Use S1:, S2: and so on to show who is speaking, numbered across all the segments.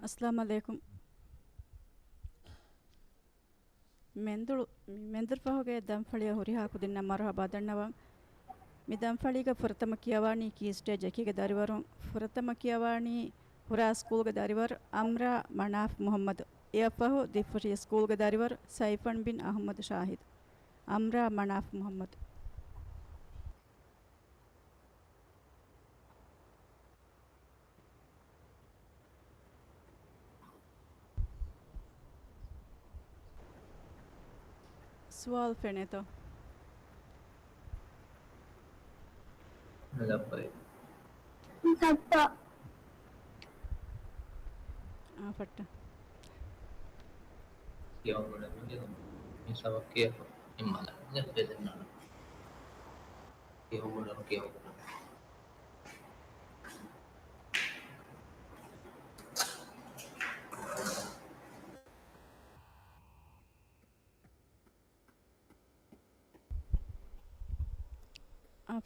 S1: السلام عليكم. ಮೆಂದುಳು ಪಹುಗೆ ದಂಫಳಿಯ ಹುರಿ ಹಾಕುದಿನ್ನ ಮರಹಬ ದಣ್ಣವ ಮಿ ದಂಫಳಿಗ ಫುರತಮ ಕಿಯವಾಣಿ ಕೀ ಸ್ಟೇಜ್ ಎಕಿಗೆ ದಾರಿವರು ಫುರತಮ ಕಿಯವಾಣಿ ಹುರಾ ಸ್ಕೂಲ್ಗೆ ದಾರಿವರ್ ಅಮ್ರಾ ಮನಾಫ್ ಮುಹಮ್ಮದ್ ಎಫಹು ದಿಫುರಿ ಸ್ಕೂಲ್ಗೆ ದಾರಿವರ್ ಸೈಫನ್ ಬಿನ್ ಅಹಮದ್ ಶಾಹಿದ್ ಅಮ್ರಾ ಮನಾಫ್ ಮುಹಮ್ಮದ್. سوال فيني تو
S2: Lappai.
S3: Sappa.
S1: فتا
S2: Kiau mana mungkin misal kiau imana nya beda nana. Kiau mana kiau.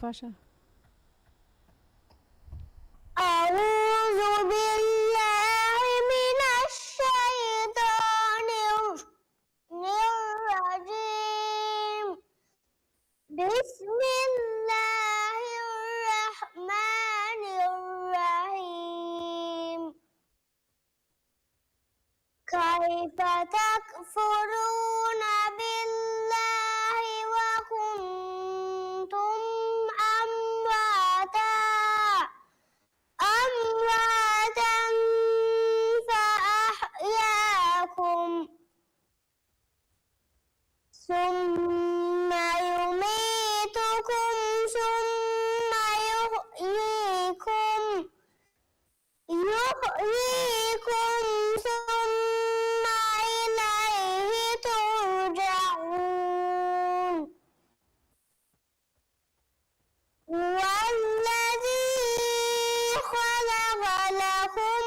S1: فاشا.
S3: أعوذ بالله من الشيطان الرجيم. بسم الله الرحمن الرحيم. كيف تكفرون بالله وكنتم أمواتا فأحياكم ثم يميتكم ثم يحييكم ثم إليه ترجعون. هو الذي خلق لكم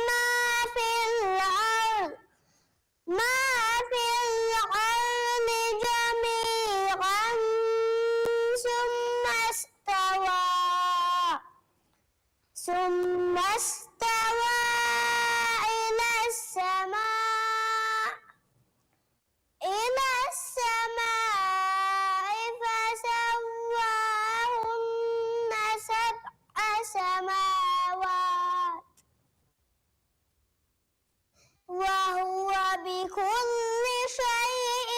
S3: ما في الأرض جميعا ثم استوى إلى السماء فسواهن سبع سماوات وهو بكل شيء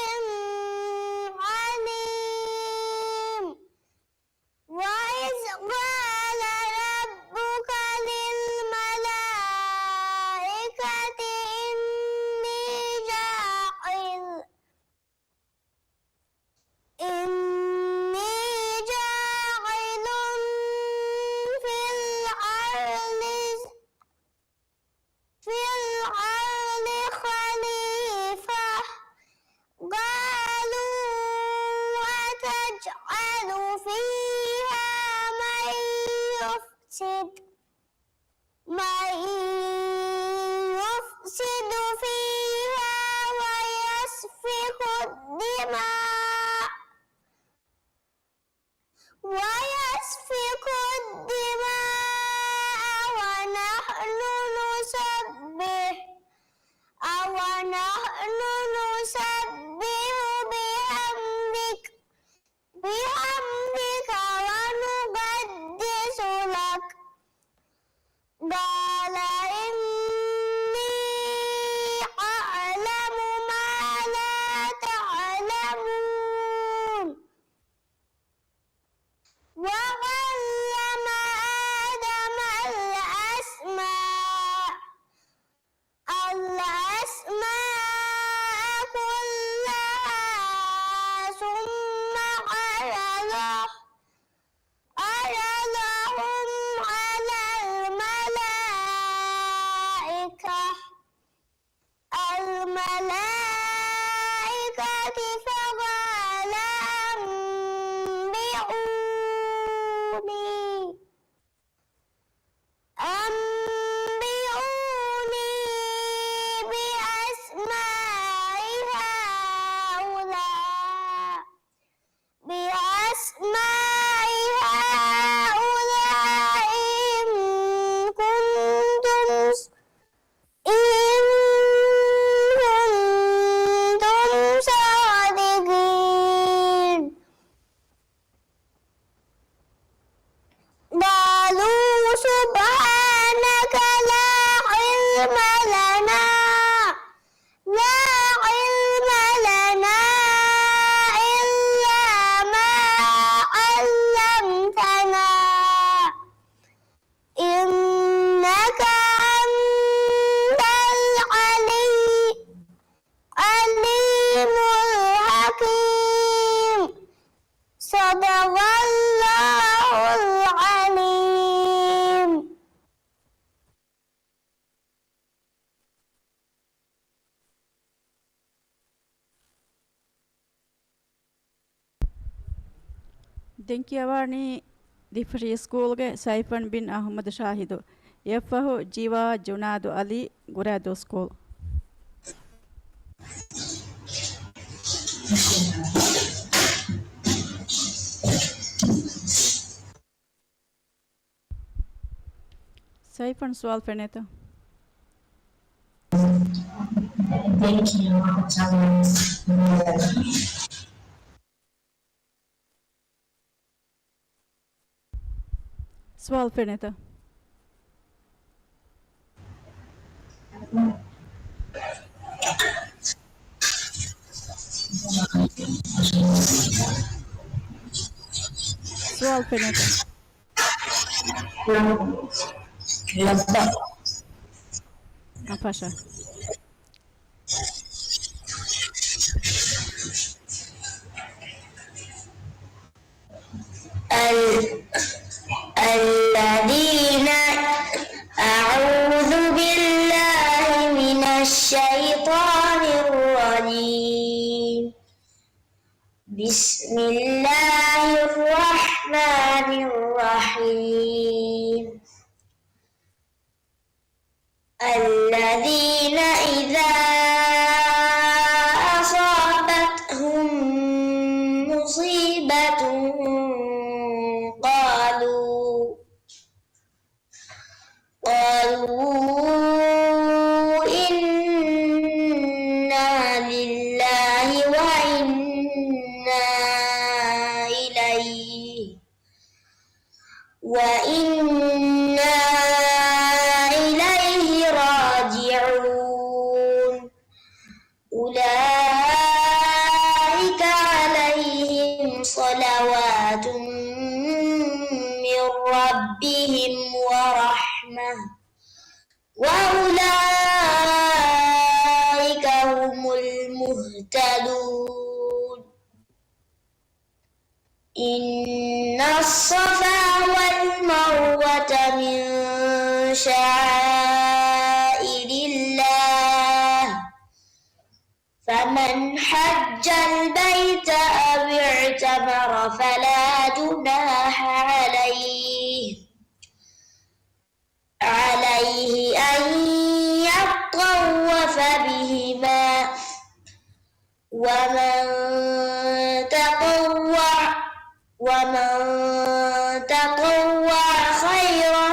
S3: عليم. وإذ قال ربك للملائكة إني جاعل في الأرض خليفة قالوا أتجعل فيها من يفسد فيها ويسفك الدماء ونحن نسبح بحمدك ونقدس لك. قال إني أعلم ما لا تعلمون. وعلم
S1: ದೆಂಕಿಯವಾಣಿ ದಿ ಫ್ರೀ ಸ್ಕೂಲ್ಗೆ ಸೈಫನ್ ಬಿನ್ ಅಹ್ಮದ್ ಶಾಹಿದು ಎಫ್ಫಹು ಜೀವಾ ಜುನಾದು ಅಲಿ ಗುರಾದು ಸ್ಕೂಲ್. ಸೈಫನ್ ಸವಾಲ್ ಫೆನೇತ سؤال فينيتا سؤال فينيتا ما فاشا
S3: الذين أعوذ بالله من الشيطان الرجيم بسم الله الرحمن الرحيم الذين إذا أصابتهم مصيبة قالوا إنا لله وإنا إليه راجعون أولئك عليهم صلوات من ربهم ورحمة وأولئك هم المهتدون إن الصفا والمروة من شعائر الله فمن حج البيت أو اعتمر فلا جناح عليه أن يطوف بهما ومن تطوع خيرا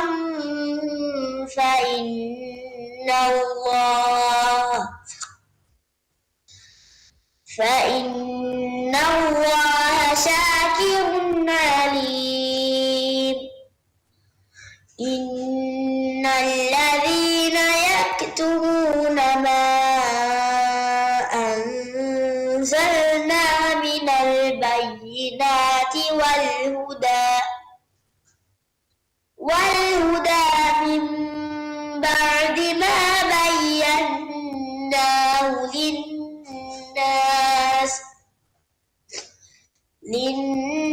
S3: فإن الله شاكر عليم إن الذين يكتمون ما أنزلنا من البينات والهدى من بعد ما بيناه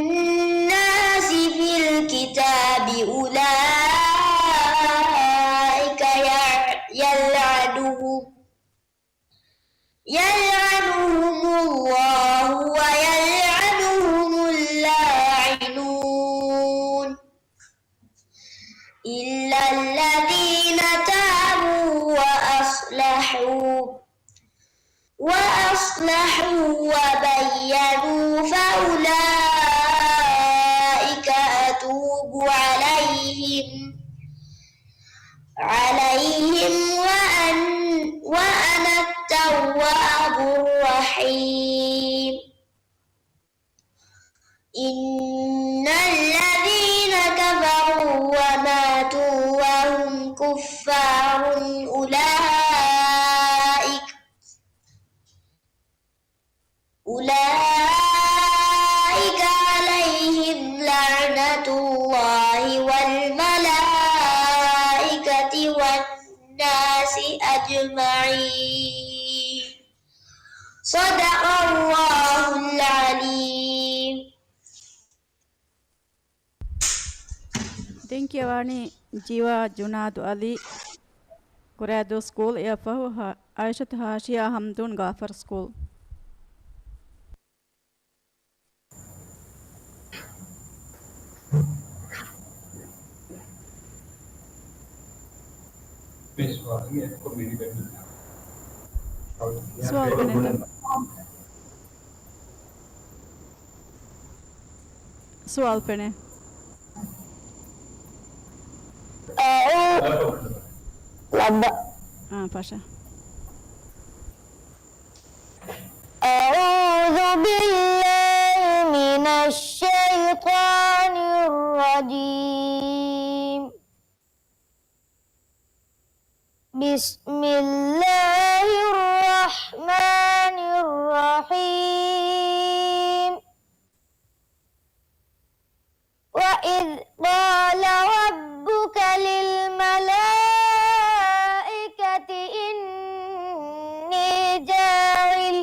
S3: للناس في الكتاب أولئك يلعنهم الله ويلعنهم اللاعنون إلا الذين تابوا وأصلحوا وبينوا فأولئك أتوب عليهم وأنا التواب الرحيم إن الذين كفروا وماتوا وهم كفار أولئك عليهم لعنة الله والملائكة والناس أجمعين صدق الله العليم.
S1: ದೆಂಕಿಯವಾಣಿ ಜೀವಾ ಜುನಾದು ಅಲಿ ಗುರಾದು ಸ್ಕೂಲ್ ಎಫ್ಫಹು ಆಯಿಷತ್ ಹಾಶಿಯಾ ಹಮ್ದೂನ್ ಗಾಫರ್ ಸ್ಕೂಲ್. سؤال بنت سؤال بنت باشا.
S3: أعوذ بالله من الشيطان الرجيم. بسم الله الرحمن الرحيم. وإذ قال ربك للملائكة إني جاعل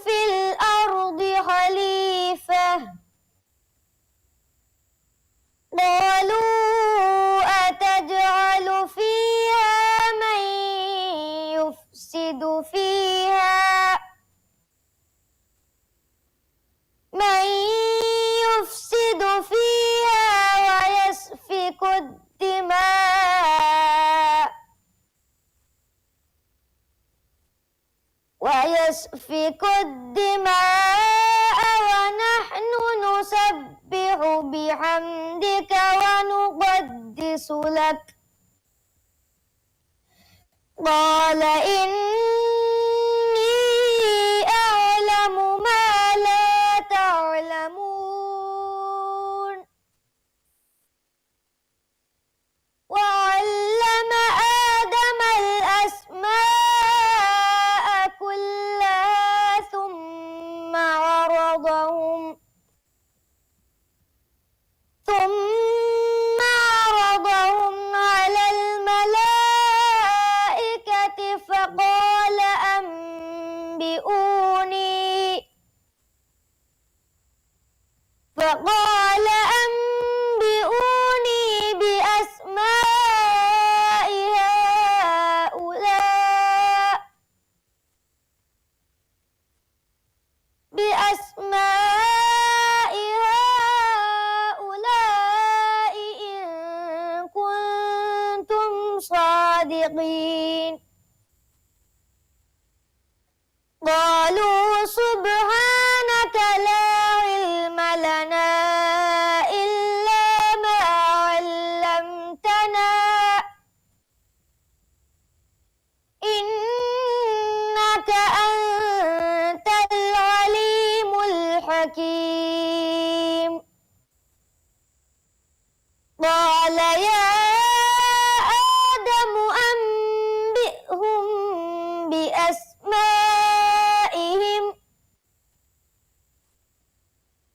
S3: في الأرض خليفة. قالوا أتجعل فيها من يفسد فيها ويسفك الدماء ونحن نسبح بحمدك ونقدس لك. قال إني أعلم ما لا تعلمون. وعلم آدم الأسماء كلها ثم عرضهم على الملائكة فقال أنبئوني بأسماء هؤلاء إن كنتم صادقين. قالوا سبحانك لا علم لنا إلا ما علمتنا إنك أنت العليم الحكيم. قال يا آدم أنبئهم بأسمائهم.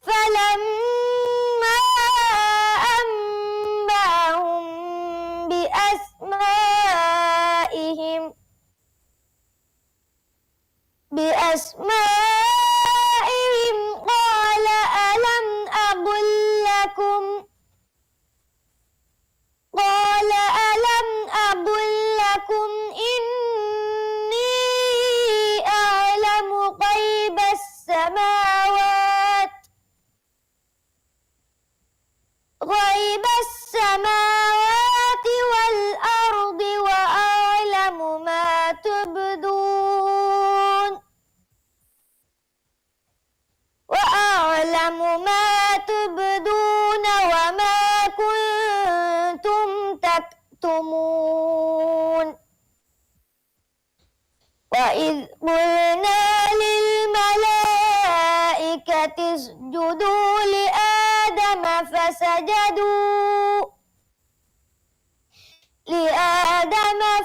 S3: فلما أنبأهم بأسمائهم قال ألم أقل لكم إني أعلم غيب السماوات والأرض وأعلم ما تبدون وما كنتم تكتمون. وإذ قلنا للملائكة اسجدوا لآدم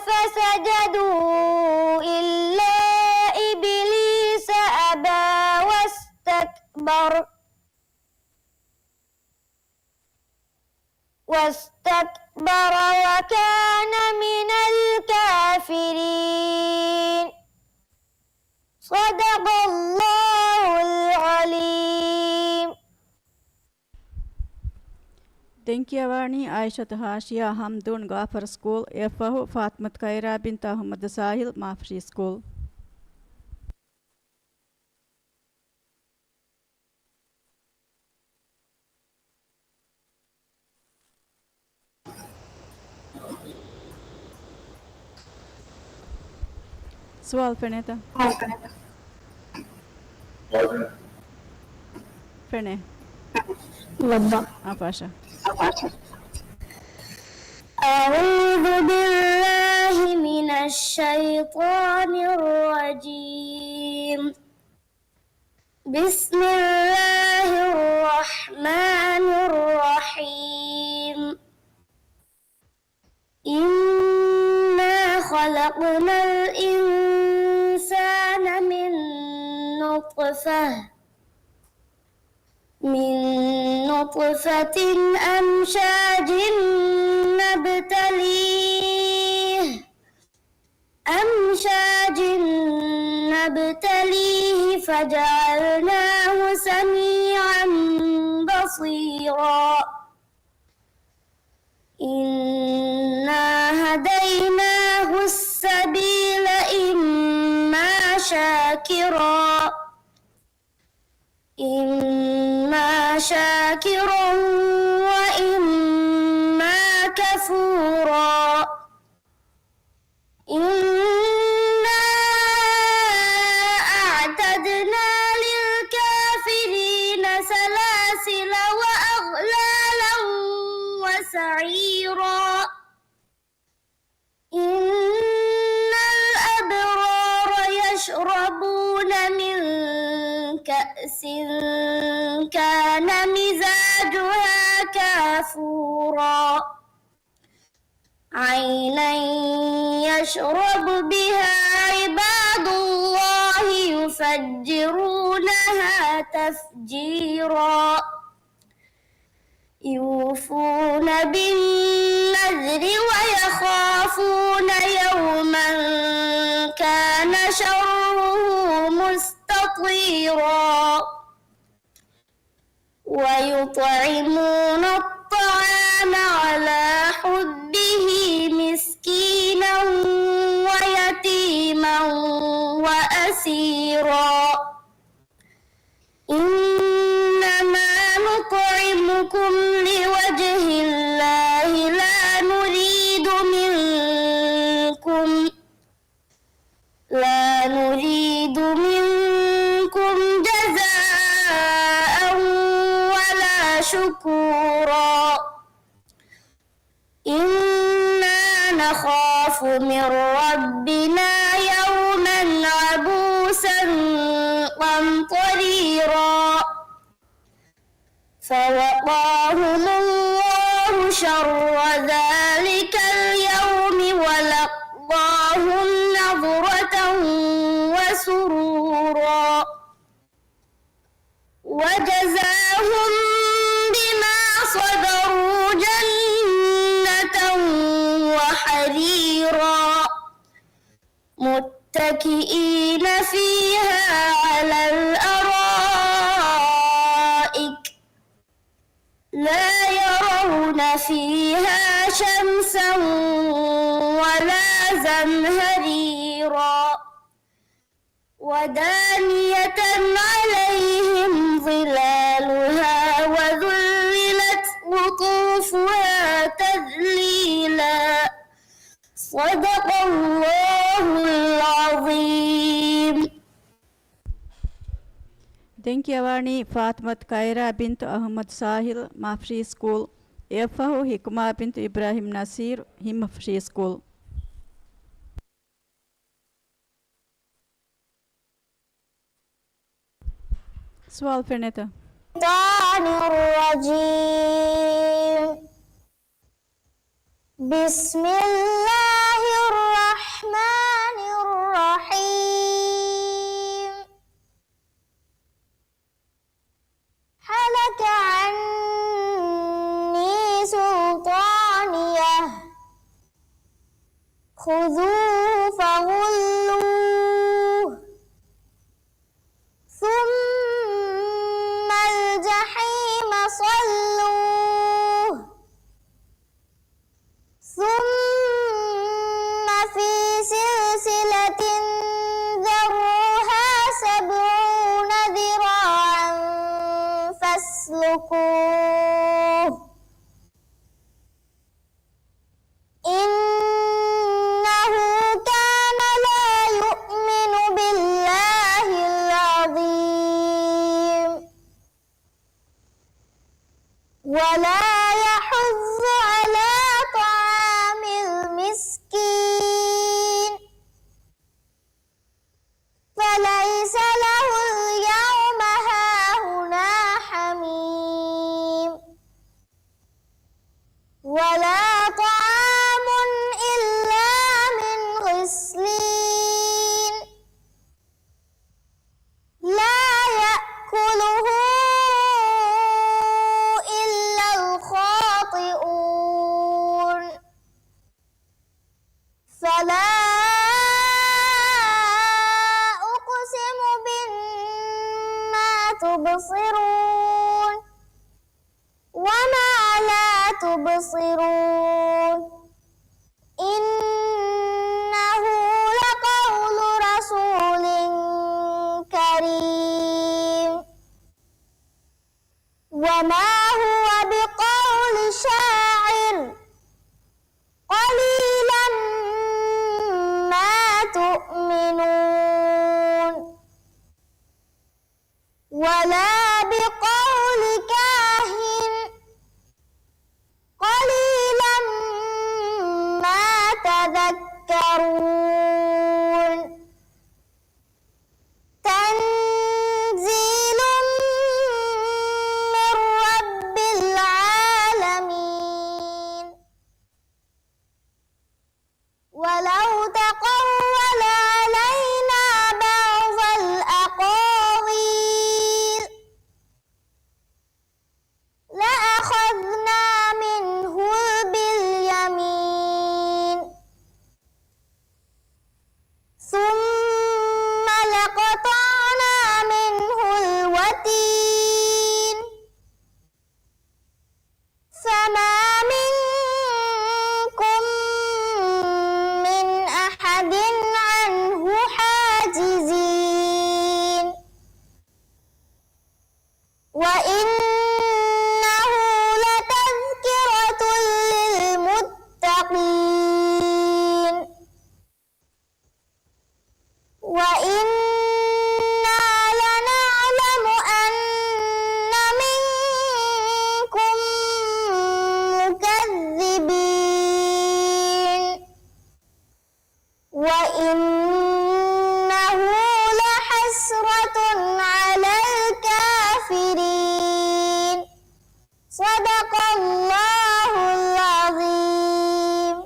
S3: فسجدوا إلا إبليس أبى واستكبر وكان من الكافرين. صدق الله العليم.
S1: دنكيواني عائشة هاشيا حمدون غافر سكول يفه فاطمة كايرا بنت أحمد ساحل مافري سكول. سؤال فنيتا فني
S3: بالضبط.
S1: باشا.
S3: أعوذ بالله من الشيطان الرجيم. بسم الله الرحمن الرحيم. إنا خلقنا الإنسان من نطفة أمشاج نبتليه فجعلناه سميعا بصيرا. إنا هديناه السبيل إما شاكرا وإما كفورا. إنا أعتدنا للكافرين سلاسل وأغلالا وسعيرا. إن الأبرار يشربون من كأس كان مزاجها كافورا. عينا يشرب بها عباد الله يفجرونها تفجيرا. يوفون بالنذر ويخافون يوما كان شره مستطيرا. ويطعمون الطعام على حبه مسكينا ويتيما وأسيرا. إنما نطعمكم لوجه الله لا نريد منكم جزاء ولا شكورا. إنا نخاف من ربنا يوما عبوسا قمطريرا. فوقاهم الله شر ذلك اليوم ولقاهم نضرة وسرورا. وجزاهم بما صبروا جنة وحريرا. متكئين فيها على الأرائك لا يرون فيها شمسا ولا زمهريرا. ودانية عليهم ظلالها وذللت قطوفها تذليلا. صدق الله العظيم.
S1: ದೆಂಕಿಯವಾಣಿ ಫಾತ್ಮತ್ ಕೈರಾ ಬಿಂತು ಅಹಮದ್ ಸಾಹಿಲ್ ಮಾಫ್ರಿ ಸ್ಕೂಲ್ ಎಫ್ಫಹು ಹಿಕ್ಮಾ ಬಿಂತು ಇಬ್ರಾಹಿಂ ನಸೀರ್ ಹಿಮ್ಫ್ರಿ ಸ್ಕೂಲ್. سؤال فنيتا
S3: الشيطان الرجيم. بسم الله الرحمن الرحيم. هلك عني سلطانيه خذوه فغلوه ثم الجحيم صلوه ثم في سلسلة ذرعها 70 ذراعا فاسلكوه. إنه كان لا يؤمن ولا يحض على طعام المسكين فليس له اليوم هاهنا حميم ولا طعام إلا من غسلين لا يأكله إلا الخاطئون فلا أقسم بما تبصرون وما لا تبصرون إنه لقول رسول كريم وما هو بقول شاعر قليلا ما تؤمنون ولا بقول كاهن قليلا ما تذكرون تنزيل من رب العالمين ولو تقول علينا بعض الأقاويل لأخذنا منه باليمين ثم لقطعنا منه الوتين فما منكم من أحد عنه حاجزين وإنه لتذكرة للمتقين وإنا لنعلم أن منكم مكذبين وإنه لحسرة على الكافرين صدق الله العظيم.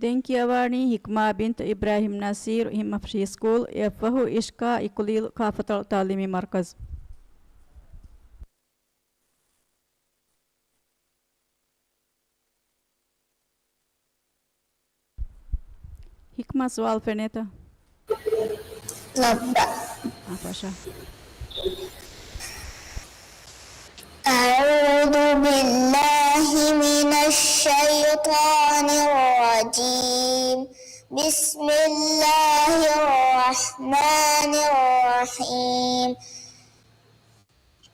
S1: Denkiawani Hikmah bint Ibrahim Nasir Himma Free School Yafahu Ishka Ikulil Kafatal Talimi Markaz. Hikmah soal Feneta.
S3: نبدأ.
S1: Pasha.
S3: أعوذ بالله من الشيطان الرجيم بسم الله الرحمن الرحيم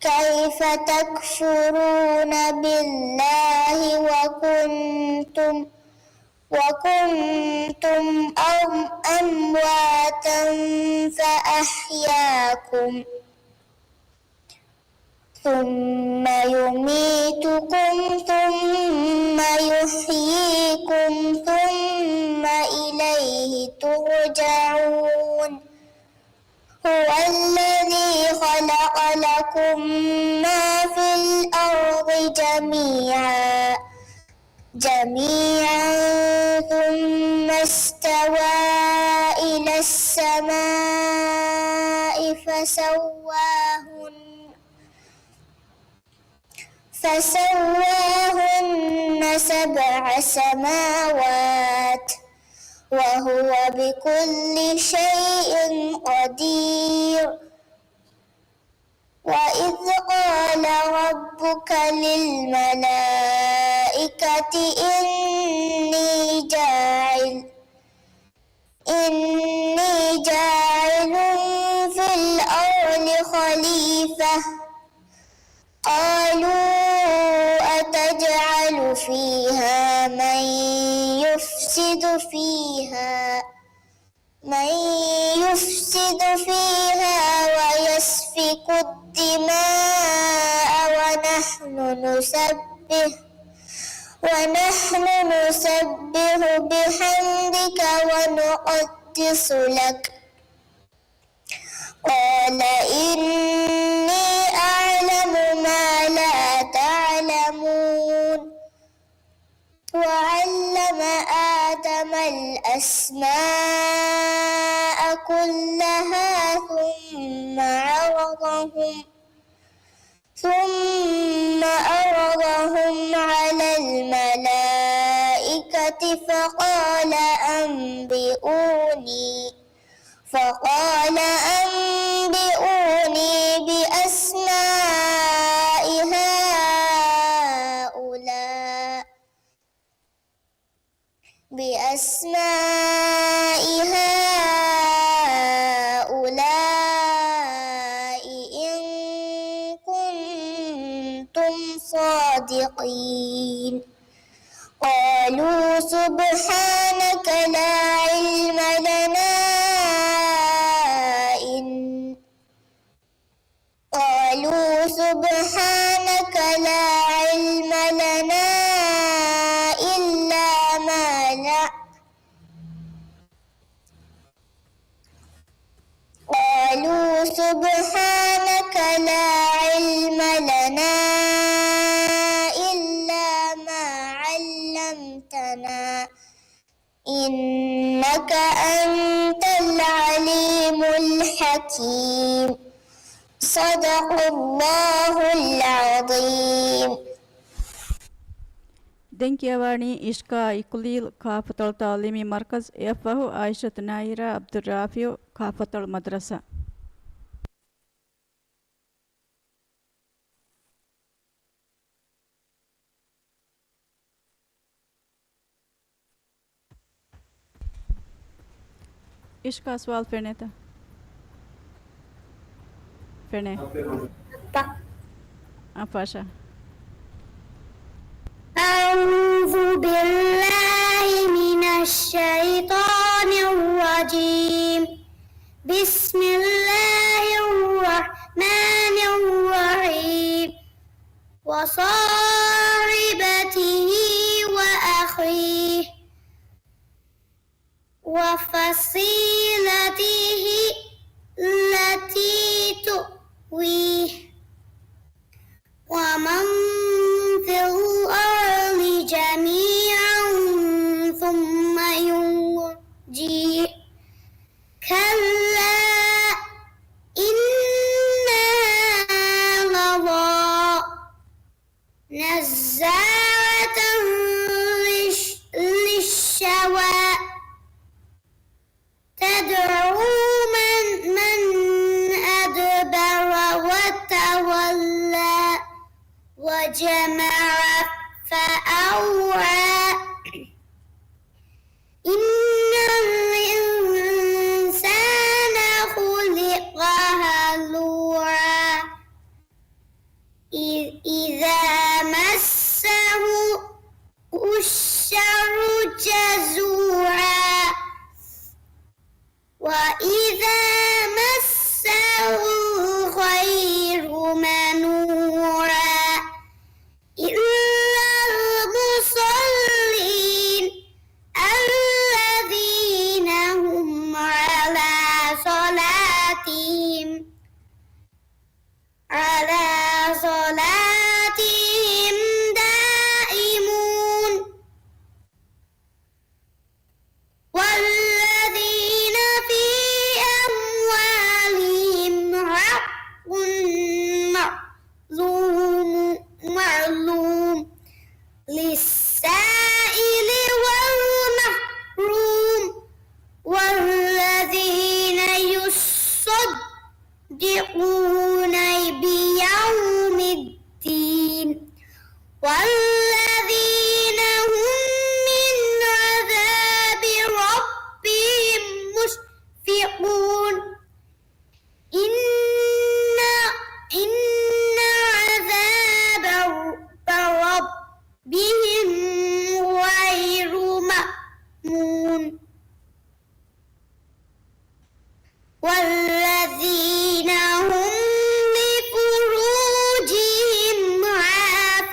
S3: كيف تكفرون بالله وكنتم أمواتا فأحياكم ثم يميتكم ثم يحييكم ثم إليه ترجعون هو الذي خلق لكم ما في الأرض جميعا ثم استوى إلى السماء فسواهن سبع سماوات وهو بكل شيء قدير وإذ قال ربك للملائكة إني جاعل في الأرض خليفة قالوا أتجعل فيها من يفسد فيها ويسفك الدماء ونحن نسبح بحمدك ونقدس لك. قال إني أعلم ما لا تعلمون. وعلم آدم الأسماء كلها ثم عرضهم على الملائكة فقال أنبئوني بأسماء هؤلاء إن كنتم صادقين. قالوا سبحانك لا علم لنا إلا ما قالوا سبحانك لا علم لنا إلا ما علمتنا إنك أنت العليم الحكيم. صدق الله العظيم.
S1: دنكيواني إشكا إكليل كافة التعليمي مركز يفه عائشة نايرة عبد الرافع كافة المدرسة. إشكا سؤال فينيتا فيني أفاشا.
S3: أعوذ بالله من الشيطان الرجيم. بسم الله الرحمن الرحيم. وصاحبته وأخيه وفصيلته التي تؤويه ومن في الأرض جميعا ثم ينجيه. كلا إنها لظى نزاعة للشوى تدعو من أدبر وتولى وجمع فأوعى. إن الإنسان خلق هلوعا إذا مسه الشر جزوعا وإذا مسه الخير منوعا إلا المصلين الذين هم على صلاتهم دائمون. والذين في أموالهم حق معلوم للسائل والمحروم. والذين يصدقون بيوم الدين والذين هم من عذاب ربهم مشفقون. إن عذاب ربهم غير مأمون. والذين هم لفروجهم حافظون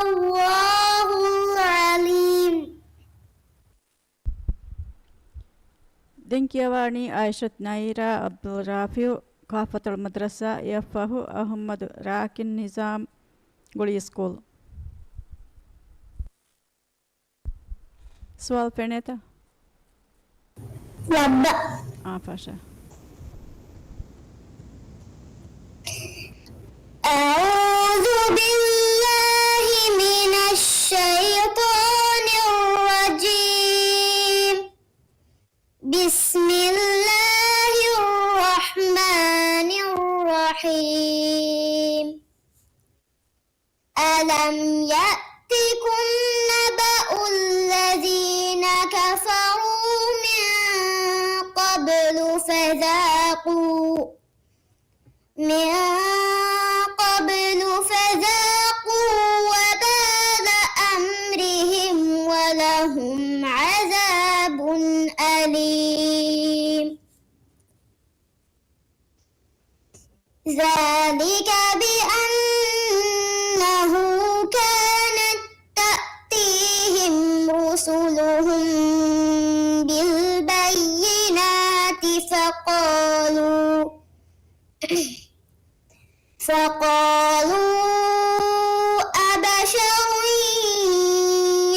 S3: الله العليم.
S1: دنكيواني عائشة نايرة عبد الرافع كافة المدرسة يفه أحمد راكن نظام قولي سكول. سؤال فينيتا؟
S3: يبدأ.
S1: فاشا.
S3: أعوذ بالله من الشيطان الرجيم. بسم الله الرحمن الرحيم. ألم يأتكم نبأ الذين كفروا من قبل فذاقوا وبال أمرهم ولهم عذاب أليم. ذلك بأنه كانت تأتيهم رسلهم بالبينات فقالوا أبشر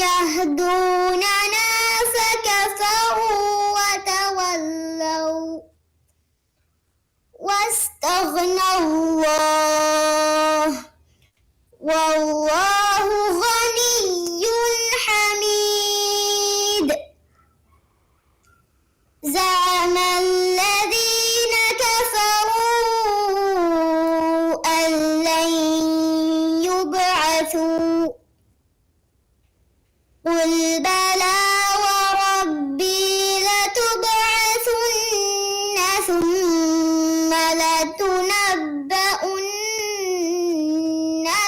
S3: يهدوننا فكفروا وتولوا واستغنى الله والله غني حميد. زعم الذين كفروا أن لن يبعثوا قل بلى وربي لتبعثن ثم لتنبؤن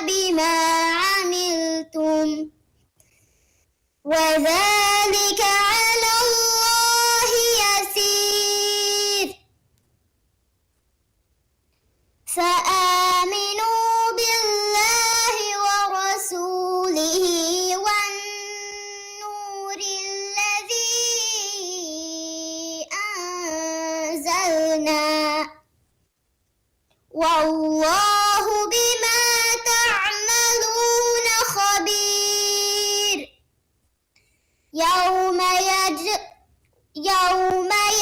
S3: بما عملتم وذلك على الله يسير. فآمنوا بالله ورسوله والنور الذي أنزلنا والله بما تعملون خبير. يوم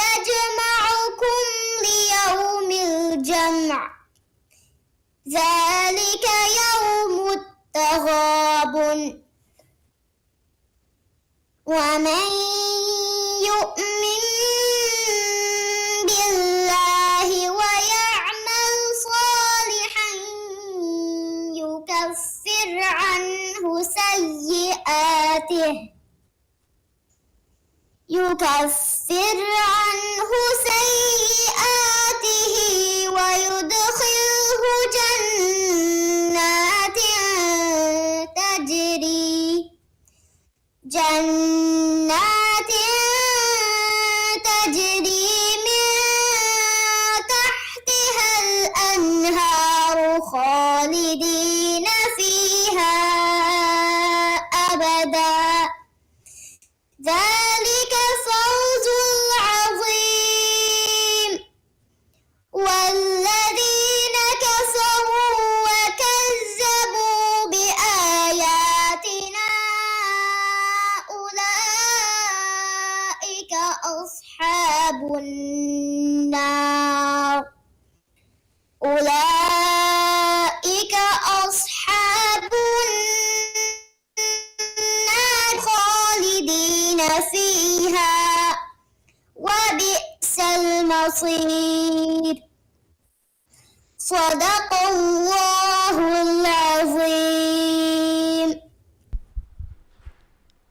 S3: يجمعكم ليوم الجمع ذلك يوم التغابن. ومن يؤمن بالله ويعمل صالحا يكفر عنه سيئاته ويدخله جنات تجري من تحتها الأنهار خالدين فيها أبدا. ذلك فوز عظيم. والذين كفروا وكذبوا بآياتنا أولئك أصحاب النار خالدين فيها وبئس المصير. صدق الله العظيم.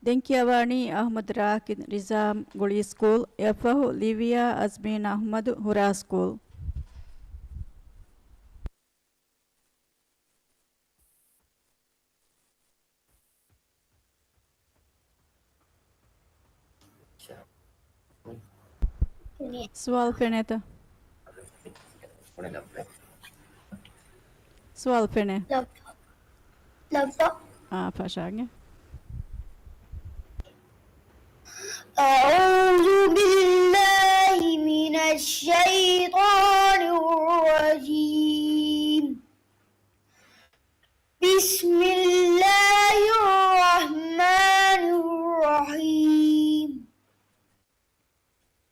S1: دنكيواني أحمد راكن نظام قولي سكول يفه ليبيا أزمين أحمد هورا سكول. سؤال فينيتا؟ سؤال فيني؟
S3: لبدا.
S1: Fashange.
S3: أعوذ بالله من الشيطان الرجيم بسم الله الرحمن الرحيم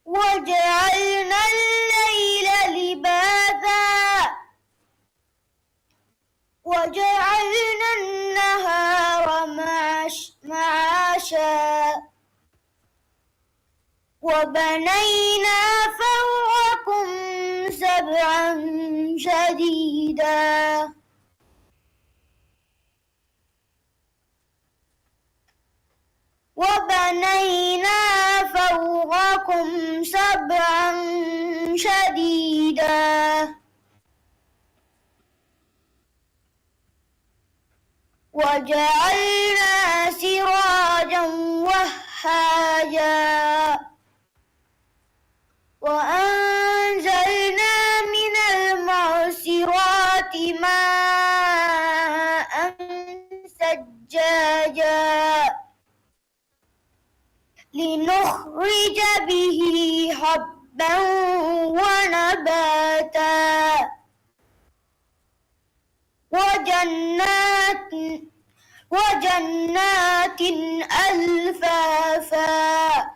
S3: وجعلنا الليل لباسا وجعلنا النهار معاشا وبنينا فوقكم سبعا شديدا وبنينا فوقكم سبعا شديدا وجعلنا سراجا وهاجا وأنزلنا من المعصرات ماء ثجاجا لنخرج به حبا ونباتا وجنات ألفافا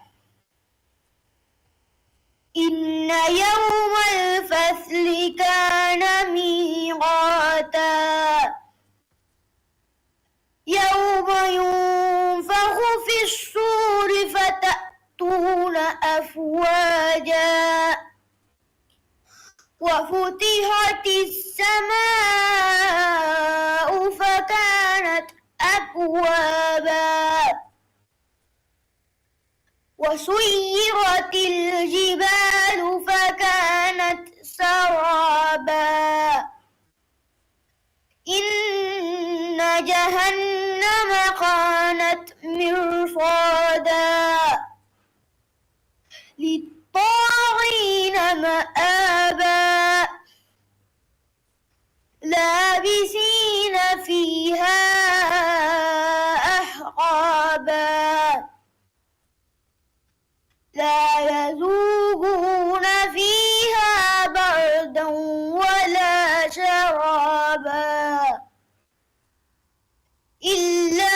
S3: إن يوم الفصل كان ميقاتا يوم ينفخ في الصور فتأتون أفواجا وفتحت السماء فكانت أبوابا وسيرت الجبال فكانت سرابا إن جهنم كانت مرصادا للطاغين مآبا لابسين فيها أحقابا لا يذوقون فيها بردا ولا شرابا إلا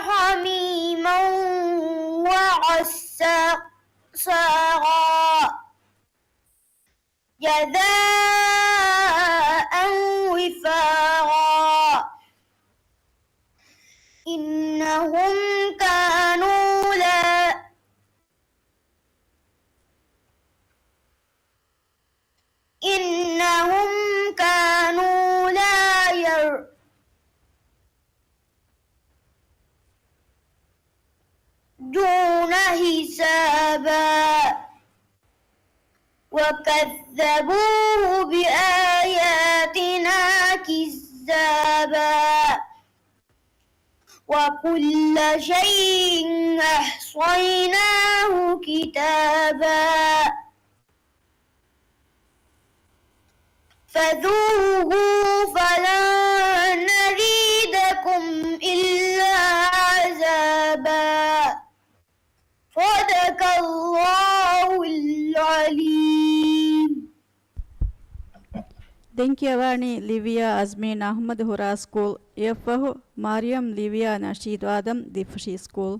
S3: حميما وغساقا جزاء وفاقا إنهم كانوا لا يرجون حسابا وكذبوا بآياتنا كذابا وكل شيء أحصيناه كتابا فذوقوا فلن نزيدكم إلا عذابا صدق الله العليم.
S1: ದೆಂಕಿಯವಾಣಿ ಲಿವಿಯಾ ಅಜ್ಮೀನ್ ಅಹ್ಮದ್ ಹುರಾ ಸ್ಕೂಲ್ ಎಫ್ಫಹು ಮಾರಿಯಂ ಲಿವಿಯಾ ನಶೀದ್ ಆದಂ ದಿಫ್ಶಿ ಸ್ಕೂಲ್.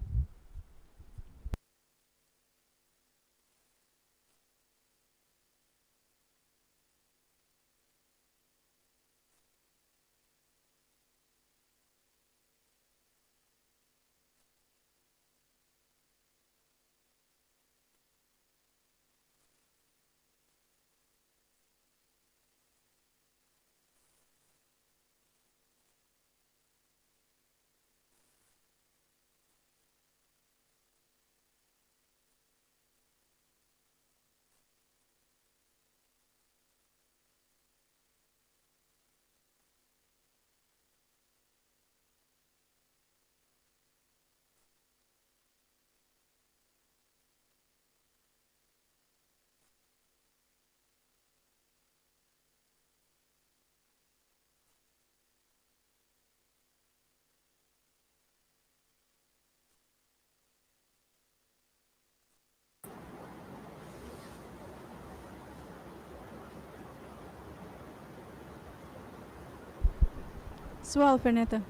S1: سؤال فنيتا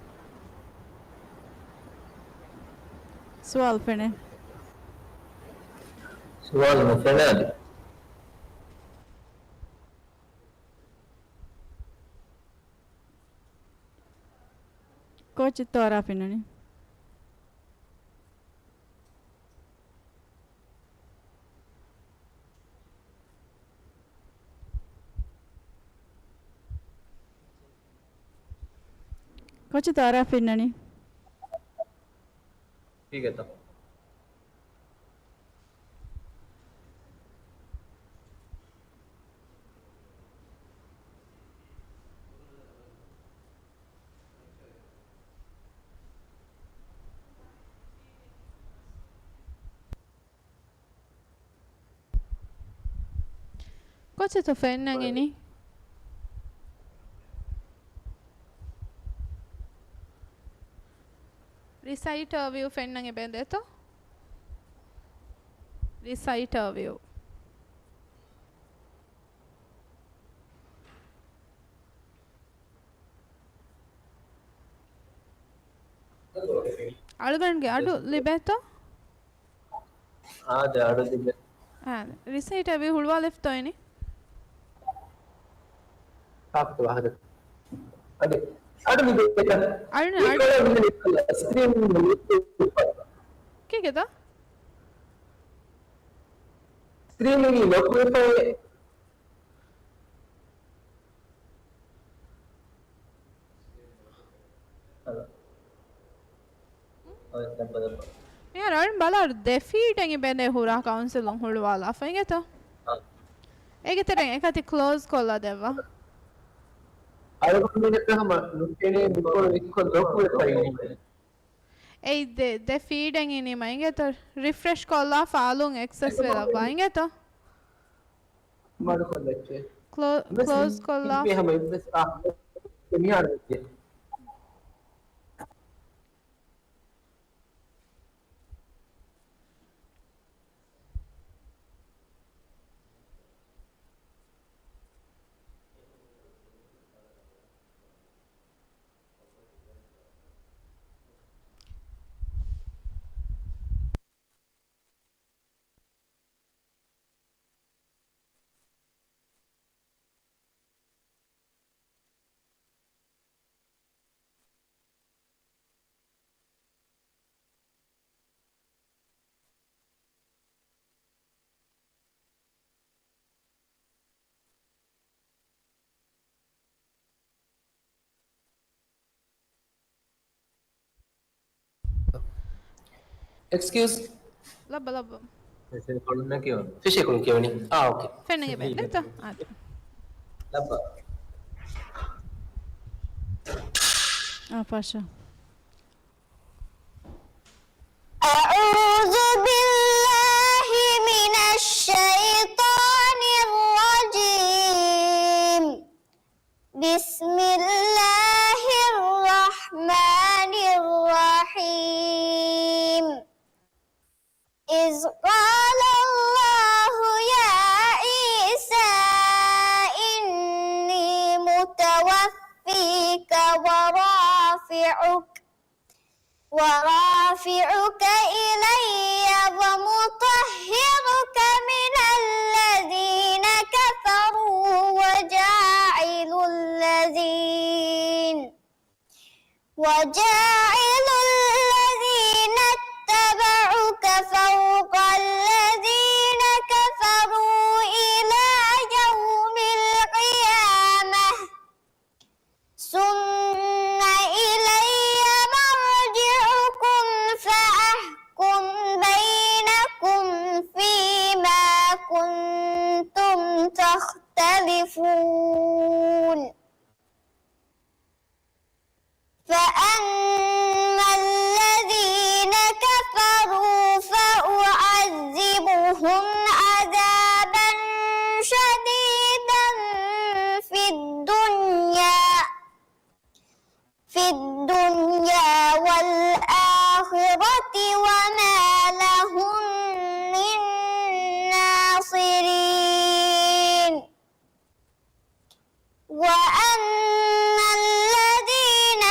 S1: سؤال فني
S2: سؤال مفنادي
S1: كوتش التورا فيناني كوتش التورا فيناني
S2: ठीक है तो
S4: كوتش تفنن ini reciter view fennange bendeto reciter view අඩුගණන්ගේ අඩු ලිබෙතෝ
S2: ආද අඩු දිබ්බ
S4: reciter view හුළුවා left ඔයනේ
S2: තාප්ත වහද අඩේ අඩු දිබ්බ
S4: අඩු
S2: ස්ක්‍රීන්
S4: කීකද
S2: ස්ක්‍රීන් එකේ ලොකු වෙතේ
S4: यार अरुण बाला defeat एंगे बेने हुरा council on हुलवाला फंगे तो एगे तेरे एकati close कोला देवा
S2: අර කොහොමද තහම ලුට්ටේනේ නිකොල් එක්ක ලොකු වෙතයි
S4: ඒ defeat एंगे नी मायेंगे तो refresh कोला follow access वेला वायेंगे तो
S2: මාඩ කොල්ලච්චේ
S4: close कोला
S2: මේ හැම ඉබ්බස් කෙනියාර වෙච්චේ Excuse.
S4: ලබ ලබ
S2: මෙසේජ් කොල්ලන්න කියවන. ෆිෂ් එකකුන් කියවනි. ඕකේ.
S4: fennange bendeto
S2: ලබ්බා.
S1: فاشا
S3: أعوذ بالله من الشيطان الرجيم بسم الله الرحمن الرحيم إذ قال الله يا عيسى إني متوفيك ورافعك إلي ومطهرك من الذين كفروا وجاعل الذين اتبعوك فوق الذين كفروا إلى يوم القيامة ثم إلي مرجعكم فأحكم بينكم فيما كنتم تختلفون فأما الذين كفروا فأعذبهم عذابا شديدا في الدنيا والآخرة وما لهم من ناصرين وأما الذين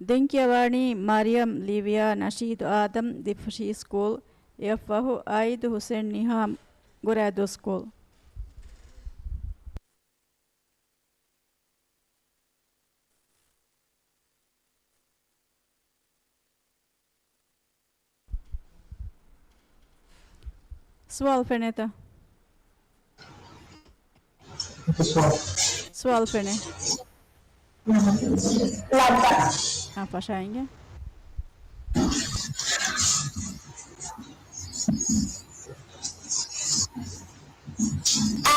S1: ದೆಂಕಿಯವಾಣಿ ಮರಿಯಂ ಲಿವಿಯಾ ನಶೀದ್ ಆದಮ್ ದಿಫ್ಶಿ ಸ್ಕೂಲ್ ಎಫ್ಫಹು ಆಯಿದ್ ಹುಸೇನ್ ನಿಹಾಮ್ ಗುರಾದೋ ಸ್ಕೂಲ್. سؤال فنيتا سؤال فني आप आएंगे.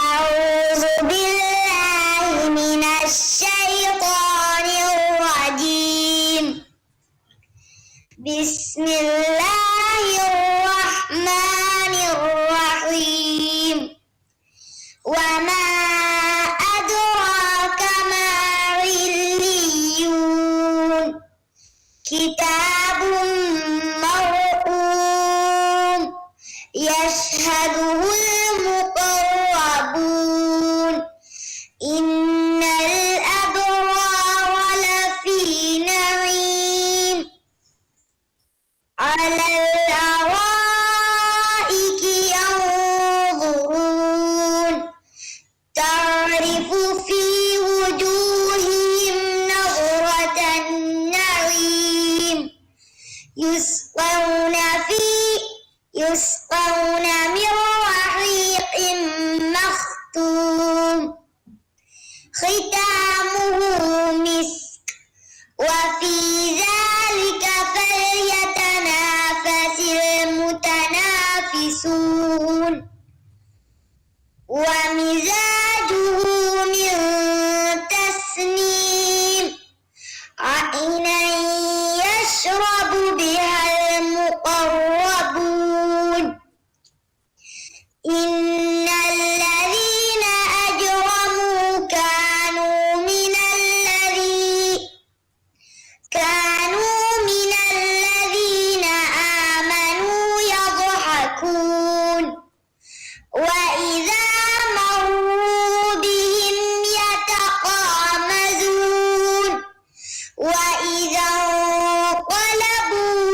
S3: أعوذ بالله من الشيطان الرجيم. بسم الله الرحمن الرحيم. وما أدراك ما عليون. كتاب مرقوم يشهده المقربون. إن الأبرار لفي نعيم على الأرائك ينظرون. تعرف في وجوههم نظرة النعيم. يسقون من رحيق مختوم ختامه مسك. وفي ذلك فليتنافس المتنافسون. ومزاجه من تسنيم. عينا يشرب بها المقربون. إن الذين أجرموا كانوا من الذين آمنوا يضحكون. وإذا مروا بهم يتغامزون. وإذا انقلبوا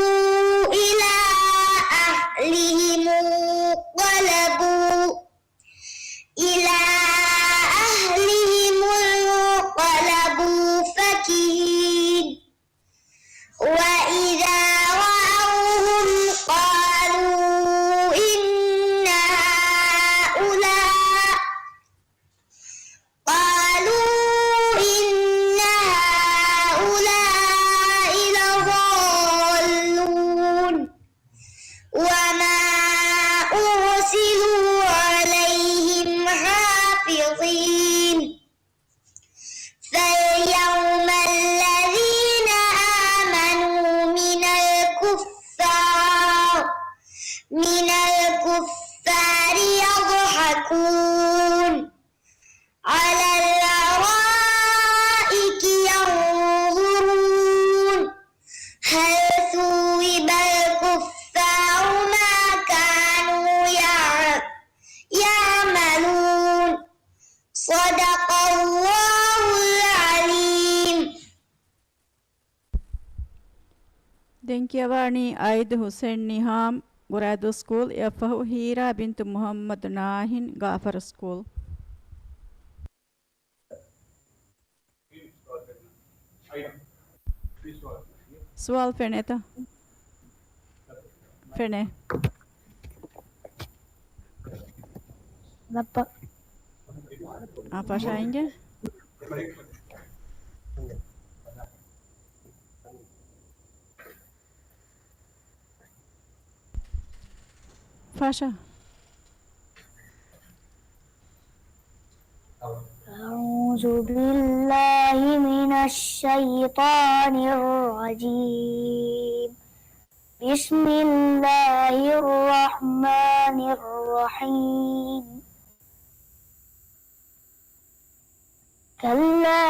S3: إلى أهلهم انقلبوا فكهين. وإذا رأوهم قالوا إن هؤلاء لضالون. وما أرسلوا عليهم حافظين. فاليوم الذين آمنوا من الكفار يضحكون على الأرائك ينظرون. هل ثوب الكفار ما كانوا يعملون. صدق الله العليم.
S1: ದೆಂಕಿಯವಾಣಿ ಆಯಿದ್ ಹುಸೇನ್ ನಿಹಾಮ್ ಗುರಾದೋ ಸ್ಕೂಲ್ ಎಫ್ಫಹು ಹೀರಾ ಬಿಂತು ಮುಹಮ್ಮದ್ ನಾಹಿನ್ ಗಾಫರ್ ಸ್ಕೂಲ್. سؤال فنيتا فني आप आएंगे. فاشا
S3: أعوذ بالله من الشيطان الرجيم. بسم الله الرحمن الرحيم. كلا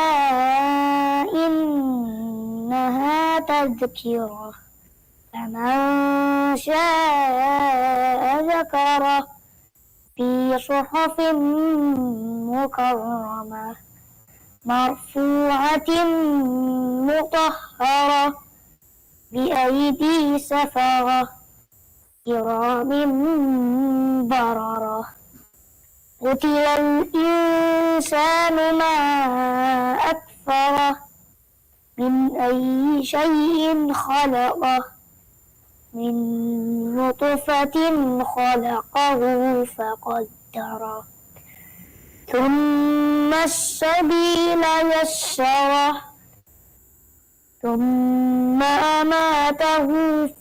S3: إنها تذكرة فمن شاء ذكره في صحف مكرمة مرفوعة مطهرة بأيدي سفرة كرام بررة قتل الإنسان ما أكفره من أي شيء خلقه من نطفة خلقه فقدره ثم السبيل يسره ثم أماته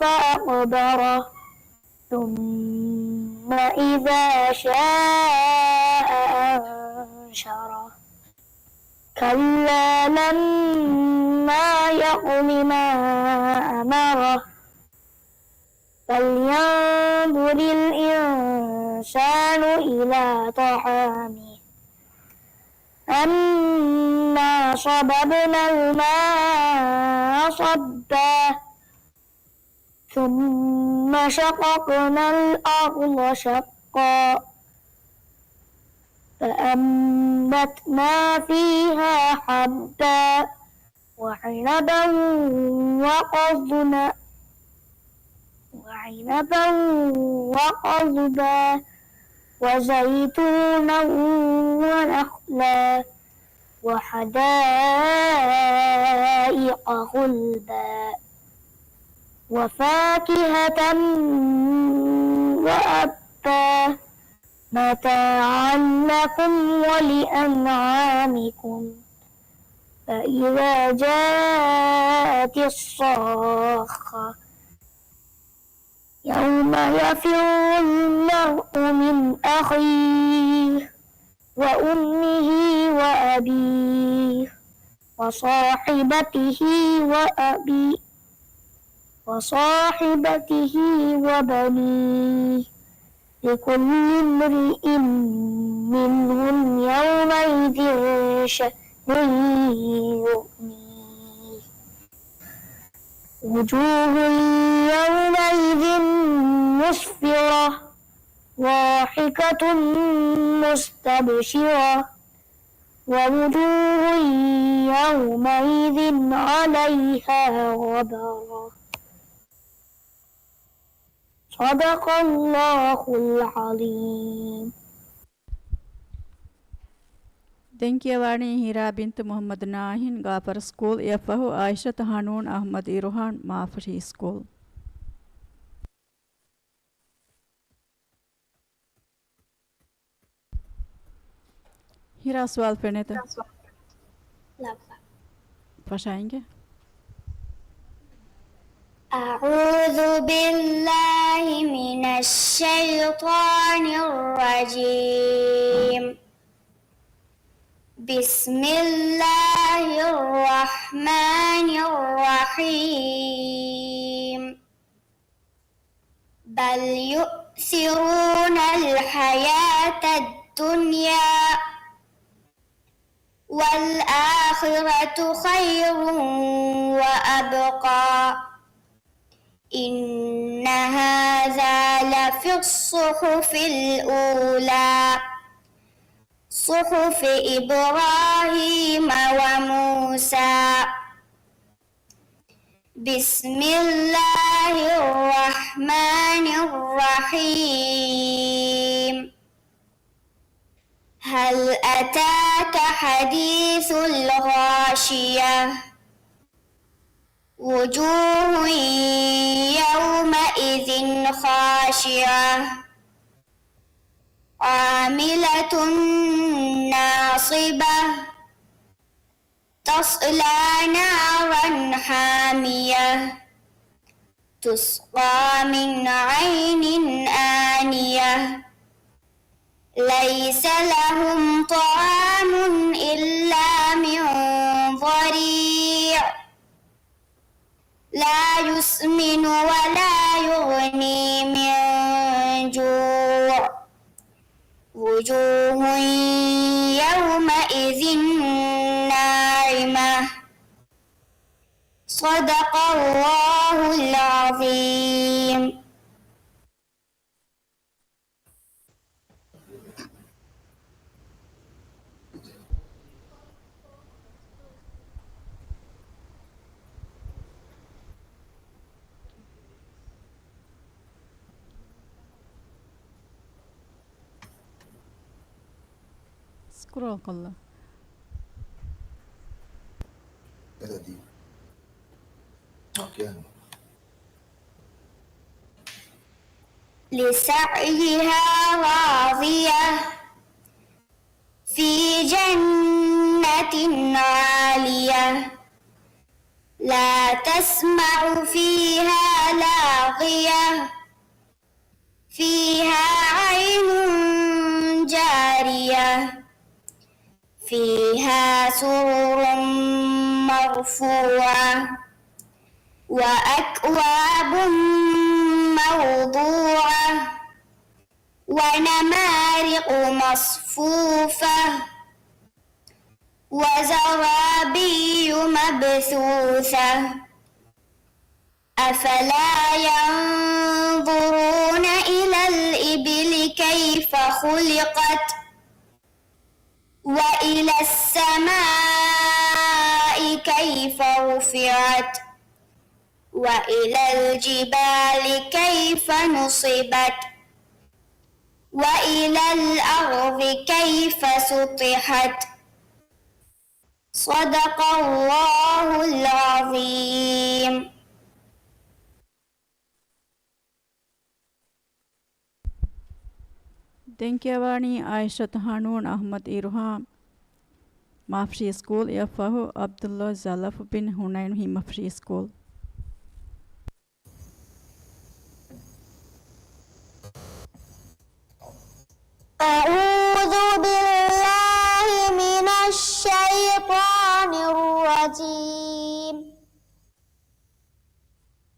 S3: فأقبره ثم إذا شاء أنشره كلا لما يقض ما أمره فلينظر الإنسان إلى طعامه أنا صببنا الماء صبا ثم شققنا الأرض شقا فأنبتنا فيها حبا وعنبا وقضبا وزيتونا ونخلا وحدائق غلبا وفاكهة وأبا متاعا لكم ولأنعامكم فإذا جاءت الصاخة يوم يفر المرء من أخيه وأمه وأبيه وصاحبته وبنيه لكل امرئ منهم يومئذ شأن يغنيه وجوه يومئذ مسفرة ضاحكة مستبشرة ووجوه يومئذ عليها غبرة صدق الله العظيم.
S1: ದೆಂಕಿಯವಾಣಿ ಹೀರಾ ಬಿಂತ್ ಮೊಹಮ್ಮದ್ ನಾಹಿನ್ ಗಾಪರ್ ಸ್ಕೂಲ್ ಎಫ್ಫಹು ಆಯಿಷತ್ ಹನೂನ್ ಅಹಮದ್ ಇರುಹಾನ್ ಮಾಫರಿ ಸ್ಕೂಲ್. हीरा सवाल पढ़ने तो पढ़ाएंगे.
S3: أعوذ بالله من الشيطان الرجيم بسم الله الرحمن الرحيم بل يؤثرون الحياة الدنيا والآخرة خير وأبقى إن هذا لفي الصحف الأولى صحف إبراهيم وموسى بسم الله الرحمن الرحيم هل أتاك حديث الغاشية وجوه يومئذ خاشعة عاملة ناصبة تصلى نارا حامية تسقى من عين آنية ليس لهم طعام إلا من ضريع لا يسمن ولا يغني من جوع وجوه يومئذ ناعمة صدق الله العظيم.
S1: scroll qildi.
S5: دي اوكي.
S3: لسعيها راضية في جنة عالية لا تسمع فيها لاغية فيها عين جارية فيها سرر مرفوعة وأكواب موضوعة ونمارق مصفوفة وزرابي مبثوثة أفلا ينظرون إلى الإبل كيف خلقت وإلى السماء كيف رفعت وإلى الجبال كيف نصبت وإلى الأرض كيف سطحت صدق الله العظيم.
S1: Denkyawani Aishat Hanun Ahmad Irham Mafshi School Yafahu Abdullah Zalaf bin Hunayn Mafshi School.
S3: أعوذ بالله من الشيطان الرجيم.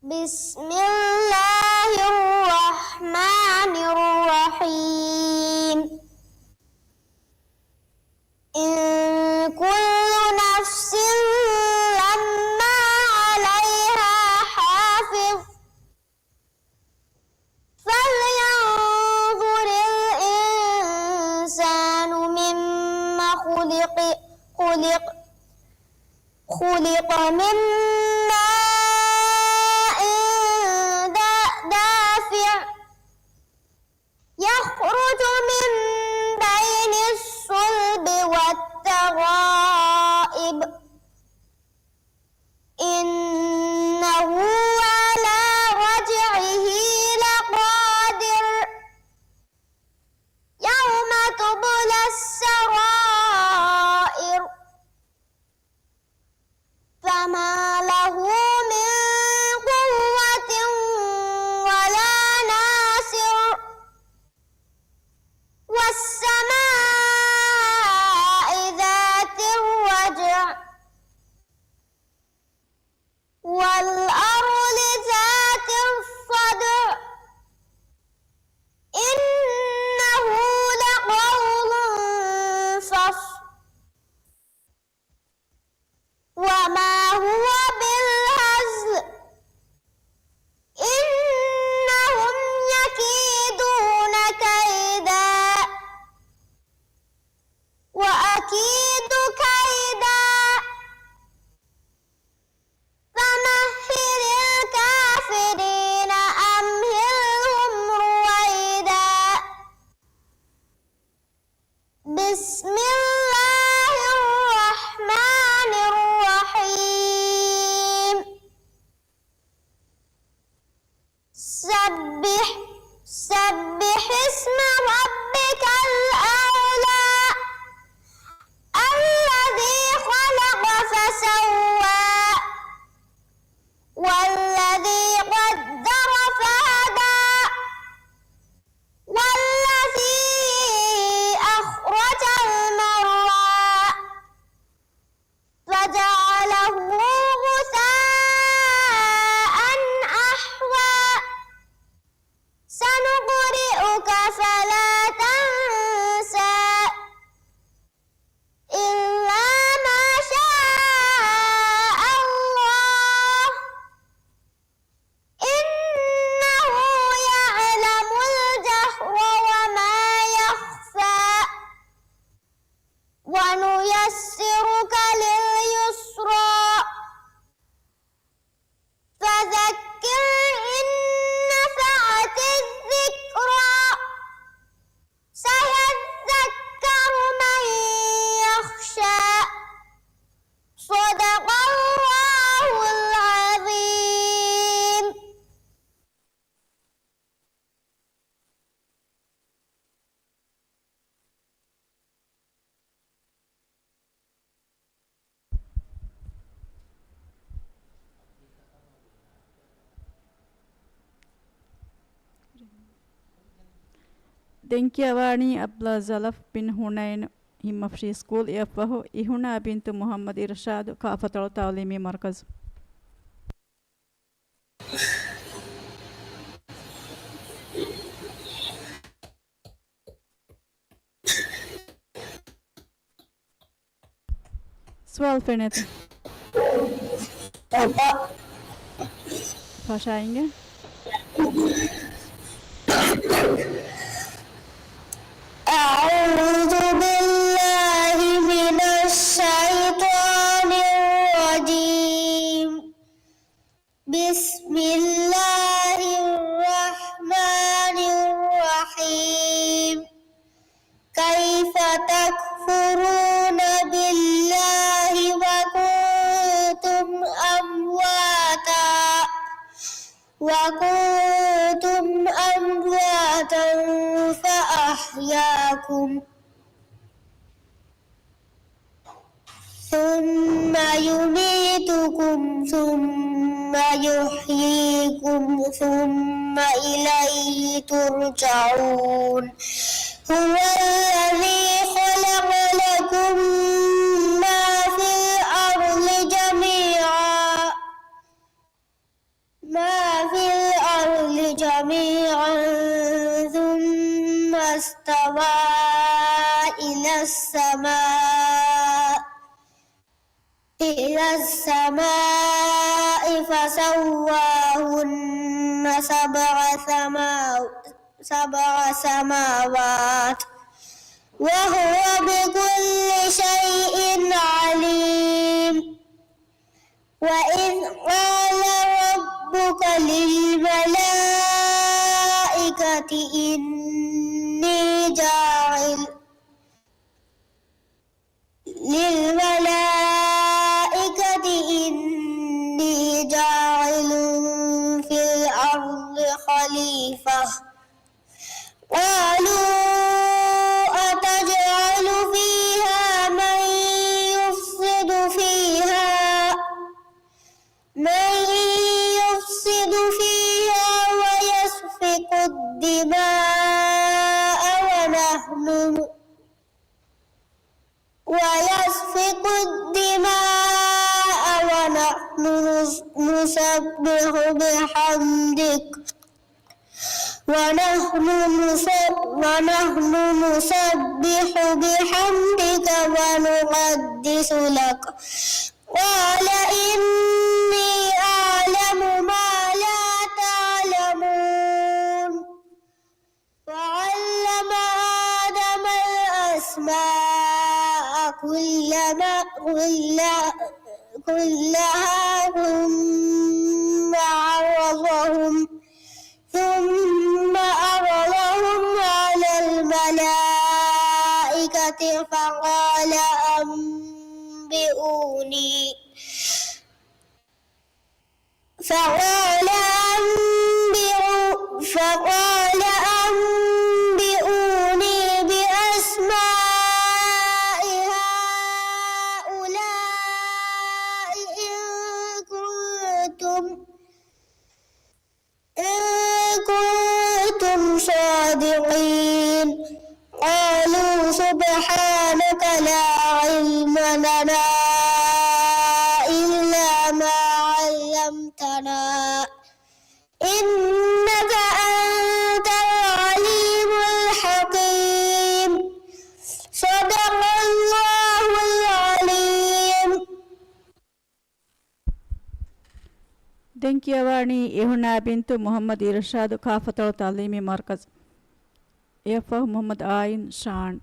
S3: بسم الله الرحمن الرحيم. إن كل نفس لما عليها حافظ فلينظر الإنسان مما خلق من ماء دافع يخرج من بين الصلب والترائب إنه على رجعه لقادر يوم تبلى السرائر فما
S1: دنكيواني أبلا زلف بن هنين هم في سكول يفه إهنا بنت محمد إرشاد كافة التعليمي مركز. سؤال فينيت فاشاينجا
S3: أعوذ بالله من الشيطان الرجيم بسم الله الرحمن الرحيم كيف تكفرون بالله وكنتم أمواتا فأحياكم ثم يميتكم ثم يحييكم ثم إليه ترجعون هو الذي خلق لكم ما في الأرض جميعا ثم استوى إلى السماء فسواهن سبع سماوات وهو بكل شيء عليم وإذ قال ربك للملائكة إني جاعل في الأرض خليفة قالوا أتجعل فيها من يفسد فيها ويسفك الدماء ونحن نسبح بحمدك ونقدس لك قال إني أعلم ما لا تعلمون وعلم آدم الأسماء كلها ثم عرضهم على الملائكة فقال أنبئوني بأسماء هؤلاء إن كنتم صادقين قالوا سبحانك لا علم لنا إلا ما علمتنا إنك أنت العليم الحكيم صدق الله العليم.
S1: دنكيواني إهنا بنت محمد إرشاد كافة التعليمي مركز يفه محمد آين شان.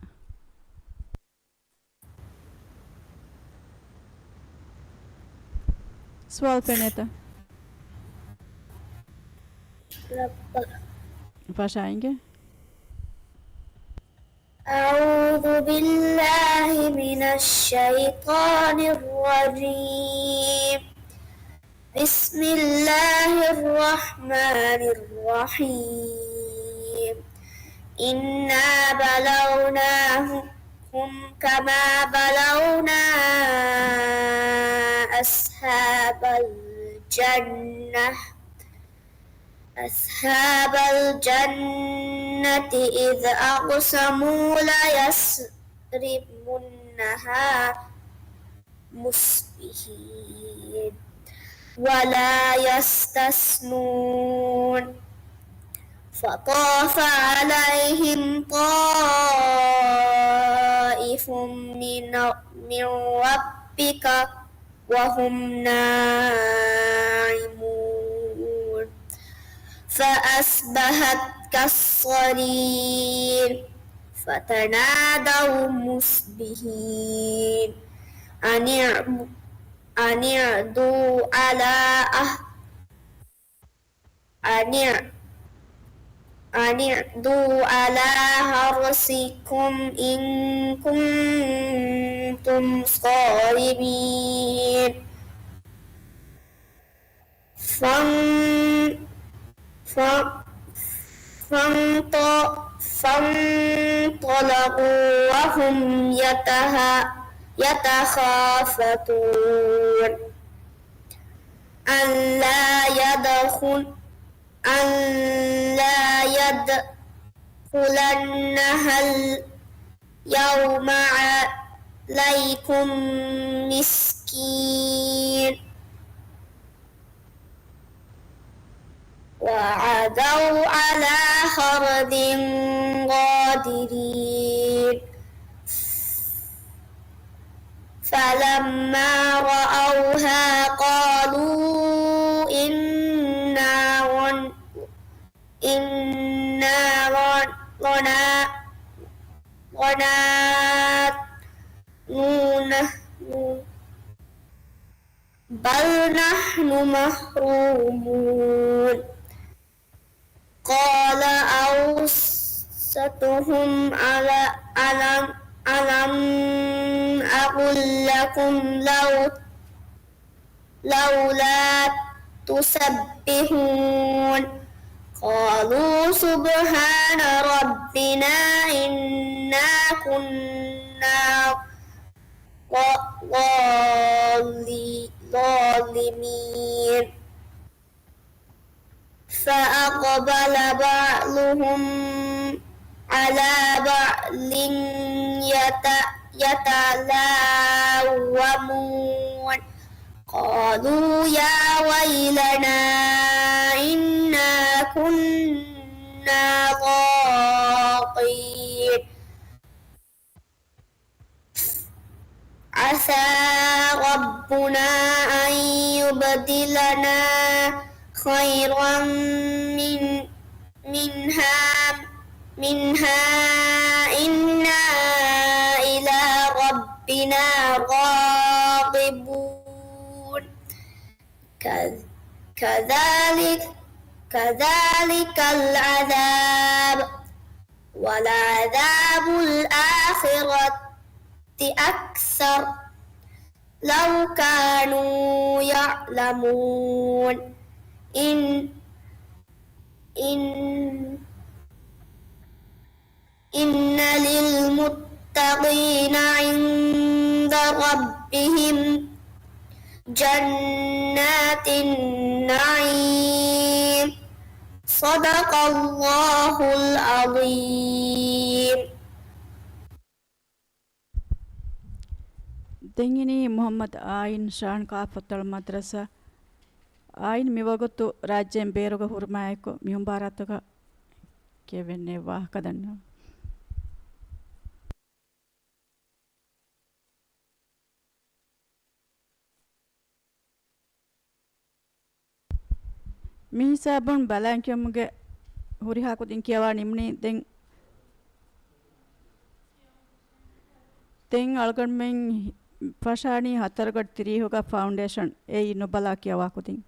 S1: سؤال فينيتا فاشاينجا
S3: أعوذ بالله من الشيطان الرجيم بسم الله الرحمن الرحيم إنا بلوناهم كما بلونا أصحاب الجنة إذ أقسموا ليصرمنها مصبحين ولا يستثنون فطاف عليهم طائف من ربك وهم نائمون فأصبحت كالصريم فتنادوا مصبحين أن اعدوا على أن اعدوا على حرثكم إن كنتم صارمين فانطلقوا وهم يتخافتون أن لا يدخلنها اليوم عليكم مسكين وعدوا على خرد قادرين فلما رأوها قالوا إنا بل نحن محرومون قال أوسطهم ألم أقل لكم لولا تسبحون قالوا سبحان ربنا إنا كنا ظالمين فأقبل بعضهم على بعض يتلاومون قالوا يا ويلنا إنا كنا طاغين عسى ربنا أن يبدلنا خيرا منها إنا إلى ربنا راغبون كذلك العذاب ولعذاب الآخرة أكثر لو كانوا يعلمون إن للمتقين عند ربهم جنات النعيم صدق الله العظيم.
S1: ದೆಂಗಿನಿ ಮೊಹಮ್ಮದ್ ಆಯಿನ್ ಶಾನ್ ಕಾಫತ್ತಳ ಮದ್ರಸ ಆಯಿನ್ ಮಿವಗೊತ್ತು ರಾಜ್ಯಂ ಬೇರುಗ ಹುರ್ಮಾಯಕು ಮಿಹುಂಬಾರತ್ತಗ ಕೆವೆನ್ನೆ ವಾಹಕದನ್ನು ಮಿಹಿಸಾಬುನ್ ಬಲಾಂಕ್ಯಮ್ಗೆ ಹುರಿ ಹಾಕುದಿನ್ ಕಿಯವಾ ನಿಮ್ನಿ ತೆಂಗ್ ಅಳ್ಗಣ್ಮೆಂಗ್ ಫಶಾಣಿ ಹತ್ತರಗಡ್ ತಿರಿಹುಗ ಫೌಂಡೇಶನ್ ಏ ಇನ್ನು ಬಲಾ ಕಿಯವಾ ಕುದಿನ್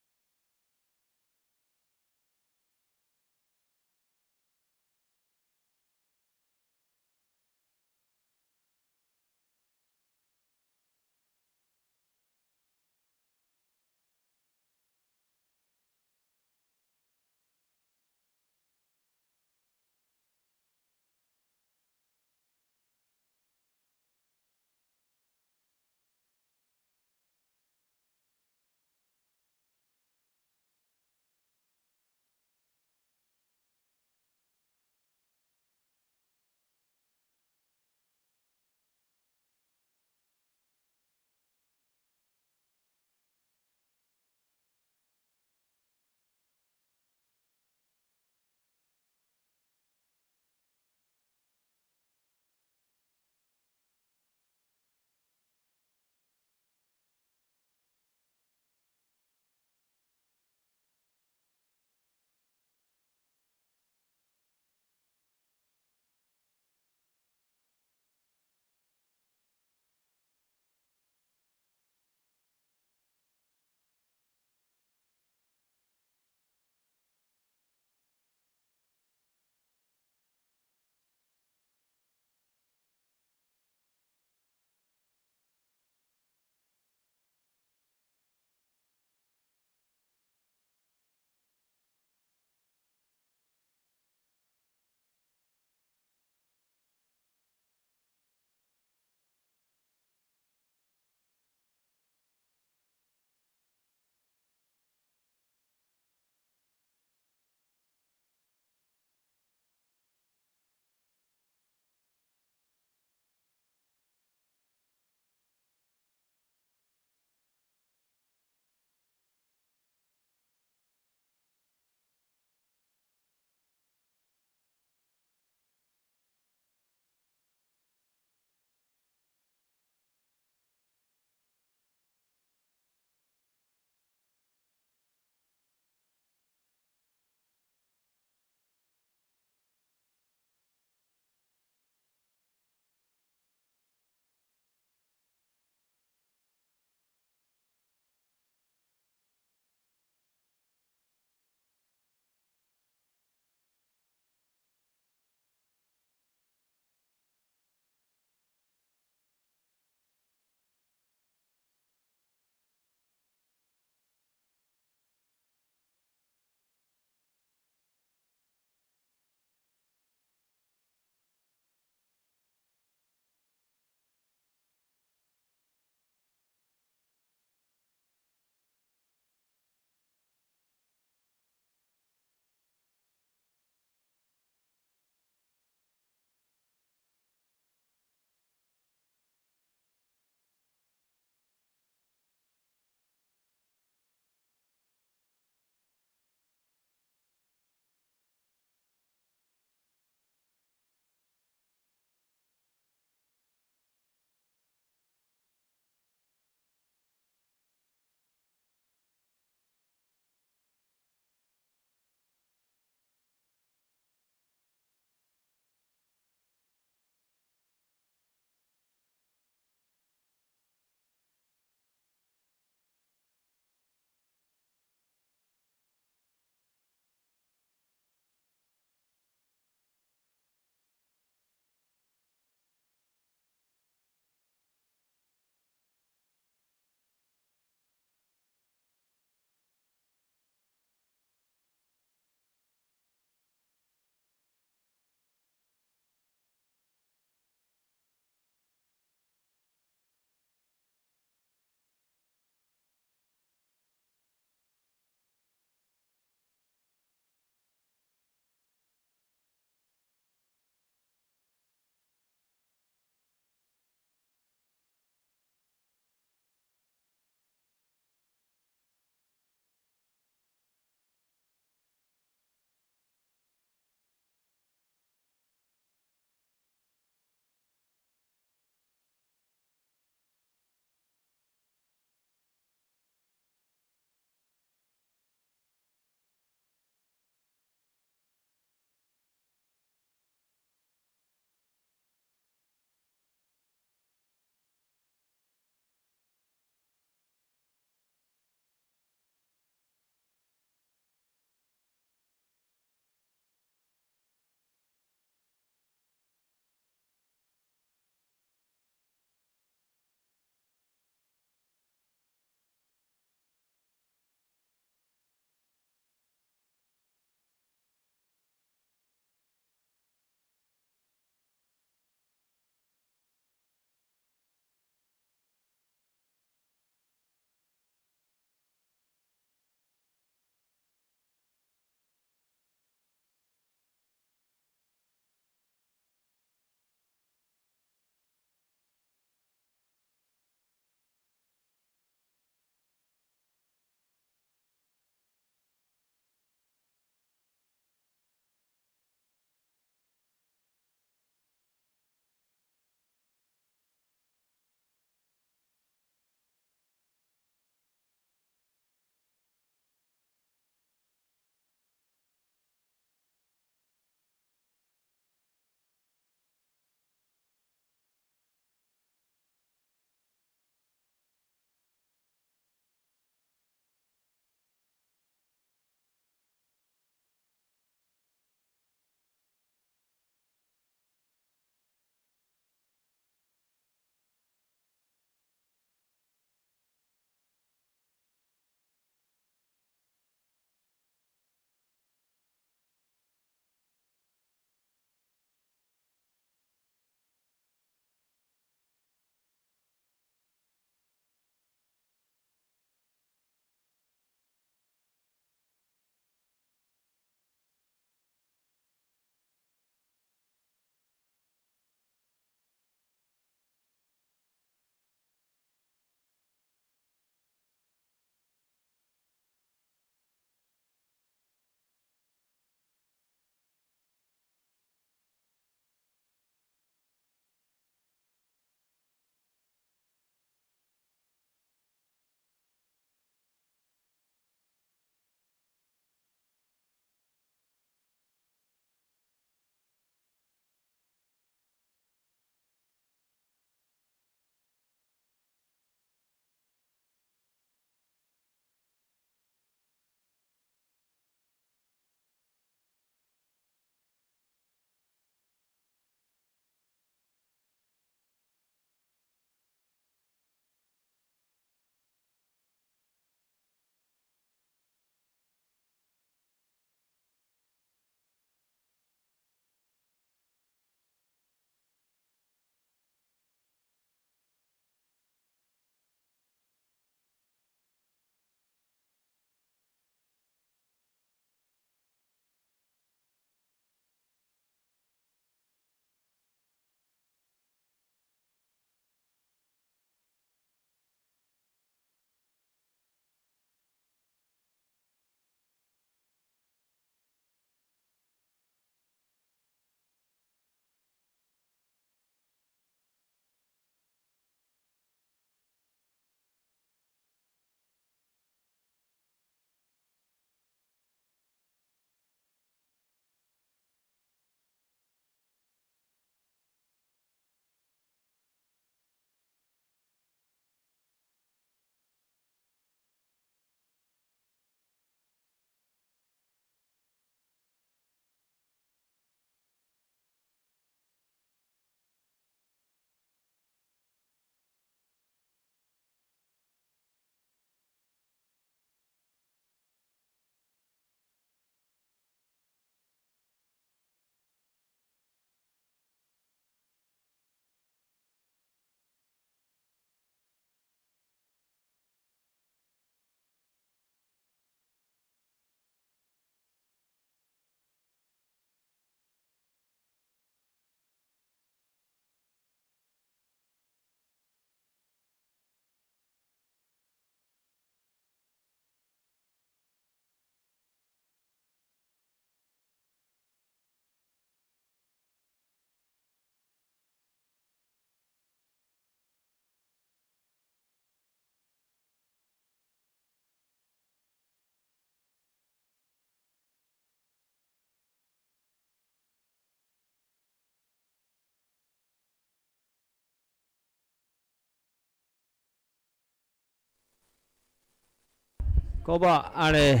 S6: كوبا أنا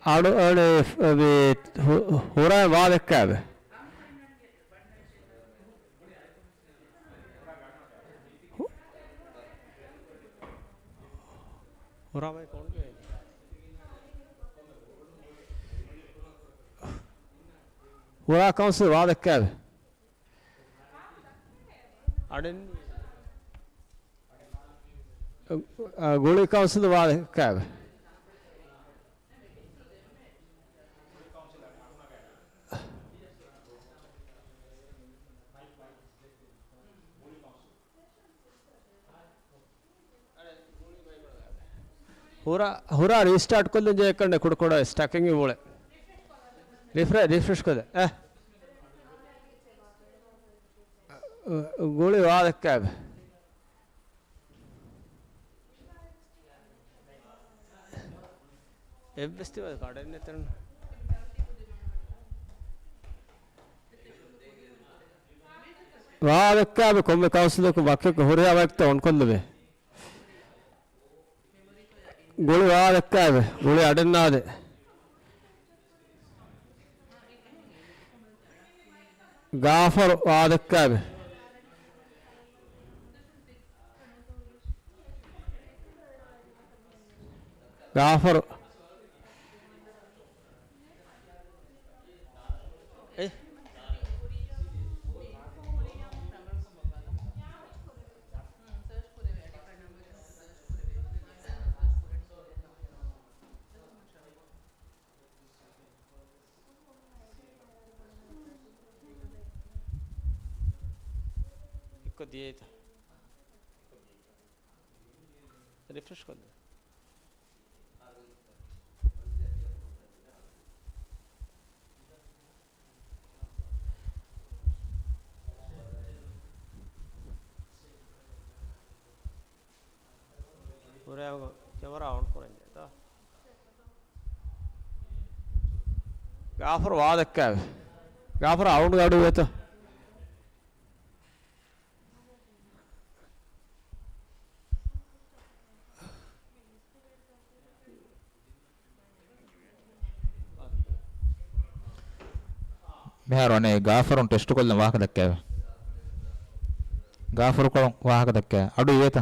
S6: أنا هورا بعد كابه هورا ما يكون هورا كونسل بعد كابه أدن غولي كونسل بعد كابه هورا ريستارت كل جاي كنا كودا ستاكينج يبغى ريفرش كده قولي واحد كاب فيستيفال गार्डन ने तरन वाह كاب كم كاوسل को वाक्य को हो रहा है तो उनको लगे قولي واحد كاب قولي أدنى ده غافر واحد كاب غافر إيه इसको दिए था रिफ्रेश कर दो पूरे कैमरा ऑन करेंगे तो गाफर वाद क्या है गाफर आउट गाड़ी हुए तो
S7: මෙහරනේ ගාෆරුන් ටෙස්ට් කොල්ලන වාහක දැක්කේ ගාෆරු කොලන් වාහක දැක්කේ අඩු ඒත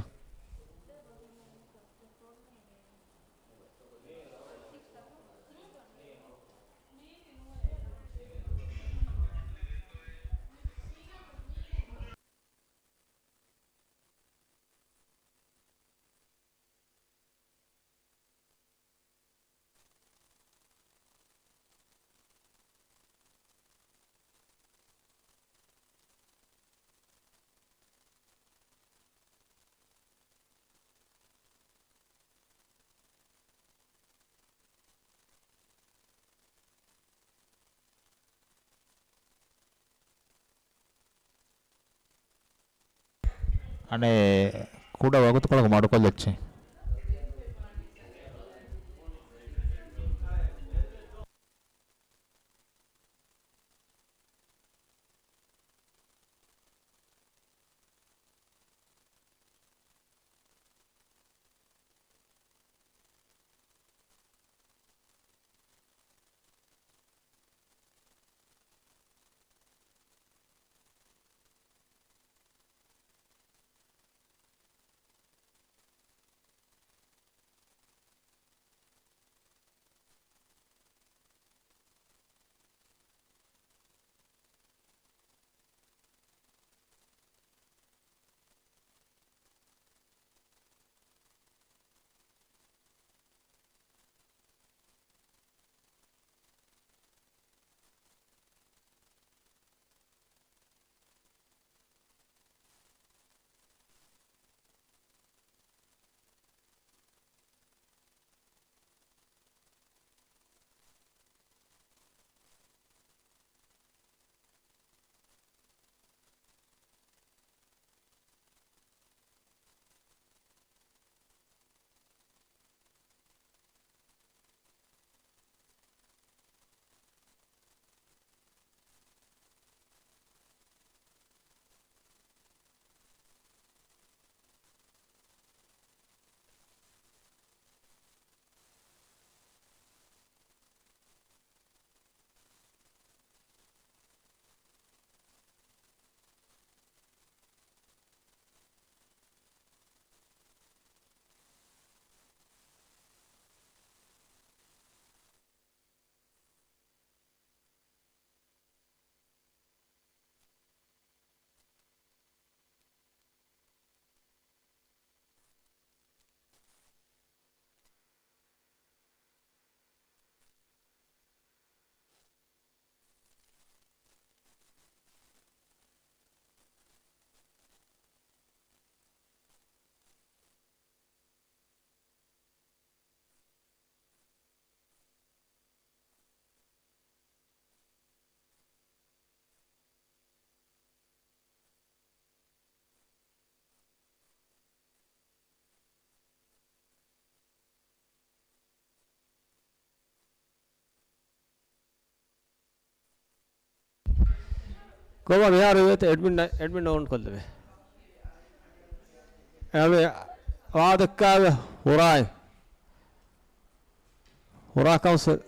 S7: අනේ කුඩ වගුතු කොලක මඩු කොල්ලෙච්චි
S6: Koma mihar yete admin on kolleve. Ame waadakkaga Hura council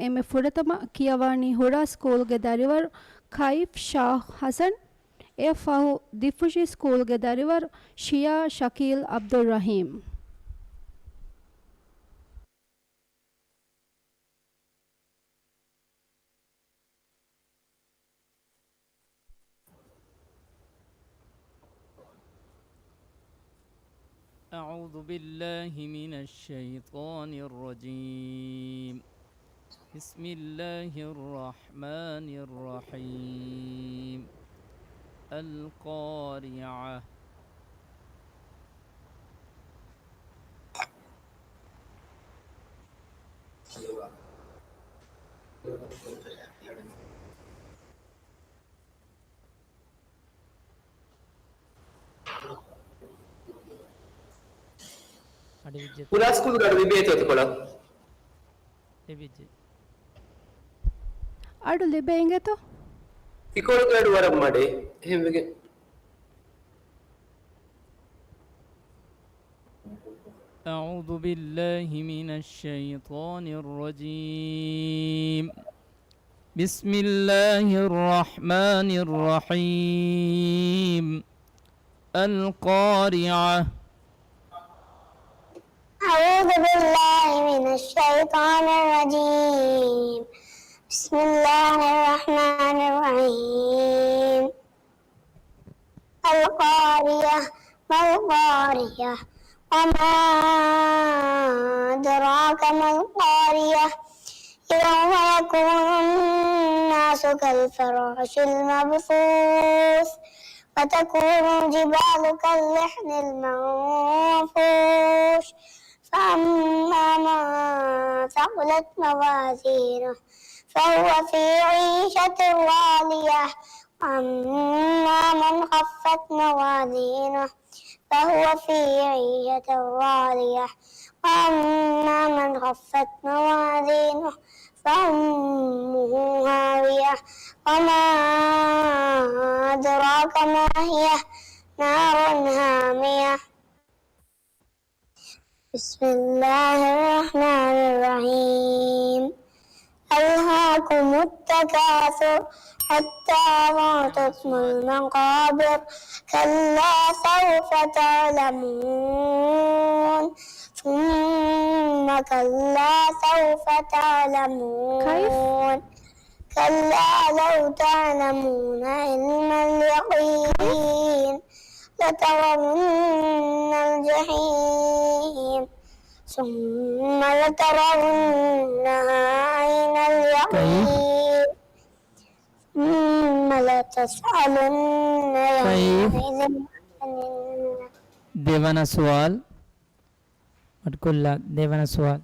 S8: එමෙ ފުރަތަމަ ކިޔަވާނީ ހުރާ ސްކޫލުގެ ދަރިވަރު ކައިފް ޝާހް ހަސަން އެއަށްފަހު ދިފުށީ ސްކޫލުގެ ދަރިވަރު ޝިޔާ ޝަކީލް ޢަބްދުއްރަޙީމް
S9: أعوذ بالله من الشيطان الرجيم بسم الله الرحمن الرحيم القارعة
S10: පුරා ස්කූල් ගාඩ විබේත එතකොට
S8: අඩු ලිබෙයින්ගෙතු
S10: ඉකොල් ගාඩ වරම් මඩේ එහෙම වෙගේ
S9: أعوذ بالله من الشيطان الرجيم بسم الله الرحمن الرحيم القارعة
S3: أعوذ بالله من الشيطان الرجيم بسم الله الرحمن الرحيم القارية ما القارية وما أدراك ما القارية يوم يكون الناس كالفراش المبثوث وتكون الجبال كاللحن المنفوش فأما من ثقلت موازينه فهو في عيشة راضية وأما من خفت موازينه فهو في عيشة راضية وأما من خفت موازينه فأمه هاوية وما أدراك ما هي نار هامية بسم الله الرحمن الرحيم ألهاكم التكاثر حتى زرتم المقابر كلا سوف تعلمون ثم كلا سوف تعلمون كلا لو تعلمون علم اليقين لترون الجحيم ثم لترونها عين اليقين ثم لتسألن يومئذ
S9: දෙවන සුවල් අටකොල්ලා දෙවන සුවල්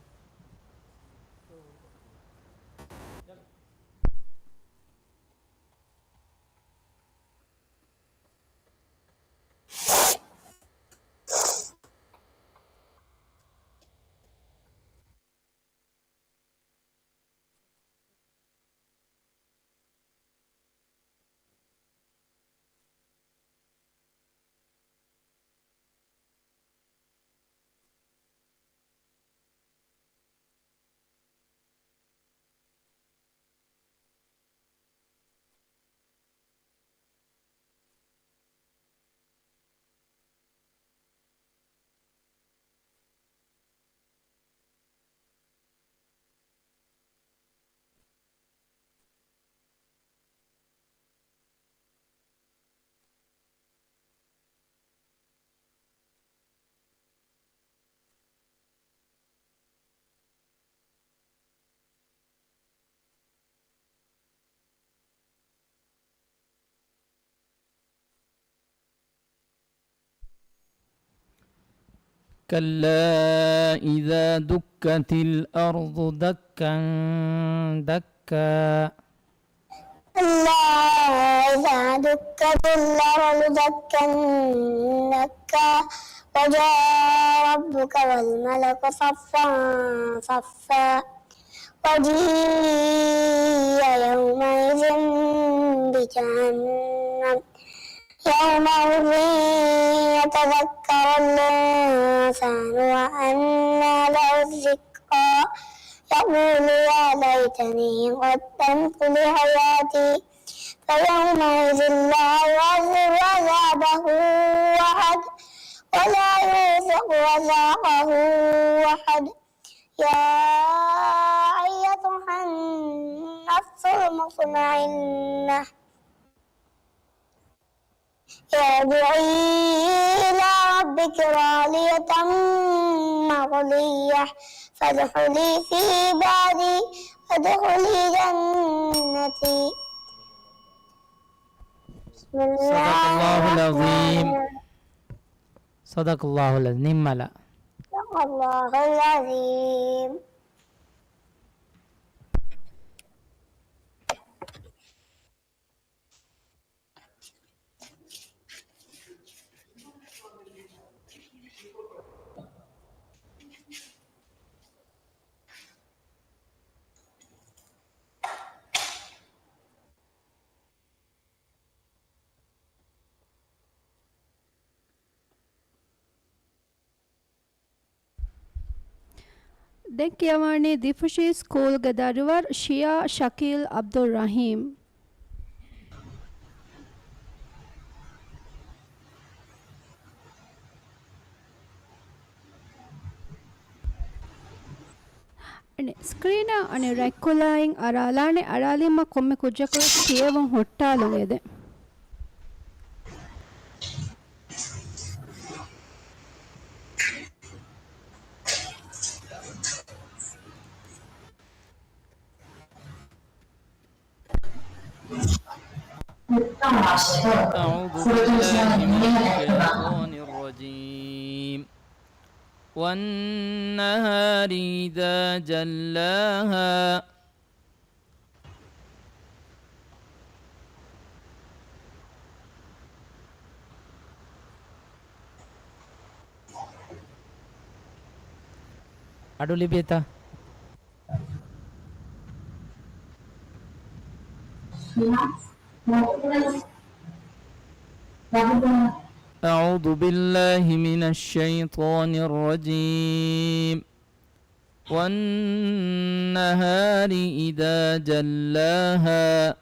S9: كلا إذا دكت الأرض دكا دكا
S3: كلا إذا دكت الأرض دكا دكا وجاء ربك والملك صفا صفا وجيء يومئذ بجهنم يومئذ يتذكر الإنسان وأنى له الذكرى يقول يا ليتني قدمت لحياتي فيومئذ لا يعذب عذابه أحد ولا يوثق وثاقه أحد. يا أيتها النفس المطمئنة ارجعي إلى ربك راضية مرضية فادخلي في عبادي وادخلي جنتي.
S9: صدق الله العظيم. صدق الله العظيم. ನಿಮ್ಮಲ
S3: صدق الله العظيم.
S8: Dekyawani Difushi School Gadarivar Shia Shakil Abdul Rahim. Screen and recalling Aralane Aralima Come Kujako Kievan Hotalungede.
S9: أعوذ بالله من الشيطان الرجيم. والنهار إذا جلاها Adu libeta. أعوذ بالله من الشيطان الرجيم. والنهار إذا جلاها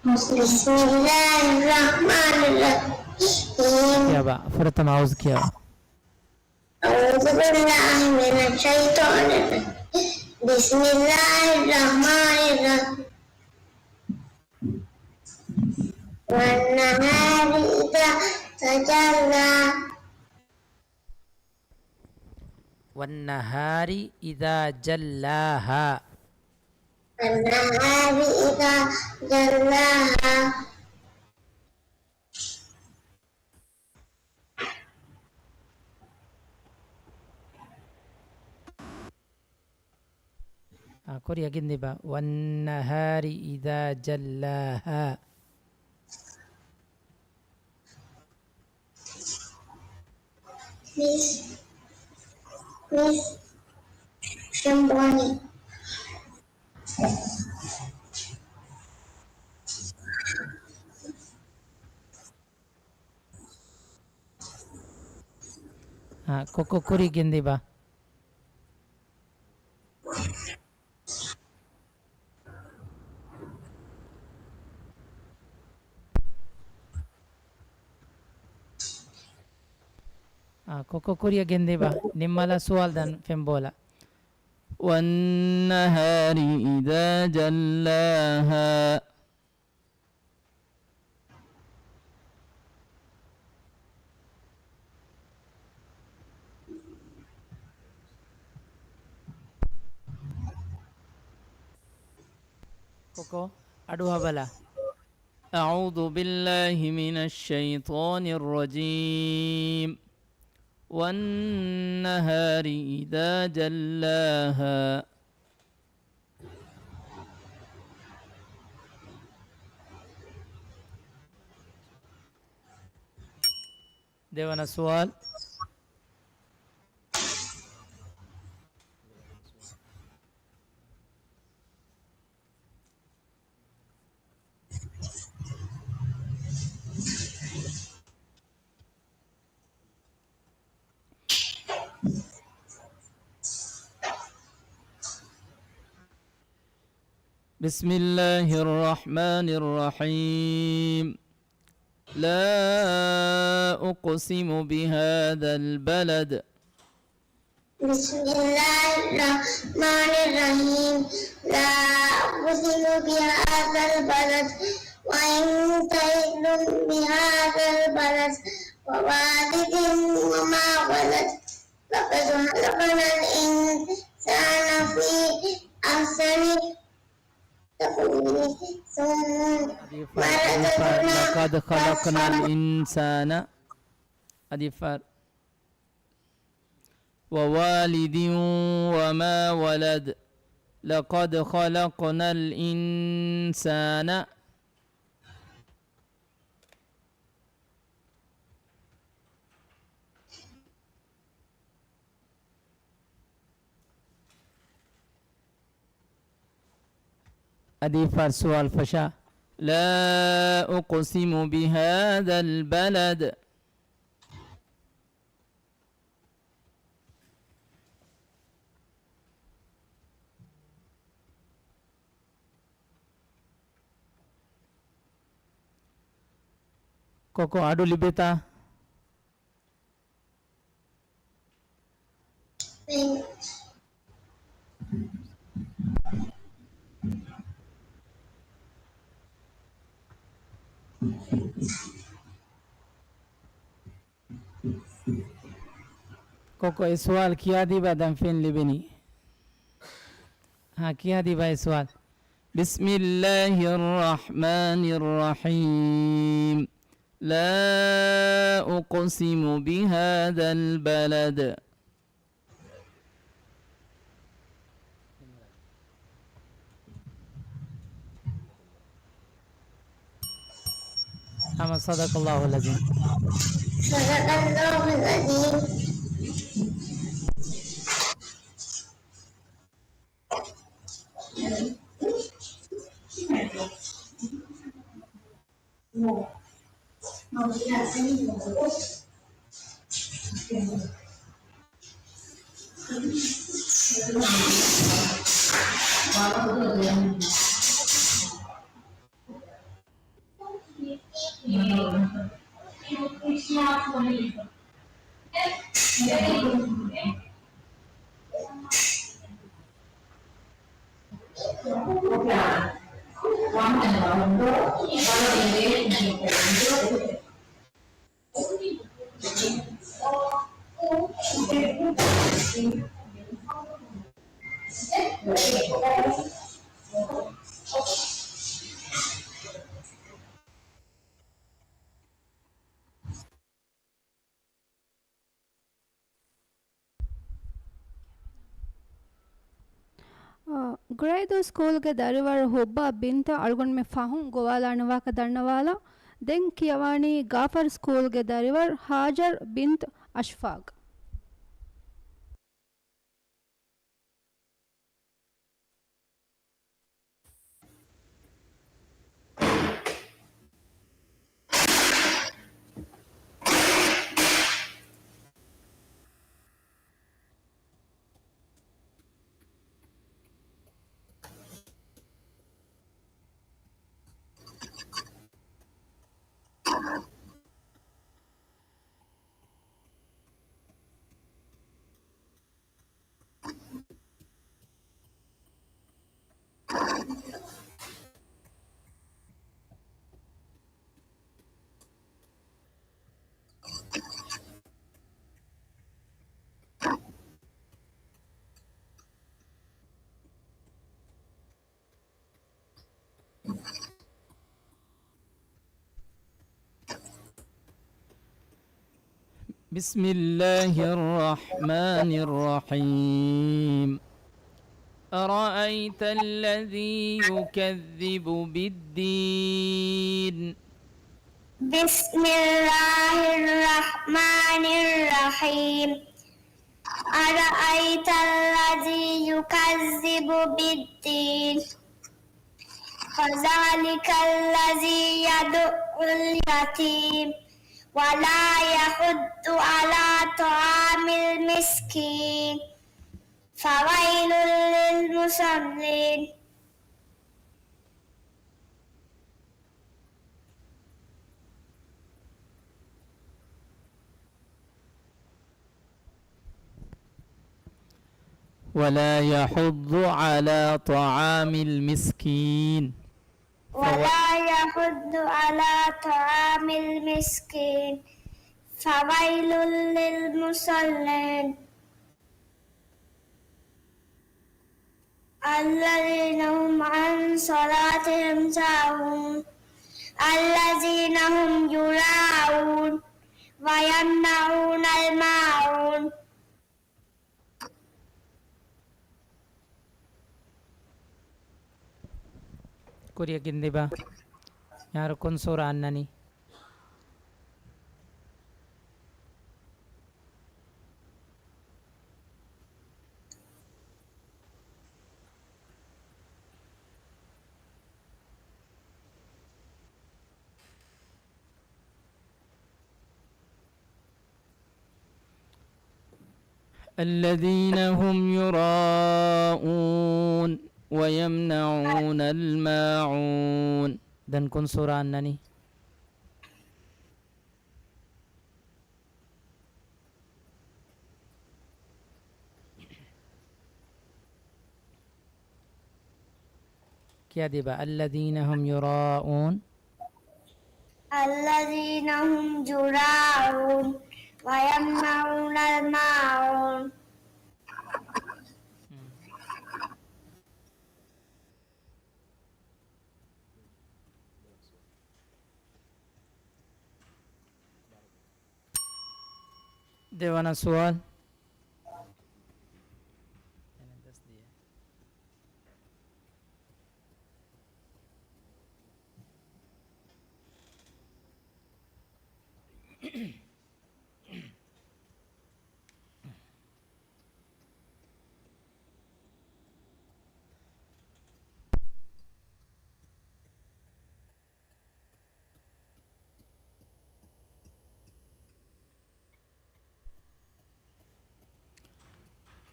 S3: بسم الله الرحمن الرحيم.
S9: يا با فرتم أعوذ كيا
S3: أعوذ بالله من الشيطان الرجيم. بسم الله الرحمن الرحيم. والنهار إذا تجلى
S9: والنهار إذا جلاها
S3: والنهار إذا جلاها
S9: كوريا جنبا والنهار إذا جلاها
S3: Miss Shamboni.
S9: Koko kuri gindiba Koko Korea gendeba nimmala sual dan fembola. والنهار إذا جلاها كوكو أدوها بلا. أعوذ بالله من الشيطان الرجيم. والنهار إذا جلاها देवाना सवाल بسم الله الرحمن الرحيم لا أقسم بهذا البلد
S3: بسم الله الرحمن الرحيم لا أقسم بهذا البلد وأنت حل بهذا البلد ووالد وما ولد لقد خلقنا الإنسان في أحسن تقويم ثم
S9: لقد خلقنا الإنسان أدفر ووالد وما ولد لقد خلقنا الإنسان أدفر سؤال فشا لا أقسم بهذا البلد Koko adu libeta Koko सवाल किया दी बादम फिन लिबनी हाँ किया दी भाई सवाल بسم الله الرحمن الرحيم لا أقسم بهذا البلد أما صدق الله العظيم
S3: صدق الله العظيم
S8: Grade school ke dariwar hobba binta argon me fahun goala anwa ka darnawala den kiyawani Gafar school ke dariwar Hajar bint Ashfaq
S9: بسم الله الرحمن الرحيم أرأيت الذي يكذب بالدين
S3: بسم الله الرحمن الرحيم أرأيت الذي يكذب بالدين فذلك الذي يدعو اليتيم ولا يحض على طعام المسكين فويل للمصلين
S9: ولا يحض على طعام المسكين
S3: ولا يحض على طعام المسكين فويل للمصلين الذين هم عن صلاتهم ساهون الذين هم يراءون ويمنعون الماعون.
S9: Kuriya gindiba yaar kun sura annani الذين هم يراءون ويمنعون الماعون. Dan kun surah annani क्या दिबा الذين هم يراءون
S3: الذين هم يراءون ويمنعون الماعون.
S9: देवाना सवाल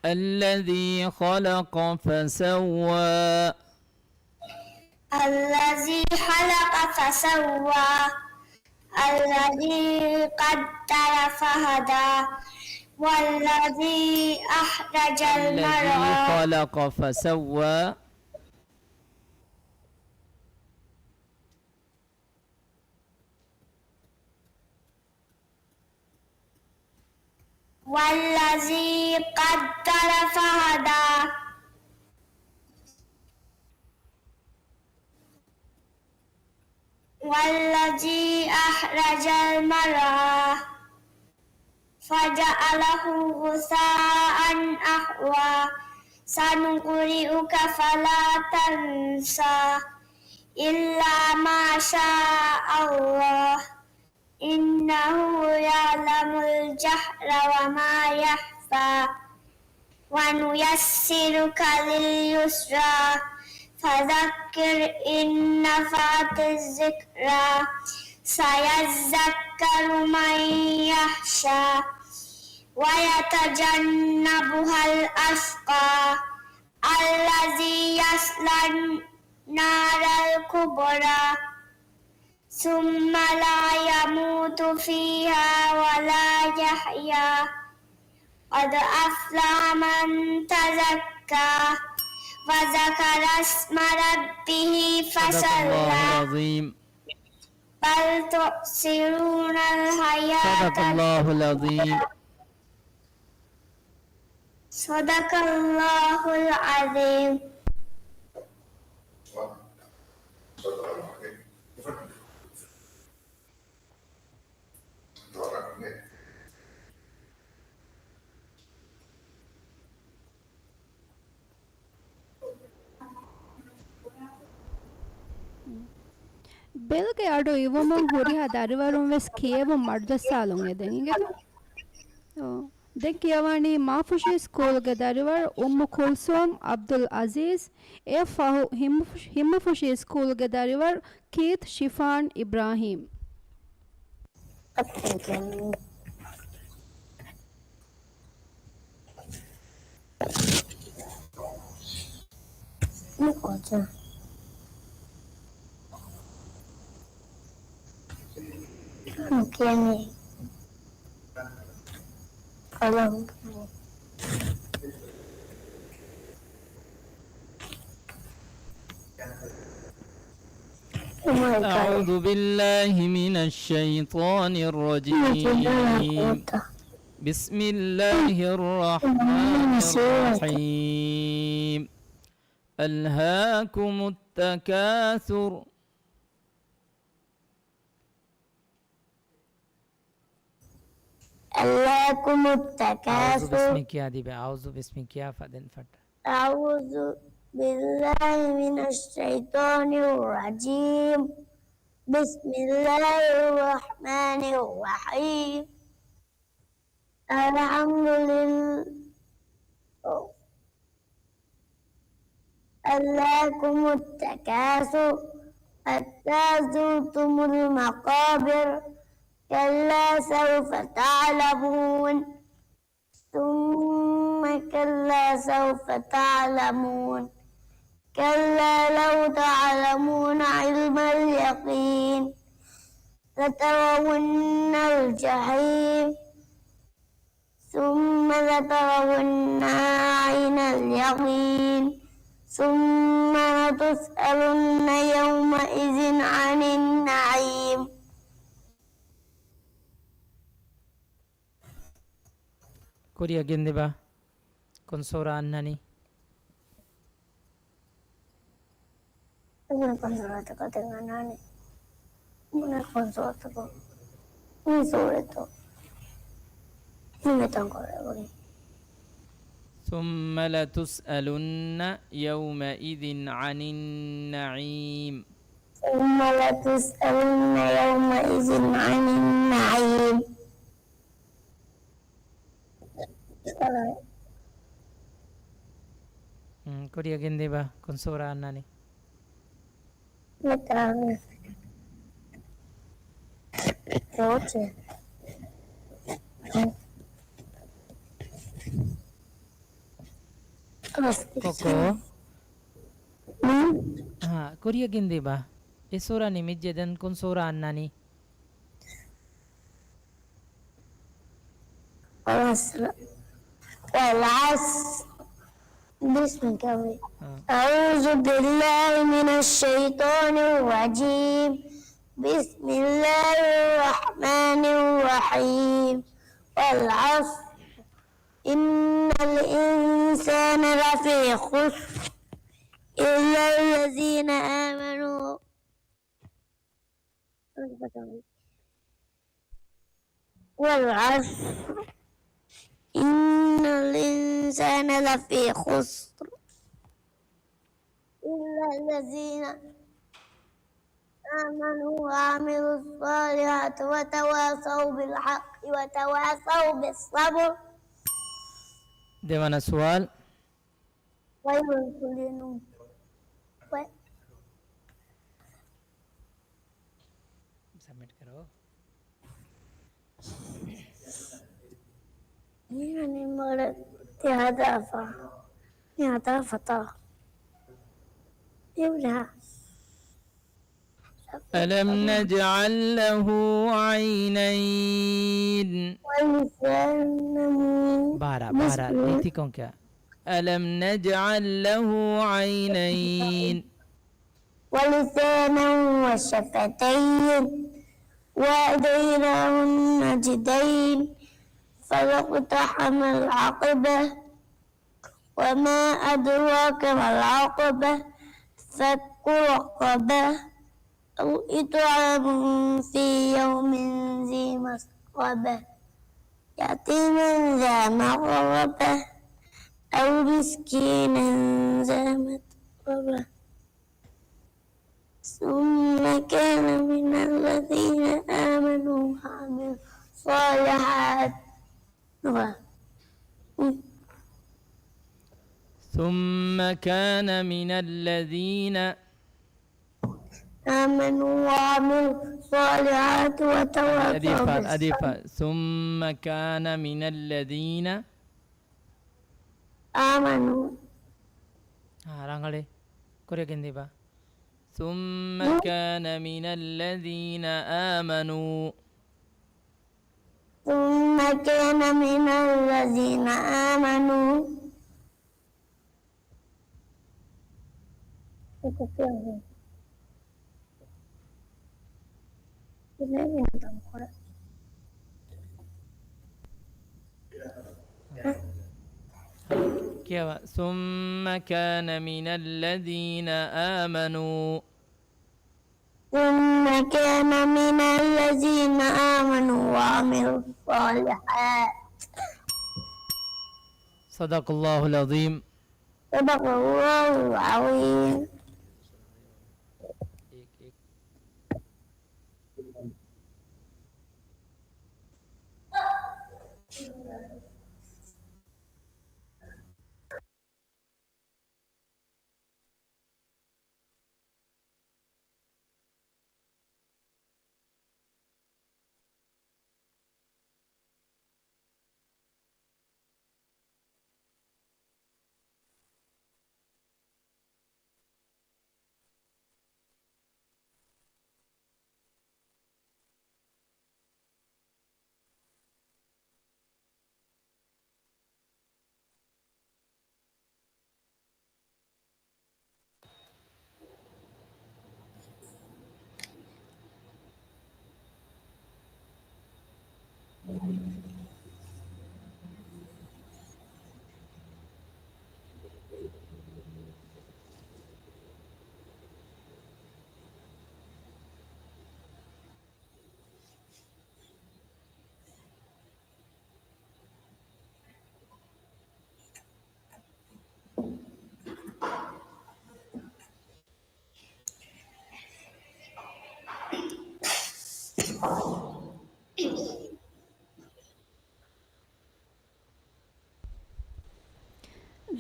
S9: الذي خلق فسوى
S3: الذي خلق فسوى الذي قدر فهدى والذي أخرج
S9: الذي
S3: المرعى
S9: خلق فسوى
S3: والذي قدر فهدى والذي أخرج المرعى فجعله غثاء أحوى سنقرئك فلا تنسى إلا ما شاء الله إنه يعلم الجهر وما يخفى ونيسرك لليسرى فذكر إن نفعت الذكرى سيذكر من يخشى ويتجنبها الأشقى الذي يصلى النار الكبرى ثم لا يموت فيها ولا يحيا قد أفلح من تزكى وذكر اسم ربه
S9: صدق الله
S3: فصلى
S9: العظيم
S3: بل تؤثرون الحياة
S9: صدق الله العظيم
S3: صدق الله العظيم.
S8: Belge ado ivomon huriha dariwarum ves kiyevum mardasalun eden ingeto. Den kiyawani Mafushi school ge dariwar Kulsum Abdul Aziz e fahu Himmafushi school ge dariwar Keith Shifan Ibrahim.
S3: Okay.
S9: أعوذ بالله من الشيطان الرجيم بسم الله الرحمن الرحيم ألهاكم التكاثر
S3: ألهاكم
S9: أعوذ
S3: التكاثر
S9: باسمك يا دي أعوذ باسمك يا فدن فت
S3: أعوذ بالله من الشيطان الرجيم بسم الله الرحمن الرحيم الحمد لله ألهاكم التكاثر حتى زرتم المقابر كلا سوف تعلمون ثم كلا سوف تعلمون كلا لو تعلمون علم اليقين لترون الجحيم ثم لترونها عين اليقين ثم لتسألن يومئذ عن النعيم.
S9: Korea gende ba kon sora annani
S3: Una consolata che tengo nani, una consolata che mi solito, mi metto ancora così.
S9: ثم لتسألن يومئذ عن النعيم
S3: ثم لتسألن يومئذ عن النعيم.
S9: Korea gende ba kon sora annani
S3: Mettermi voce.
S9: Koko Korea gende ba e sora ni mijjedan kon sora annani
S3: والعصر باسمك أبي أعوذ بالله من الشيطان الرجيم بسم الله الرحمن الرحيم والعصر إن الإنسان لفي خسر إلا الذين آمنوا والعصر إن الإنسان لفي خسر إلا الذين آمنوا وعملوا الصالحات وتواصوا بالحق وتواصوا بالصبر.
S9: Devana soal
S3: ويل لكل نوم
S9: submit karo
S3: يعني مرة هذا فطا يبلع
S9: ألم نجعل له عينين
S3: ولسانه
S9: بارا ديتي كون كيا ألم نجعل له عينين
S3: ولسانا وشفتين وهديناه النجدين فلاقتحم العقبة وما أدراك ما العقبة فك رقبة أو إطعام في يوم ذي مسغبة يتيما ذا مقربة أو مسكينا ذا متربة ثم كان من الذين آمنوا وعملوا الصالحات
S9: ثم كان من الذين
S3: آمنوا وعملوا الصالحات وتواصوا
S9: أديفا ثم كان من الذين
S3: آمنوا
S9: رانغالي كوريا كنديبا ثم كان من الذين آمنوا
S3: ثم كان من الذين آمنوا نمیدونم خدا.
S9: ثم كان من الذين آمنوا
S3: ثم كان من الذين آمنوا وعملوا الصالحات.
S9: صدق الله العظيم.
S3: صدق الله العظيم.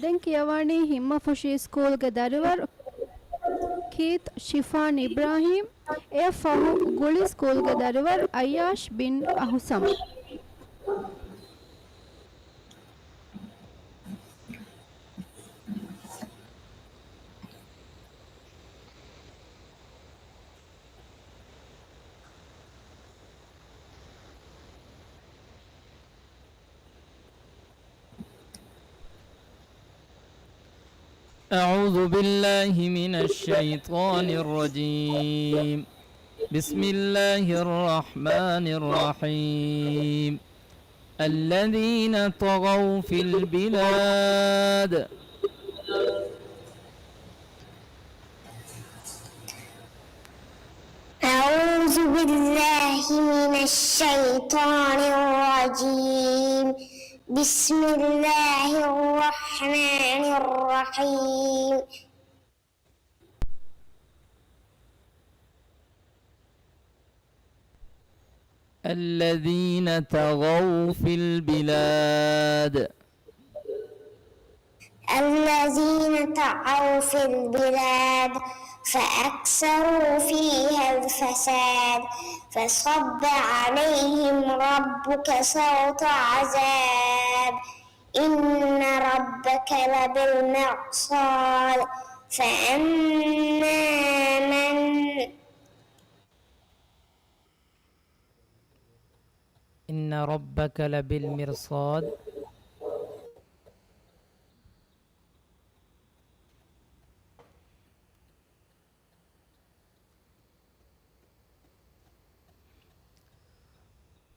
S8: Den Kiawani Himma Fushi School ge Darivar Keith Shifan Ibrahim A Fahu Guli School ge Darivar Ayash bin Ahusam.
S9: أعوذ بالله من الشيطان الرجيم. بسم الله الرحمن الرحيم. الذين طغوا في البلاد
S3: أعوذ بالله من الشيطان الرجيم. بسم الله الرحمن الرحيم.
S9: الذين طغوا في البلاد
S3: الذين طغوا في البلاد فأكثروا فيها الفساد فصب عليهم ربك صوت عذاب إن ربك لبالمرصاد فأما من
S9: إن ربك لبالمرصاد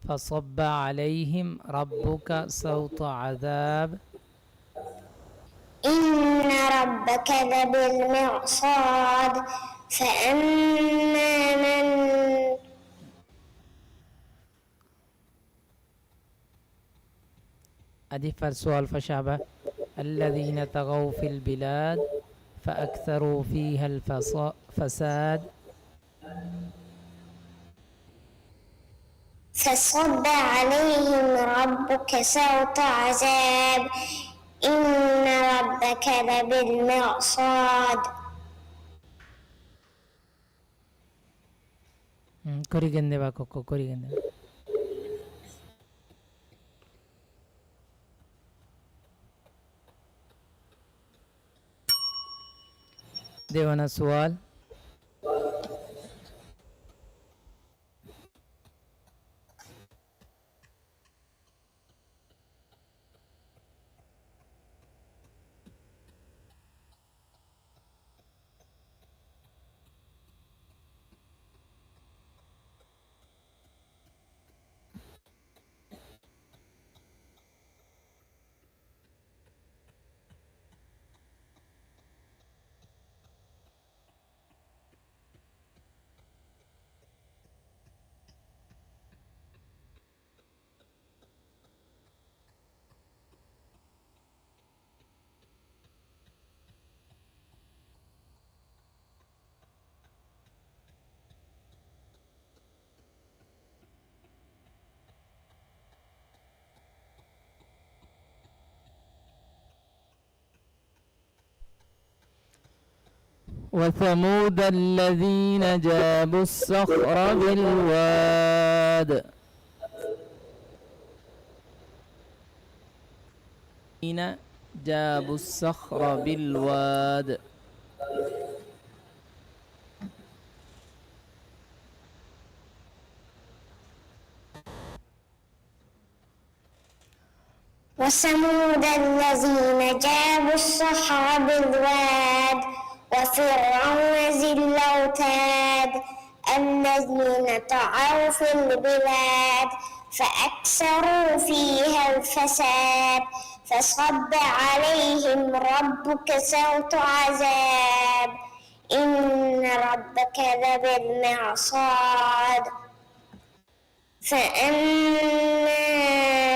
S9: فصب عليهم ربك صوت عذاب
S3: إن ربك لبالمرصاد فأما من
S9: أدف السؤال فشابه. الذين طغوا في البلاد فأكثروا فيها الفساد
S3: فصب عليهم ربك صوت عذاب إن ربك لبالمرصاد.
S9: كوريجن دبا كوكو كوريجن دبا. देवाना सवाल وثمود الذين جابوا الصخر بالواد جابوا الصخر بالواد
S3: وثمود الذين جابوا الصخر بالواد وفرعون ذي الأوتاد الذين طغوا في البلاد فأكثروا فيها الفساد فصب عليهم ربك سوط عذاب إن ربك لبالمرصاد فأما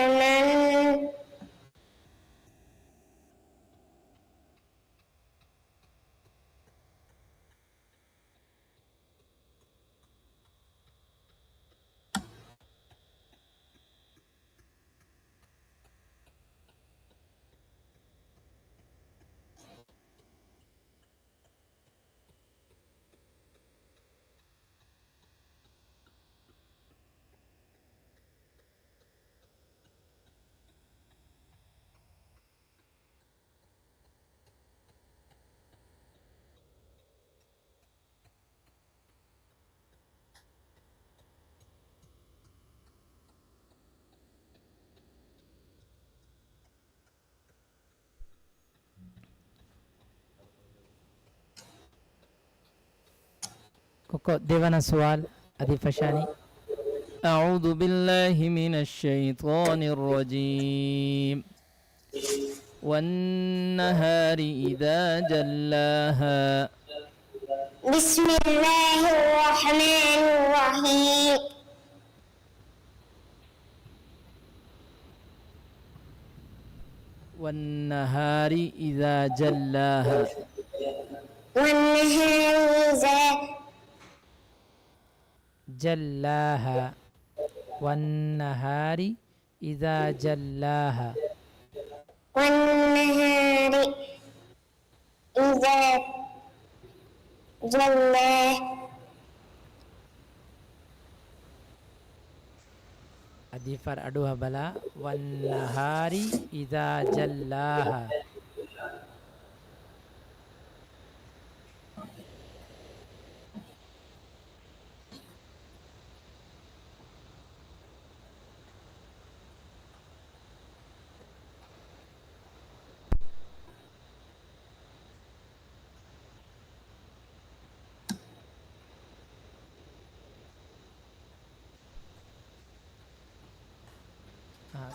S3: من
S9: देवाना सवाल अधी फशानी أعوذ بالله من الشيطان الرجيم والنهار إذا جلاها
S3: بسم الله الرحمن الرحيم
S9: والنهار إذا جلاها
S3: والنهار إذا
S9: جلاها والنهار إذا جلاها
S3: والنهار إذا جلاه
S9: أديفر أدوها بلا والنهار إذا جلاها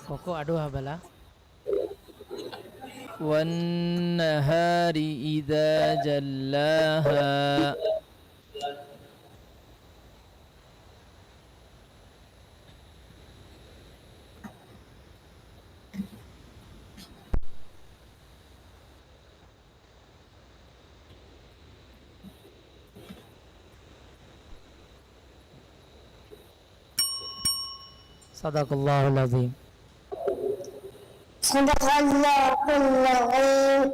S9: कोको अडुहा बला والنهار إذا جلاها صدق الله العظيم
S3: صدق الله العظيم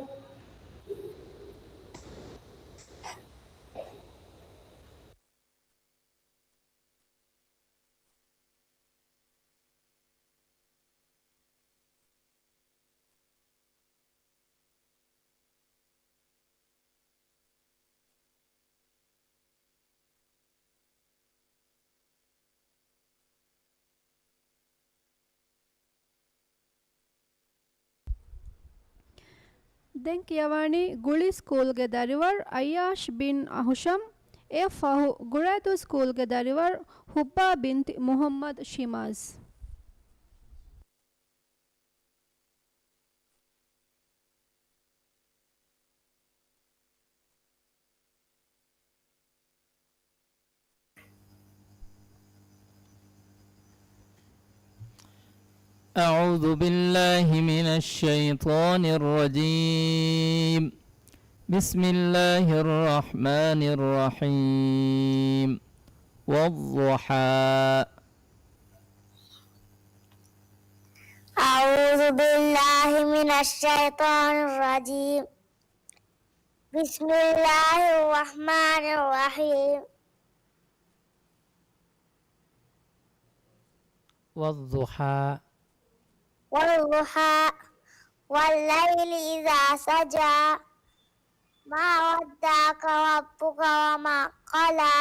S8: දැන් කියවන්නේ ගුලි ස්කූල්ගේ දරිවර් අයියාෂ් බින් අහුෂම් එය ෆහු ගුරෑදු ස්කූල්ගේ දරිවර් හුබ්බා බින්ති මුහම්මද් ශිමාස්
S9: أعوذ بالله من الشيطان الرجيم بسم الله الرحمن الرحيم والضحى
S3: أعوذ بالله من الشيطان الرجيم بسم الله الرحمن الرحيم
S9: والضحى
S3: والضحى والليل إذا سجى ما ودعك ربك وما قلى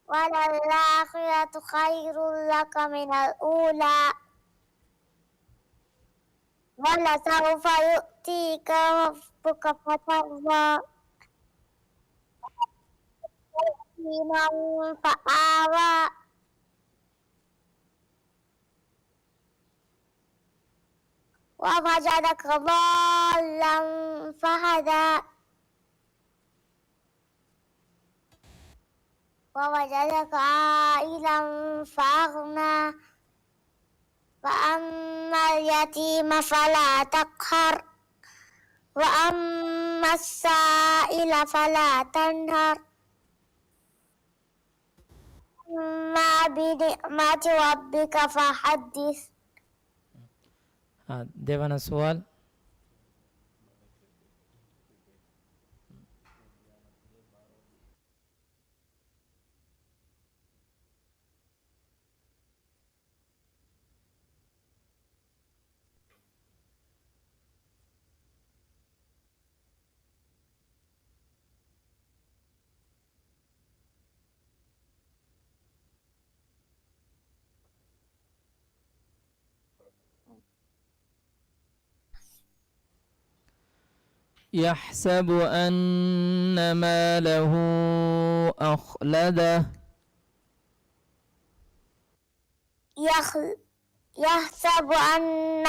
S3: وللآخرة خير لك من الأولى ولسوف يؤتيك ربك فترضى يتيما فآوى ووجدك ضالا فهدى ووجدك عائلا فأغنى فأما اليتيم فلا تقهر وأما السائل فلا تنهر أما بنعمة ربك فحدث.
S9: देवाना सवाल يحسب أن ماله أخلده
S3: يحسب أن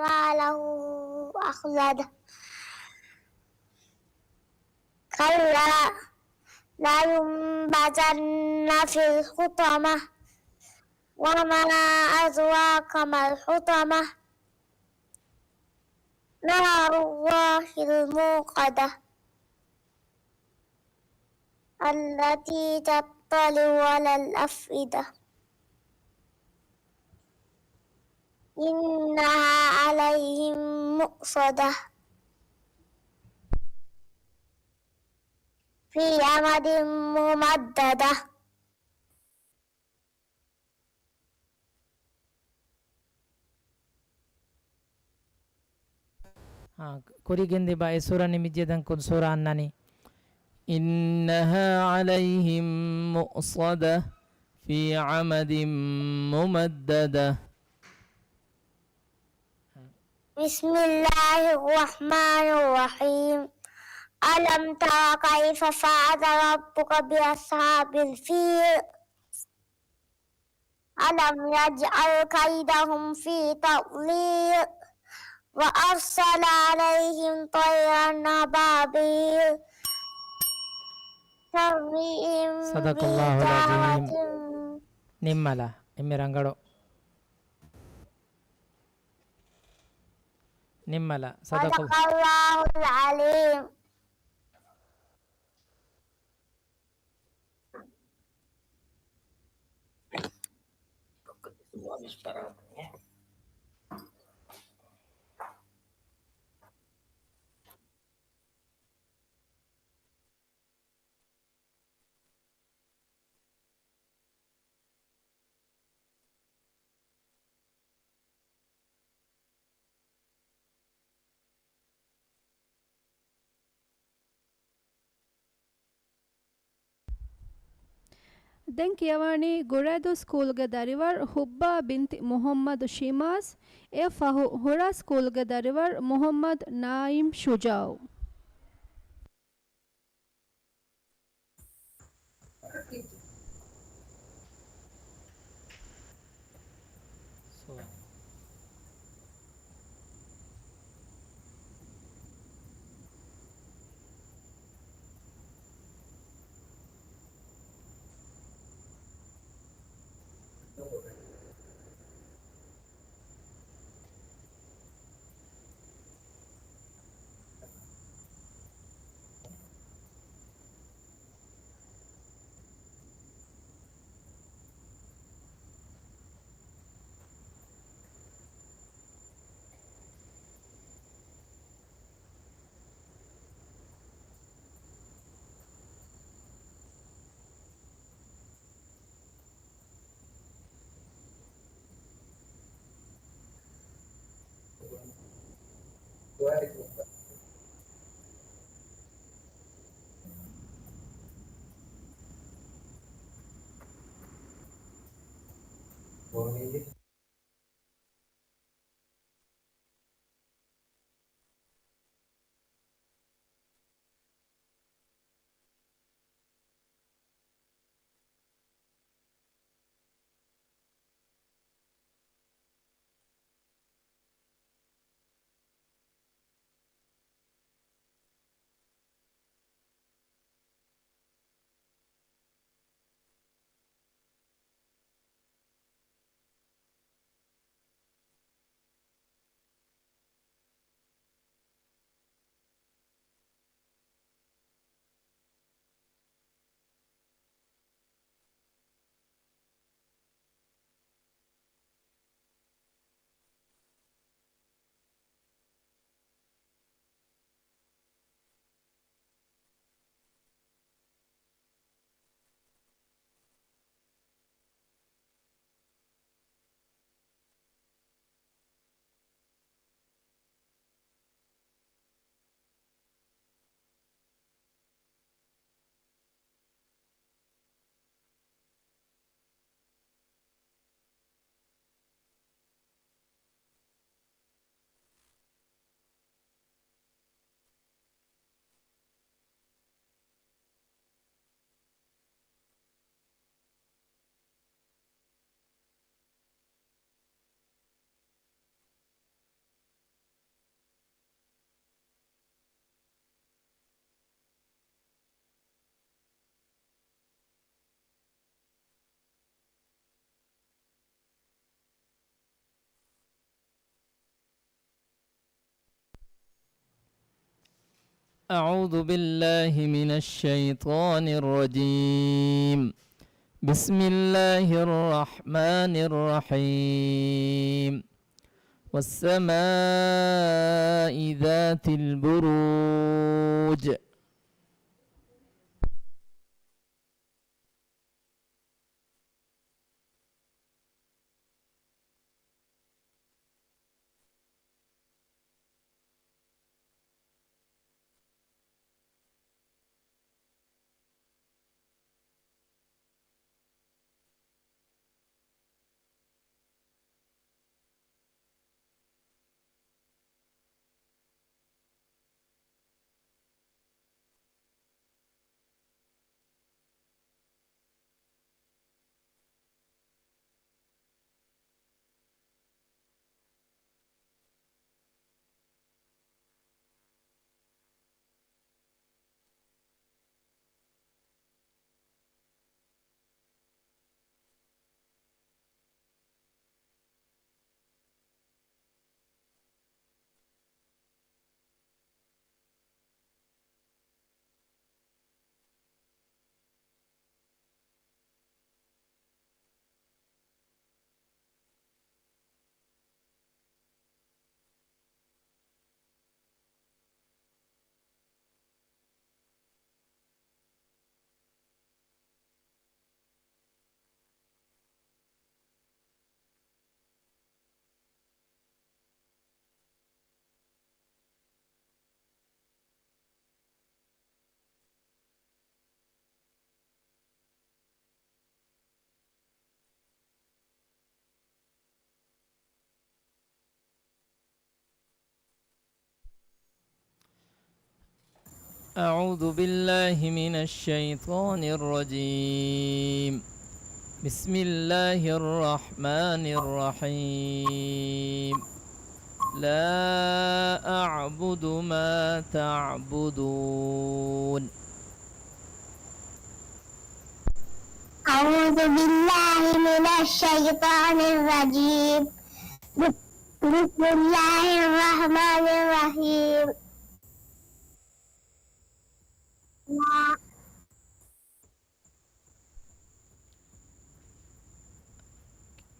S3: ماله أخلده كلا لا ينبذن في الحطمة وما أدراك ما الحطمة نار الله الموقدة التي تطلع على الأفئدة إنها عليهم مؤصدة في أمد ممددة.
S9: كوريجندي باي سورة نمجيدن كن سورة أنني إنها عليهم مؤصدة في عمد ممددة.
S3: بسم الله الرحمن الرحيم ألم تر كيف فعل ربك بأصحاب الفيل ألم يجعل كيدهم في تضليل وأرسل عليهم طيرا أبابيل ترميهم
S9: صدق الله العظيم.
S3: بحجارة
S9: نملا إميرانغرو نملا صدق
S3: صدق الله العليم.
S8: දැන් කියවන්නේ ගොරෑදු ස්කූල්ග දරිවර් හුබ්බා බින්ති මොහොම්මද් ශීමාස් එය හොරා ස්කූල්ග දරිවර් මොහොම්මද් නායිම් ශුජාව්.
S9: أعوذ بالله من الشيطان الرجيم. بسم الله الرحمن الرحيم. والسماء ذات البروج. أعوذ بالله من الشيطان الرجيم. بسم الله الرحمن الرحيم. لا أعبد ما تعبدون.
S3: أعوذ بالله من الشيطان الرجيم. بسم الله الرحمن الرحيم.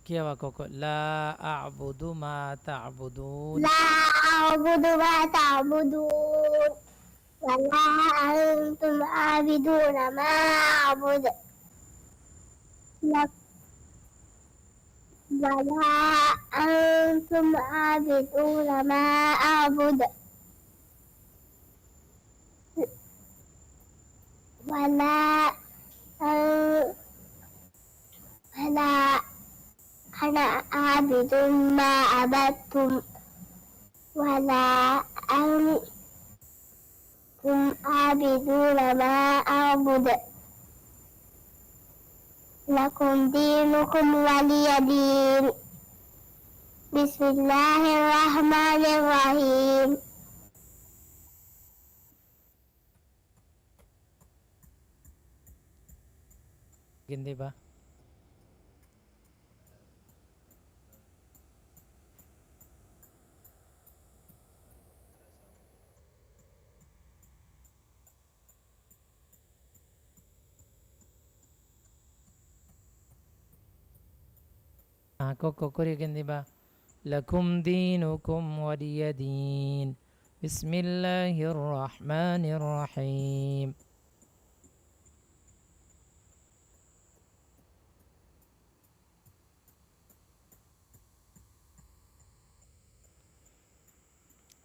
S9: كيف أقول لا أعبد ما تعبدون؟
S3: لا أعبد ما تعبدون ولا أنتم عابدون ما أعبد ولا أنتم عابدون ما أعبد ولا ولا أنا عابد ما عبدتم ولا أنتم عابدون ما أعبد لكم دينكم ولي دين بسم الله الرحمن الرحيم
S9: Gindi ba? Ako kokori gindi ba? Lakum dinukum waliya din. Bismillahirrahmanirrahim.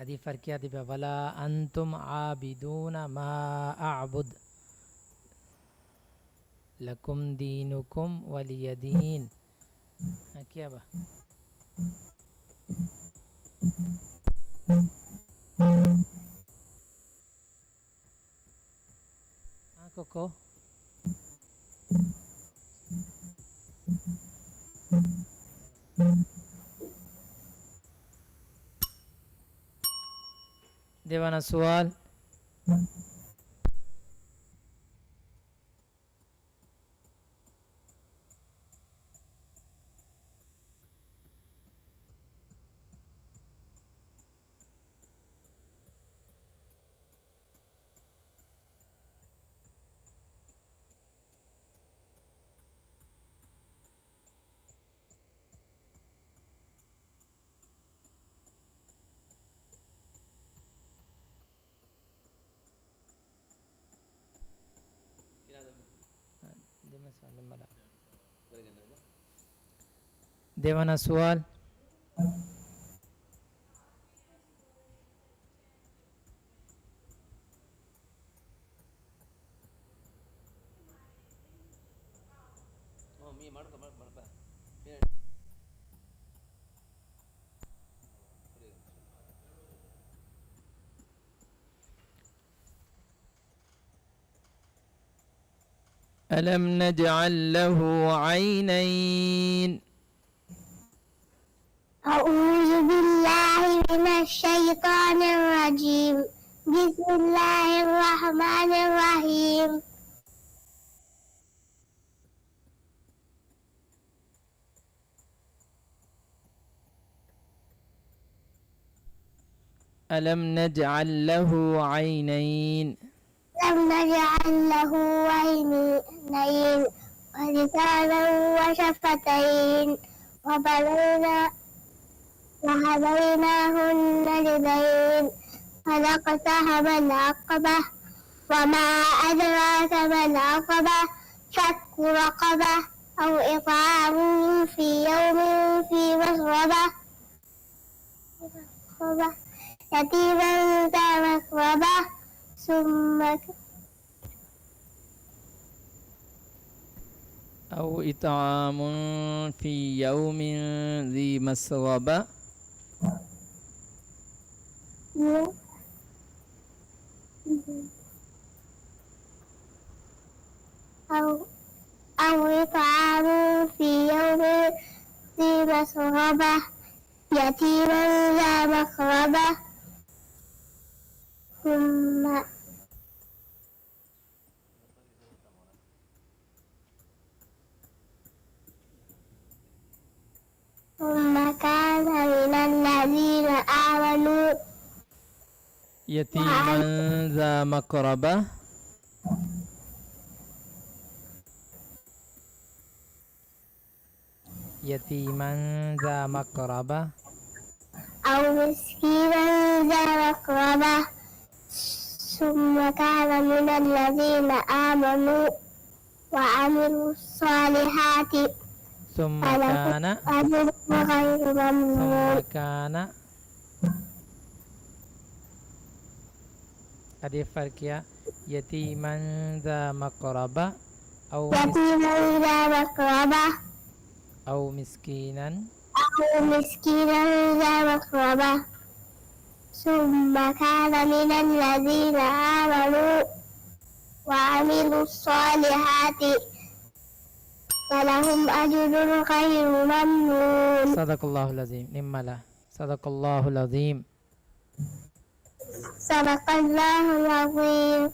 S9: هذه فرقية دي ولا أنتم عابدون ما أعبد لكم دينكم ولي دين كيا با كوكو देवाना सवाल देवाना सवाल ألم نجعل له عينين
S3: أعوذ بالله من الشيطان الرجيم بسم الله الرحمن الرحيم
S9: ألم نجعل له عينين
S3: لم نجعل له عينين ولسانا وشفتين وهديناه النجدين فلاقتحم العقبة وما أدراك ما العقبة فك رقبة أو إطعام في يوم في مسغبة يتيما ذا مسغبة ثم
S9: أو إطعام في يوم ذي مسغبة
S3: أو إطعام في يوم ذي مسغبة يتيما ذا مقربة ثم كان من الذين آمنوا
S9: يتيما ذا مقربة يتيما ذا مقربة
S3: أو مسكينا ذا مقربة ثم كان من الذين آمنوا وعملوا الصالحات
S9: ثم كان
S3: أجر غير ممنون
S9: هذه فرقية يتيما ذا مقربة أو
S3: يتيما ذا مقربة
S9: أو مسكينا
S3: أو مسكينا ذا مقربة ثم كان من الذين آمنوا وعملوا الصالحات فلهم أجر غير ممنون.
S9: صدق الله العظيم. نملا صدق الله العظيم.
S3: صدق الله العظيم.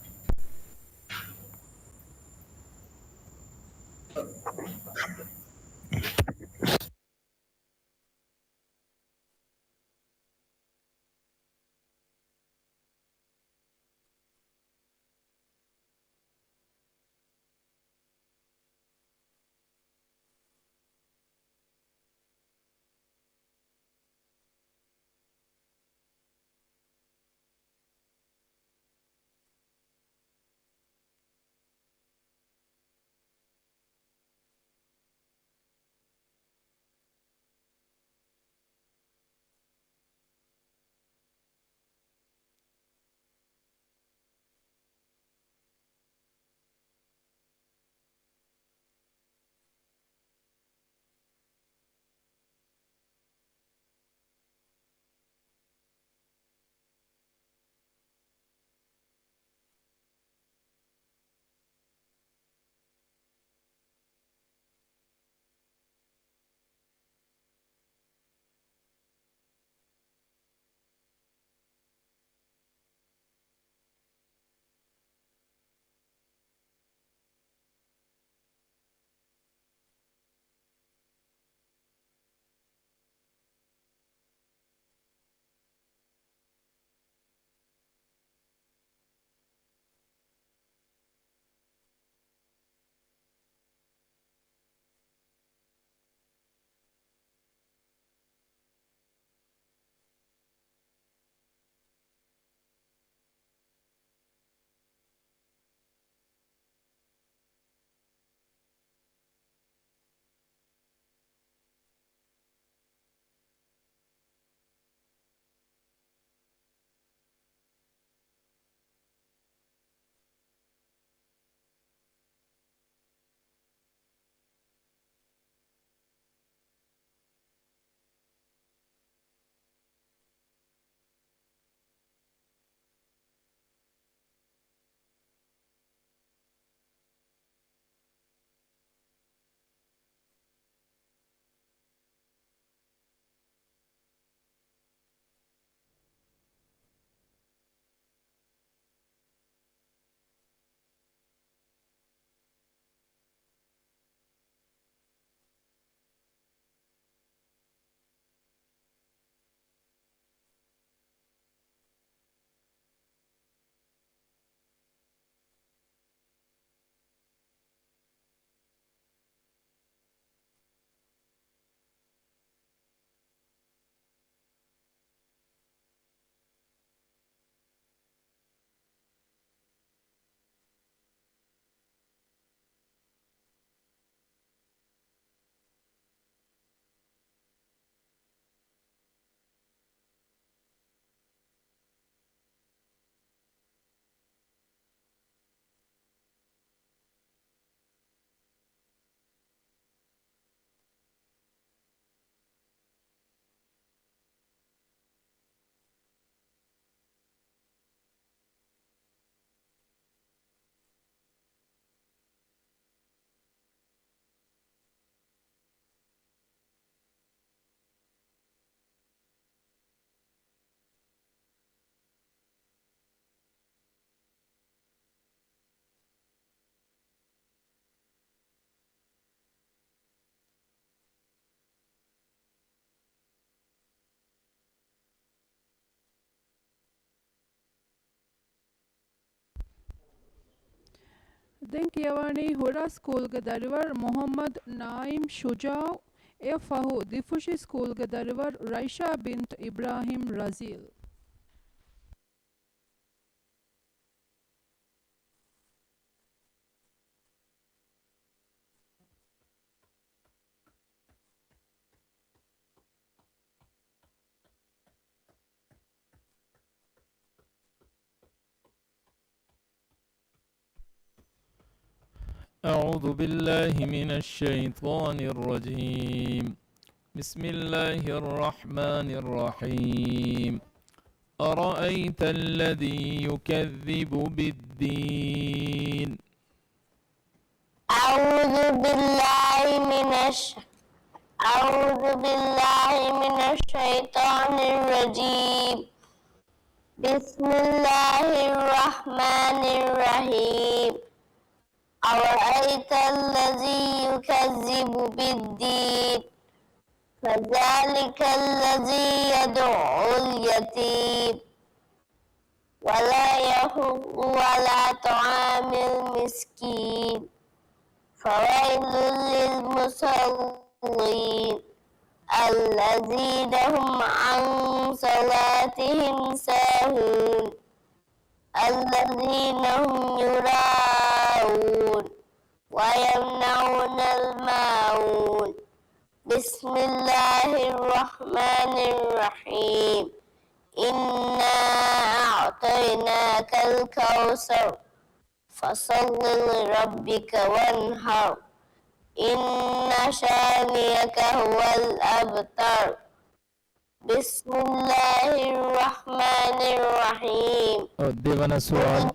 S4: Den kiyawani hura school ga darivar Muhammad Naim Shujao e fahu difushi school ga darivar Raisha bint Ibrahim Razil.
S9: أعوذ بالله من الشيطان الرجيم. بسم الله الرحمن الرحيم. أرأيت الذي يكذب بالدين.
S3: أعوذ بالله من الشيطان الرجيم. بسم الله الرحمن الرحيم. أرأيت الذي يكذب بالدين فذلك الذي يدعو اليتيم ولا يحض على طعام المسكين فويل للمصلين الذين هم عن صلاتهم ساهون الذين هم يراءون ويمنعون الماعون. بسم الله الرحمن الرحيم. إنا أعطيناك الكوثر فصل لربك وانحر إن شانئك هو الأبتر. بسم الله الرحمن الرحيم.
S9: देवाना सवाल.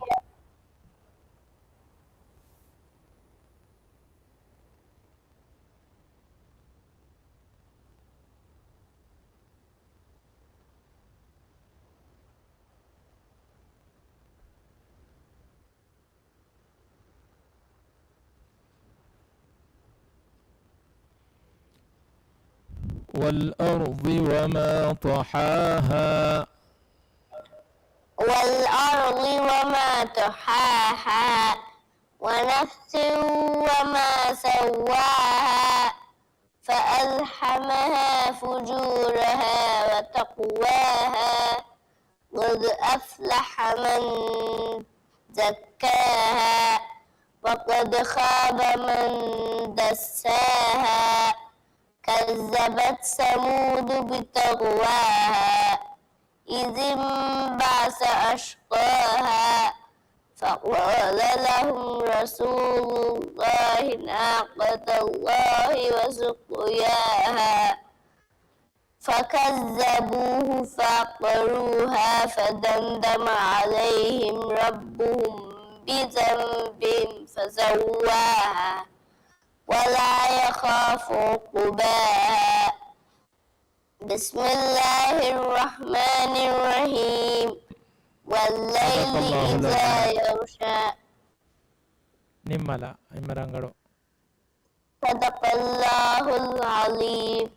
S9: والأرض وما طحاها.
S3: والأرض وما طحاها ونفس وما سواها فألهمها فجورها وتقواها قد أفلح من زكاها وقد خاب من دساها كذبت ثمود بطغواها إذ انبعث أشقاها فقال لهم رسول الله ناقة الله وسقياها فكذبوه فعقروها فدمدم عليهم ربهم بذنبهم فسواها ولا يخاف عقباها. بسم الله الرحمن الرحيم. والليل إذا يغشى.
S9: ನಿಮ್ಮಲ ಇಮ್ಮರಂಗಳು.
S3: صدق الله العظيم.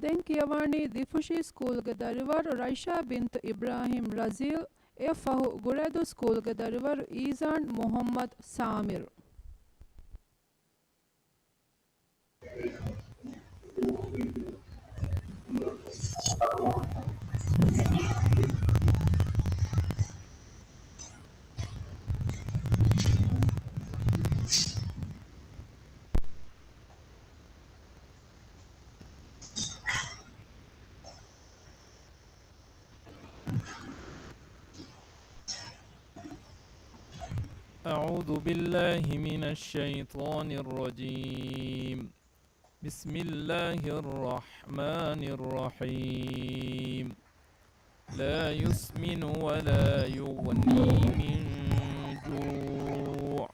S4: Den Kiavani Difushi School Gadarivar Raisha bint Ibrahim Razil Efahu Guredo School Gadarivar Izan Muhammad Samir.
S9: أعوذ بالله من الشيطان الرجيم. بسم الله الرحمن الرحيم. لا يسمن ولا يغني من جوع.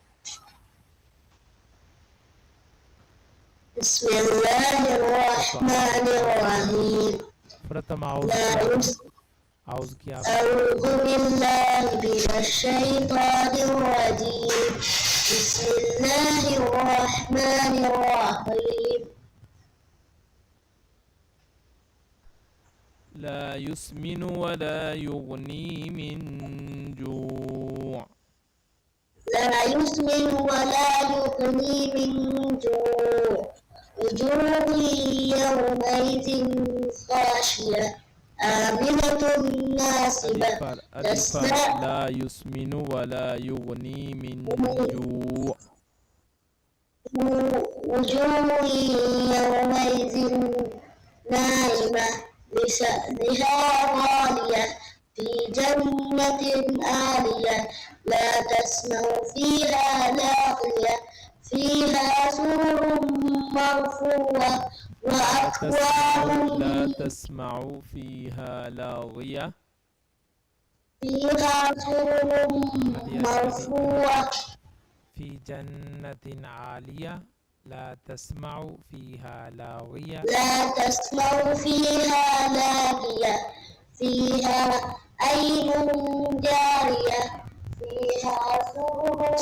S3: بسم الله الرحمن الرحيم.
S9: أعوذ
S3: بالله من الشيطان الرجيم. بسم الله الرحمن الرحيم.
S9: لا يسمن ولا يغني من جوع.
S3: لا يسمن ولا يغني من جوع وجوه يومئذ خاشية آمنة ناصبة تسمع
S11: لا يسمن ولا يغني من جوع
S3: وجوه يومئذ ناعمة لسعدها غالية في جنة عالية لا تسمع فيها لاغية فيها سرر مرفوعة وأكواب
S11: لا تسمع فيها لاغية
S3: فيها سرر مرفوعة
S11: في جنة عالية لا تسمع فيها لاغية
S3: لا تسمع فيها لاغية فيها عين جارية فيها سرر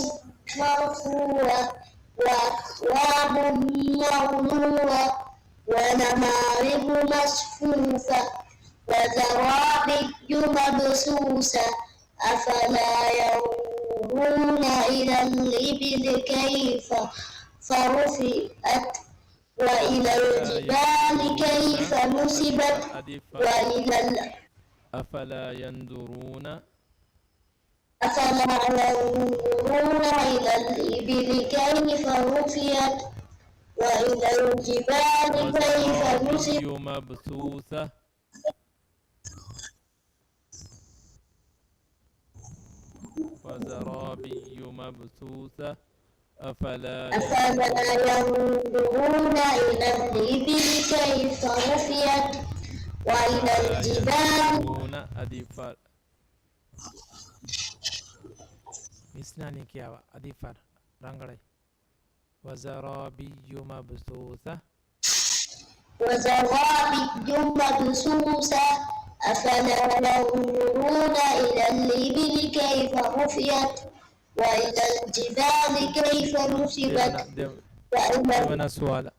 S3: مرفوعة وأكواب موضوعة ونمارق مصفوفة وزرابي مبثوثة أفلا ينظرون إلى الإبل كيف فرفعت وإلى الجبال كيف نصبت وإلى
S11: أفلا ينظرون
S3: إلى الإبل كيف رفعت وإلى الجبال كيف نصبت
S11: مبثوثة وزرابي مبثوثة أفلا
S3: ينظرون إلى الإبل كيف رفعت وإلى الجبال
S11: أدفر إسناني كياوا أدفر رانغري وزرابي مبثوثة
S3: أفلا ينظرون إلى الإبل كيف رفعت وإلى الجبال كيف نصبت
S11: وإلى سؤال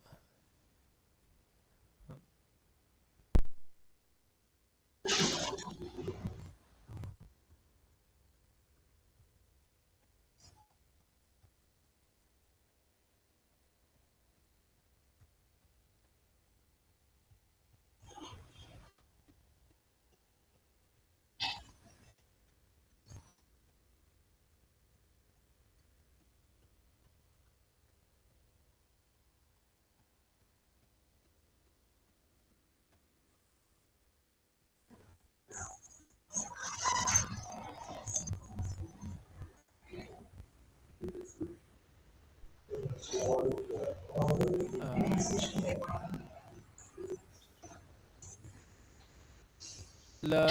S11: لا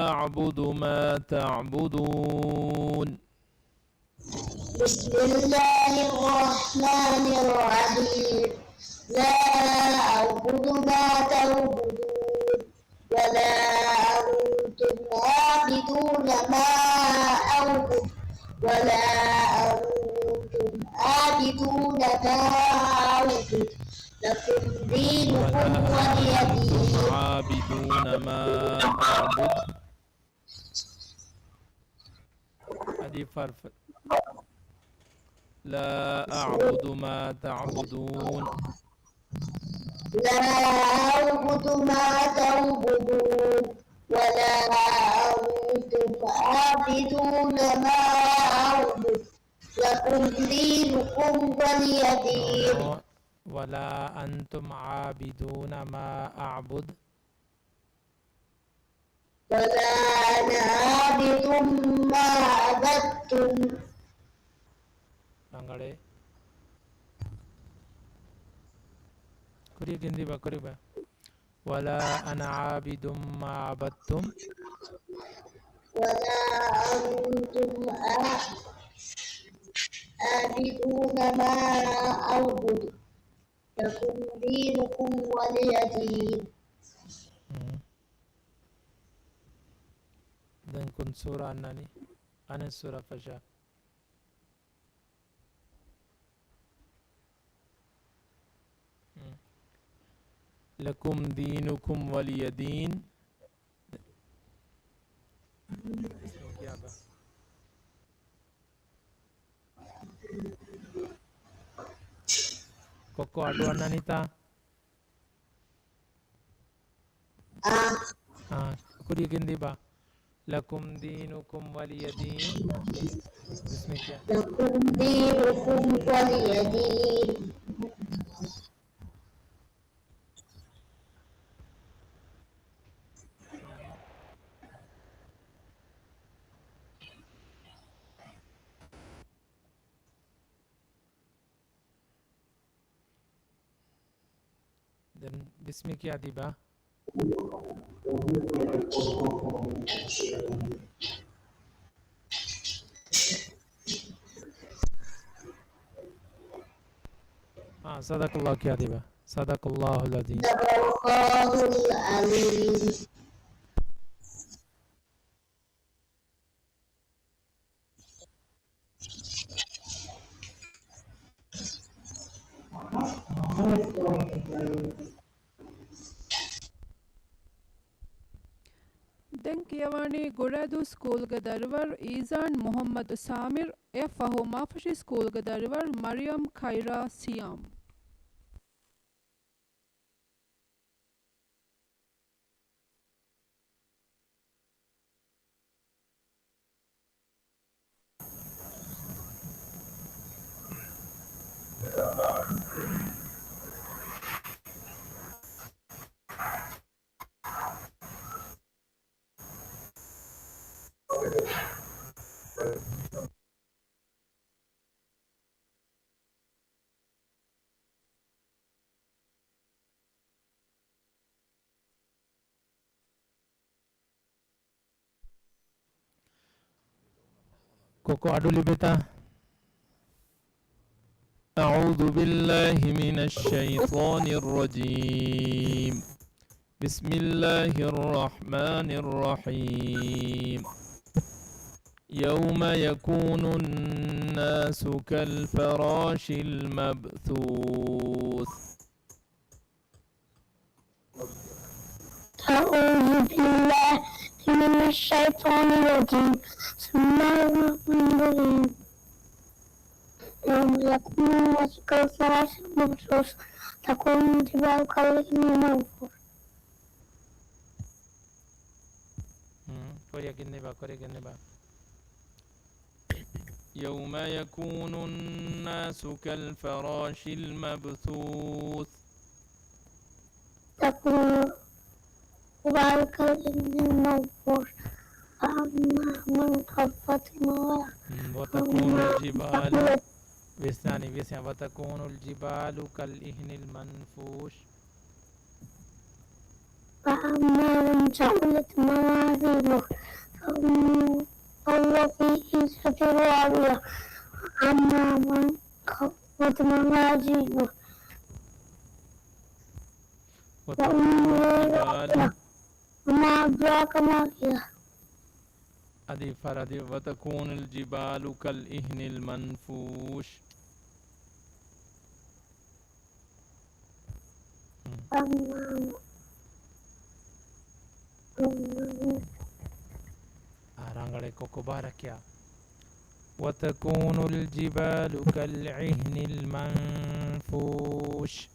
S11: أعبد ما تعبدون
S3: بسم الله الرحمن الرحيم لا أعبد ما تعبدون ولا أنتم عابدون ما أعبد ولا أنتم عابدون ما أعبد لكم دينكم ولي دين
S11: عابدون ما أعبد هذه فرق لا أعبد ما تعبدون
S3: لا أعبد ما تعبدون ولا أنتم عابدون ما أعبد لكم دينكم ولي دين
S11: ولا أنتم عابدون ما أعبد
S3: ولا أنا عابد ما عبدتم
S11: Angale Kuri gindi ba kuri ba Wala ana abidum ma abattum
S3: ولا أنتم عابدون ما أعبد لكم دينكم ولي دين
S11: Dan kun surah nani Ana surah fasha لكم دينكم ولي دين Koko adu Ananita. Kuri gindi ba? Lakum dinukum waliyadin. Bismillah.
S3: لكم دينكم ولي دين.
S11: Dan Bismik ya Diba. Sadakallah ya Diba. Sadakallahul azim.
S3: Sadaqallahul azim.
S4: Den Kiawani Guradu School Gadarivar Izan Muhammad Samir Fahu Mafashi School Gadarivar Mariam Khaira Siam.
S11: Koko adu libeta. أعوذ بالله من الشيطان الرجيم. بسم الله الرحمن الرحيم. يوم يكون الناس كالفراش المبثوث.
S3: أعوذ بالله من الشيطان الرجيم. بسم الله الرحمن الرحيم. يوم يكون الناس كالفراش المبثوث تكون الجبال كالعهن المنفوش.
S11: يوم يكون الناس كالفراش المبثوث
S3: تكون الجبال كالعهن المنفوش. فأما من خفت موازينه
S11: وتكون الجبال وتكون الجبال كالإهن المنفوش.
S3: فأما من ثقلت موازينه فهو في عيشة راضية. أما من خفت موازينه فأمه هاوية. وما أدراك ما هي.
S11: أدي فردي. وتكون الجبال كالإهن المنفوش. Rangale Koko Barak ya. وتكون الجبال كالعهن المنفوش.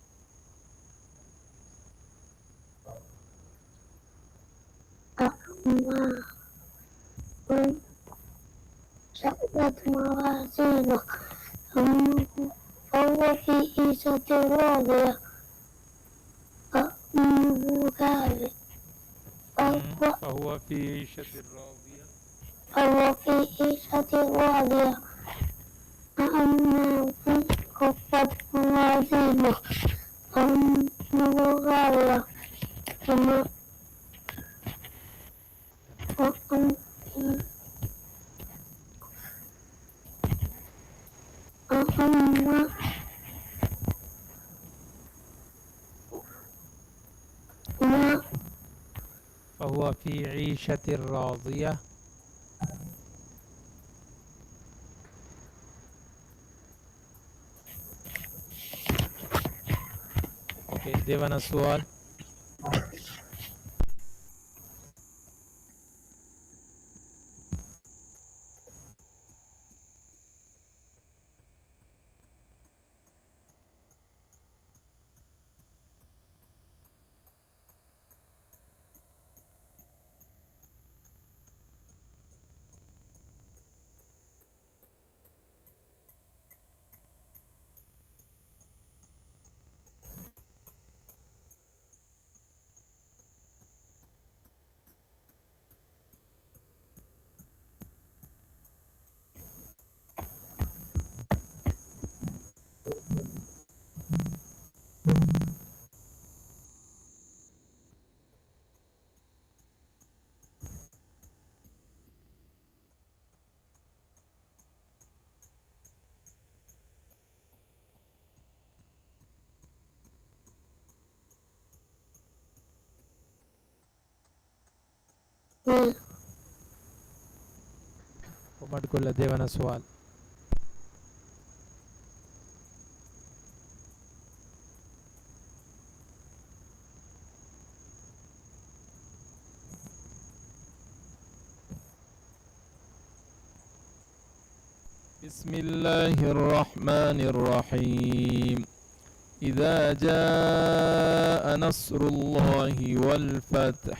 S3: أما من ثقلت موازينه فهو في عيشة راضية. فأمه هاوية.
S11: فهو في عيشة راضية.
S3: فهو في عيشة راضية. أما من خفت موازينه فأمه هاوية.
S11: فهو في عيشة راضية. اوكي ديوانا السؤال. وما تقول لدينا سؤال. بسم الله الرحمن الرحيم. إذا جاء نصر الله والفتح.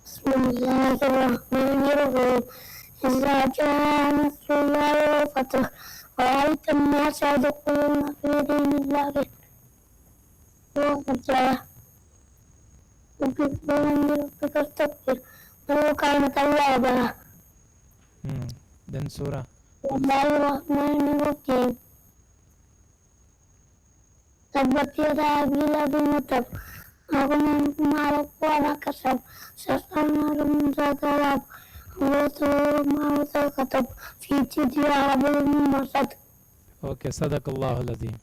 S3: بسم الله الرحمن الرحيم. إذا جاء نصر الله والفتح ورأيت الناس يدخلون في دين الله أفواجا يكبرون بربك استغفر ولو كان توابا.
S11: Dan surah.
S3: بسم الله الرحمن الرحيم. تبت يدا أبي لهب وتب أغنى ما وما كسب سيصلى نارا ذات لهب ما كتب في جيدها حبل من مسد.
S11: اوكي صدق الله العظيم.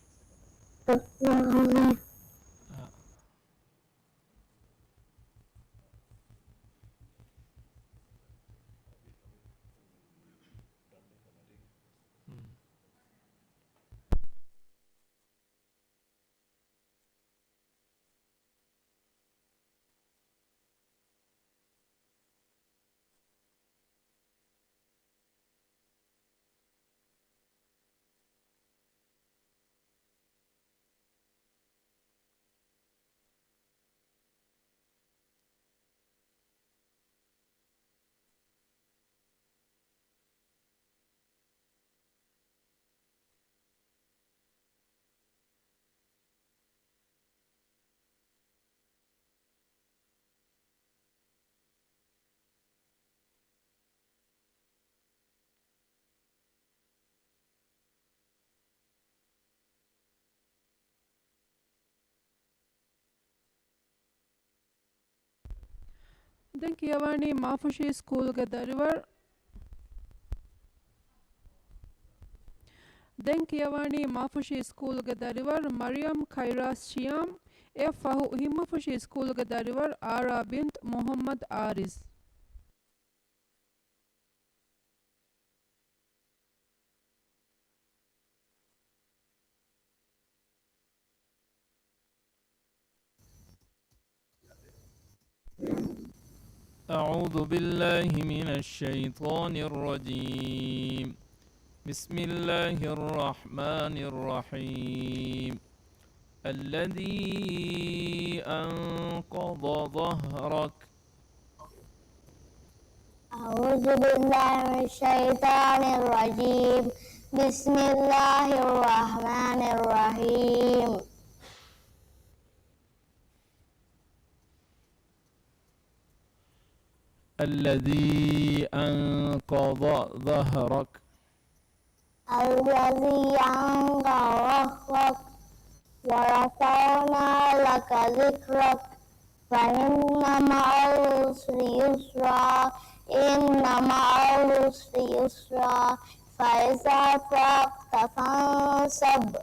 S4: Den Kiavani Mafushi School Gadarivar. Den Kiavani Mafushi School Gadarivar Mariam Khairas Shiam. Fahu Himafushi School Gadarivar Ara bint Muhammad Ariz.
S9: أعوذ بالله من الشيطان الرجيم. بسم الله الرحمن الرحيم. الذي أنقض ظهرك.
S3: أعوذ بالله من الشيطان الرجيم. بسم الله الرحمن الرحيم.
S9: الذي أنقض ظهرك.
S3: الذي أنقض ظهرك ورفعنا لك ذكرك فإن مع العسر يسرا إن مع العسر يسرا فإذا فرغت فانصب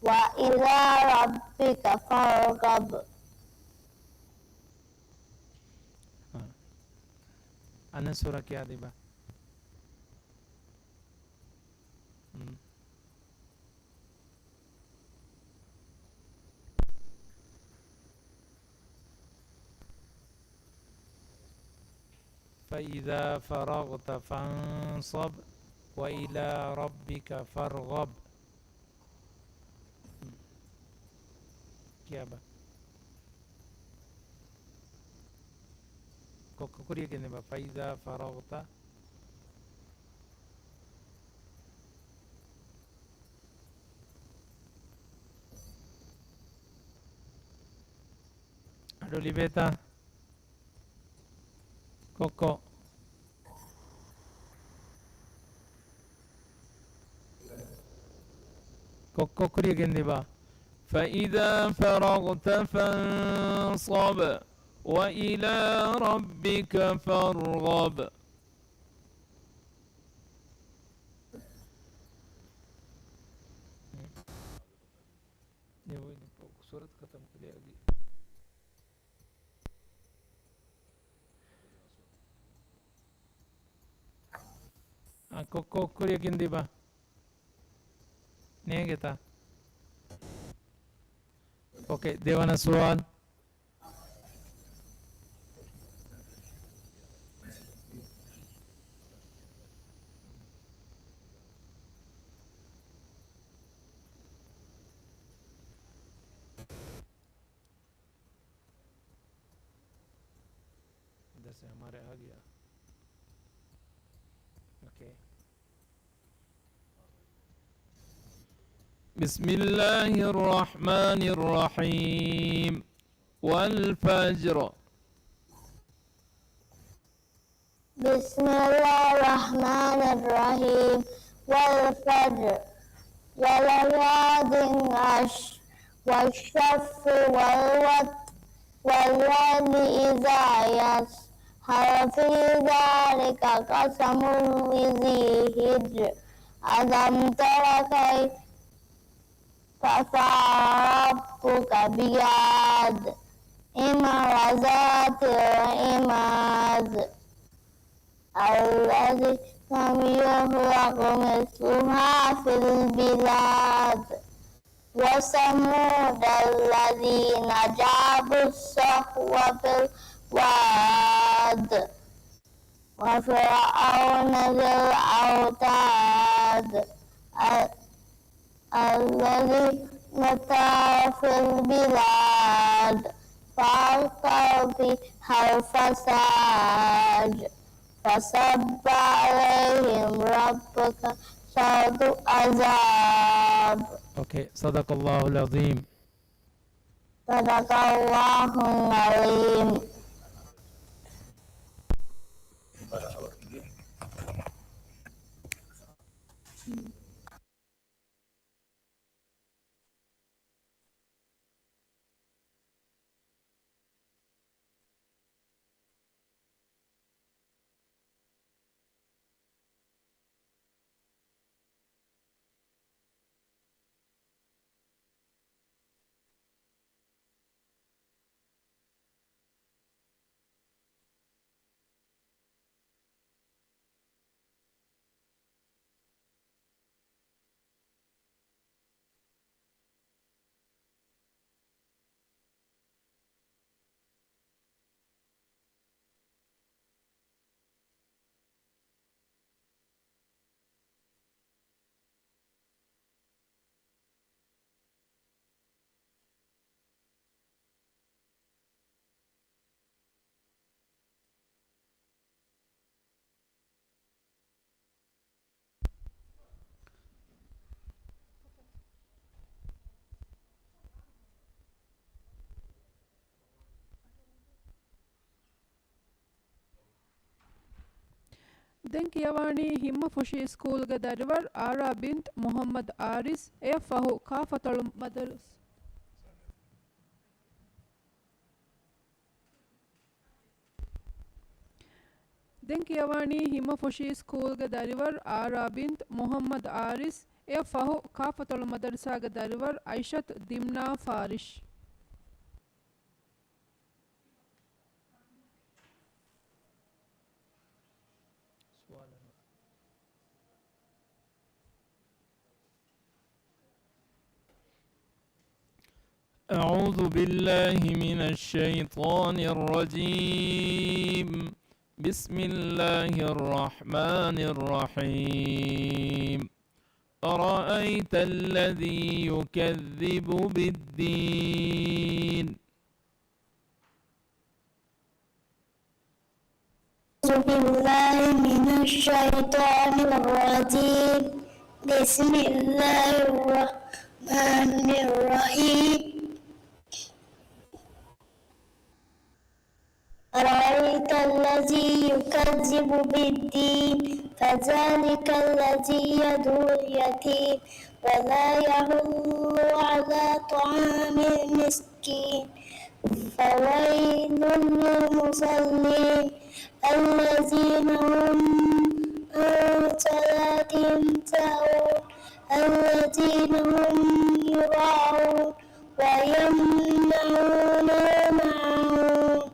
S3: وإلى ربك فارغب.
S11: Ana surah kya diba? فإذا فرغت فانصب وإلى ربك فارغب. क्या बा कोरिया के नेबा फाइजा फरागता Adolibeta Coco Coco koria ke neба فإذا فرغت فانصب وإلى ربك فارغب. كوريا كندي با نيجتا. اوكي ديوانا سؤال. से हमारे आ गया. Okay. بسم الله الرحمن الرحيم والفجر.
S3: بسم الله الرحمن الرحيم والفجر وليال عشر والشفع والوتر والليل إذا يسر هل في ذلك قسم لذي حجر ألم تر كيف فعل ربك بعاد إرم ذات العماد الذي لم يخلق مثلها في البلاد وثمود الذين جابوا الصخر في الواد وفرعون ذي الأوتاد الذي طغى في البلاد فألقوا فيها الفساد فصب عليهم ربك سوط عذاب.
S11: اوكي صدق الله العظيم.
S3: صدق الله العظيم.
S4: Den kiyawani himma fushi school ga darivar Ara bint Muhammad Aris e fahu kafatul madarus. Den kiyawani himma fushi school ga darivar Ara bint Muhammad Aris e fahu kafatul madarsa ga darivar Aishat Dimna Farish.
S11: أعوذ بالله من الشيطان الرجيم. بسم الله الرحمن الرحيم. أرأيت الذي يكذب بالدين.
S3: أعوذ بالله من الشيطان الرجيم. بسم الله الرحمن الرحيم. أرأيت الذي يكذب بالدين فذلك الذي يدعو اليتيم ولا يحض على طعام المسكين فويل للمصلين الذين هم عن صلاتهم ساهون الذين هم يراءون ويمنعون الماعون.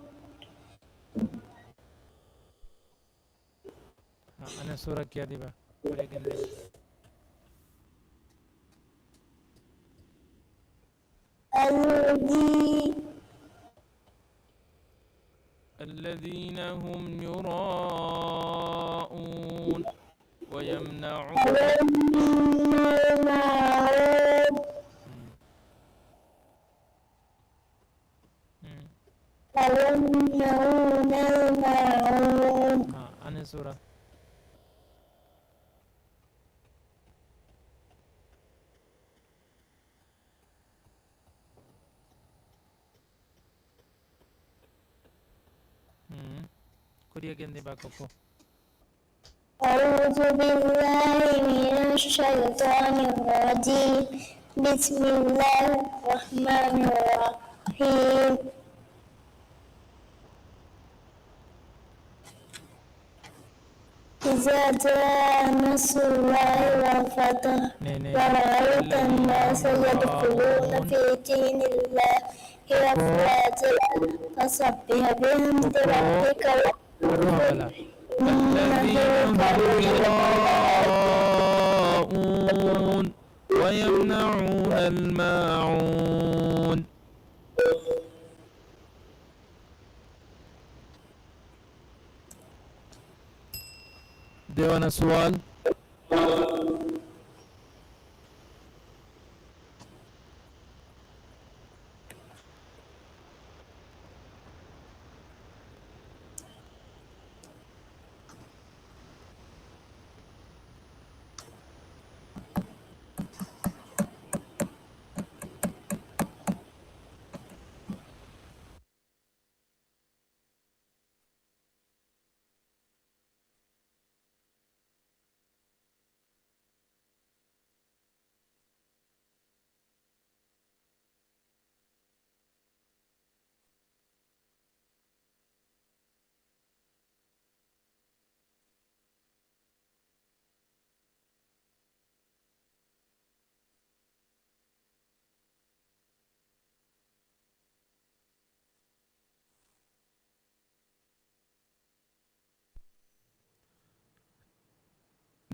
S11: أنا سورة كيا دي با. الذين هم يراءون ويمنعون الماعون. أنا سورة كوريا جندي باكوكو.
S3: أعوذ بالله من الشيطان الرجيم. بسم الله الرحمن الرحيم. إذا جاء نصر الله والفتح ورأيت الناس يدخلون في دين الله أفواجا فسبح بحمد ربك
S11: الذين هم يراءون ويمنعون الماعون. ديوانا سؤال.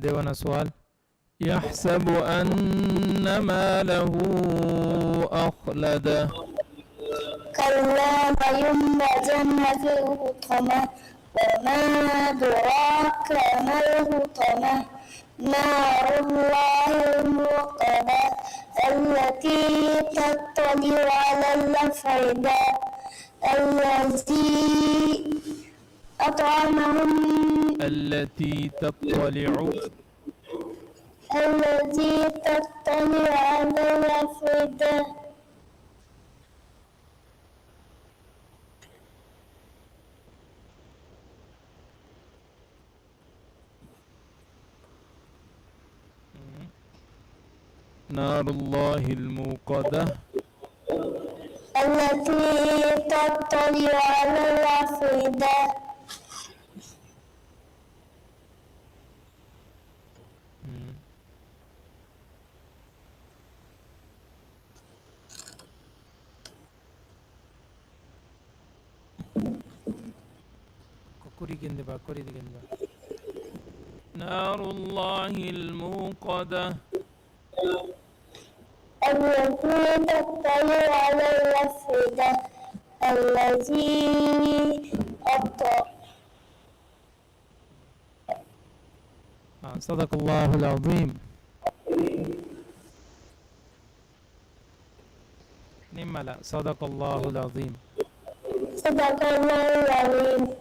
S11: ديوانا سؤال. يحسب أن ماله أخلده.
S3: كلا لينبذن في الحطمة وما أدراك ما الحطمة نار الله الموقدة التي تطلع على الأفئدة
S11: التي تطلع
S3: على الأفئدة.
S11: نار الله الموقدة
S3: التي تطلع على الأفئدة.
S11: نار الله الموقدة
S3: التي تطلع على الأفئدة التي
S11: صدق الله العظيم. نملا صدق الله العظيم.
S3: صدق الله العظيم.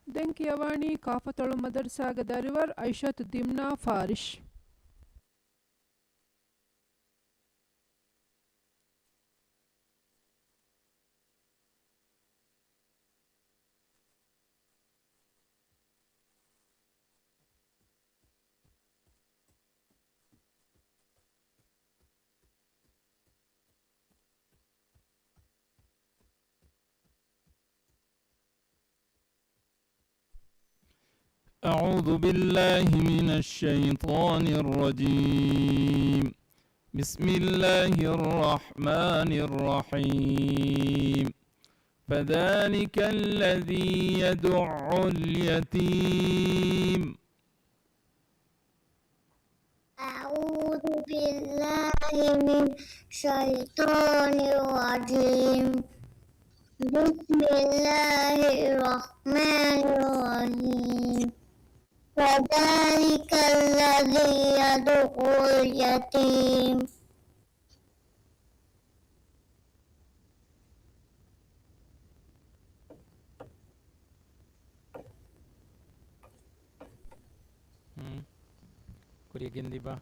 S4: دنكيواني كافة المدرسة قدارور عيشة دمنا فارش.
S9: أعوذ بالله من الشيطان الرجيم. بسم الله الرحمن الرحيم. فذلك الذي يدع اليتيم.
S3: أعوذ بالله من الشيطان الرجيم. بسم الله الرحمن الرحيم. وذلك الذي يدع اليتيم.
S11: Kuriagin, di ba?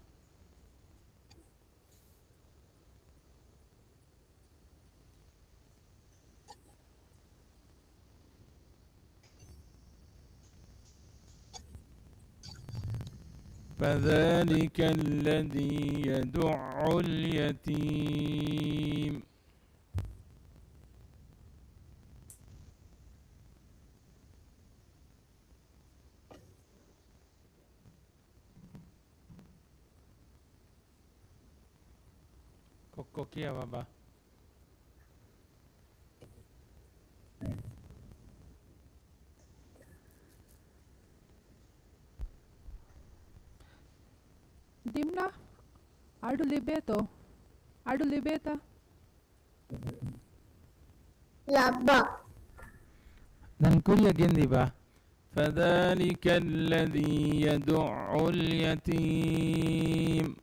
S9: فذلك الذي يدع اليتيم.
S11: Kokokia baba.
S4: Dimna, Adu Libeto, Adu Libeta.
S3: Labba.
S11: Dan kuriagin, di ba?
S9: فذلك الذي يدع اليتيم.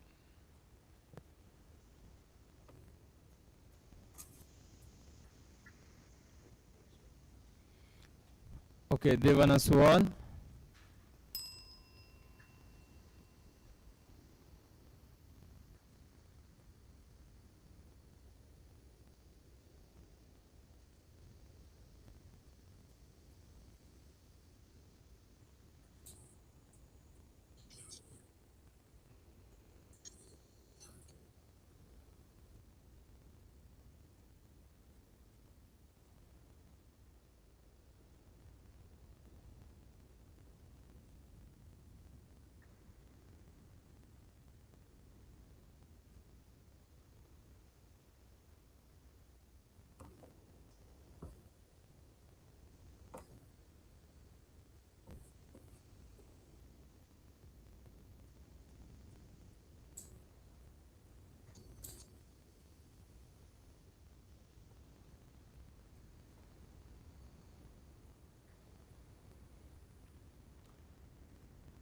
S9: اوكي ديفانا سؤال.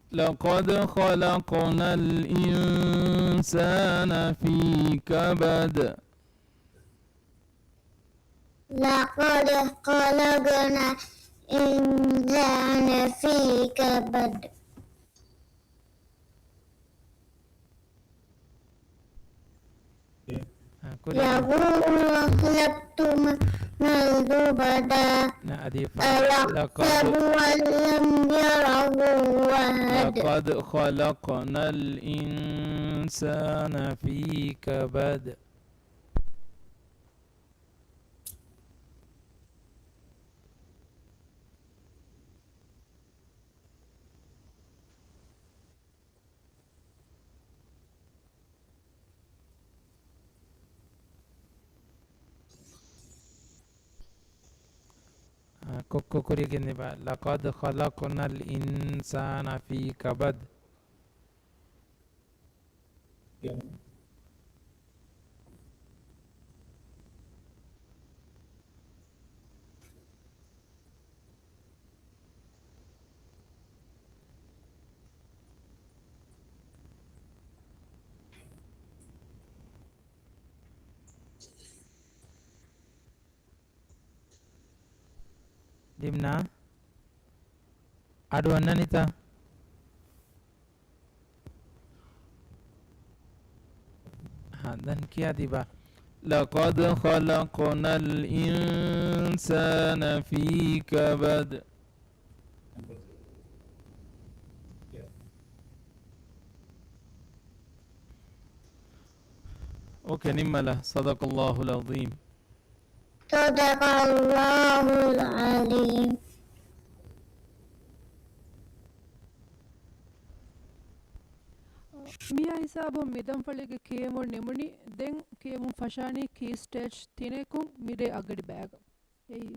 S9: لقد خلقنا الإنسان في كبد.
S3: لقد خلقنا الإنسان في كبد. يقول أهلكت مالا لبدا أيحسب أن لم يره أحد.
S11: لقد خلقنا الإنسان في كبد. Koko kuriagin, di ba? Laqad khalaqna al-insana fi kabad. Dimna, aduan nanita. Dan kia, di ba?
S9: لقد خلقنا الإنسان في كبد. اوكي نملا صدق الله العظيم.
S3: صدق الله العظيم.
S4: ಮಿಯಾ ಹಿಸಾಬು ಮಿದಂ ಫಳಿಗೆ ಕೇಮು ನಿಮುನಿ ದೆನ್ ಕೇಮು ಫಶಾನಿ key stage ತಿನೆಕು ಮಿರೆ ಅಗಡಿ ಬ್ಯಾಗ ಏಯ್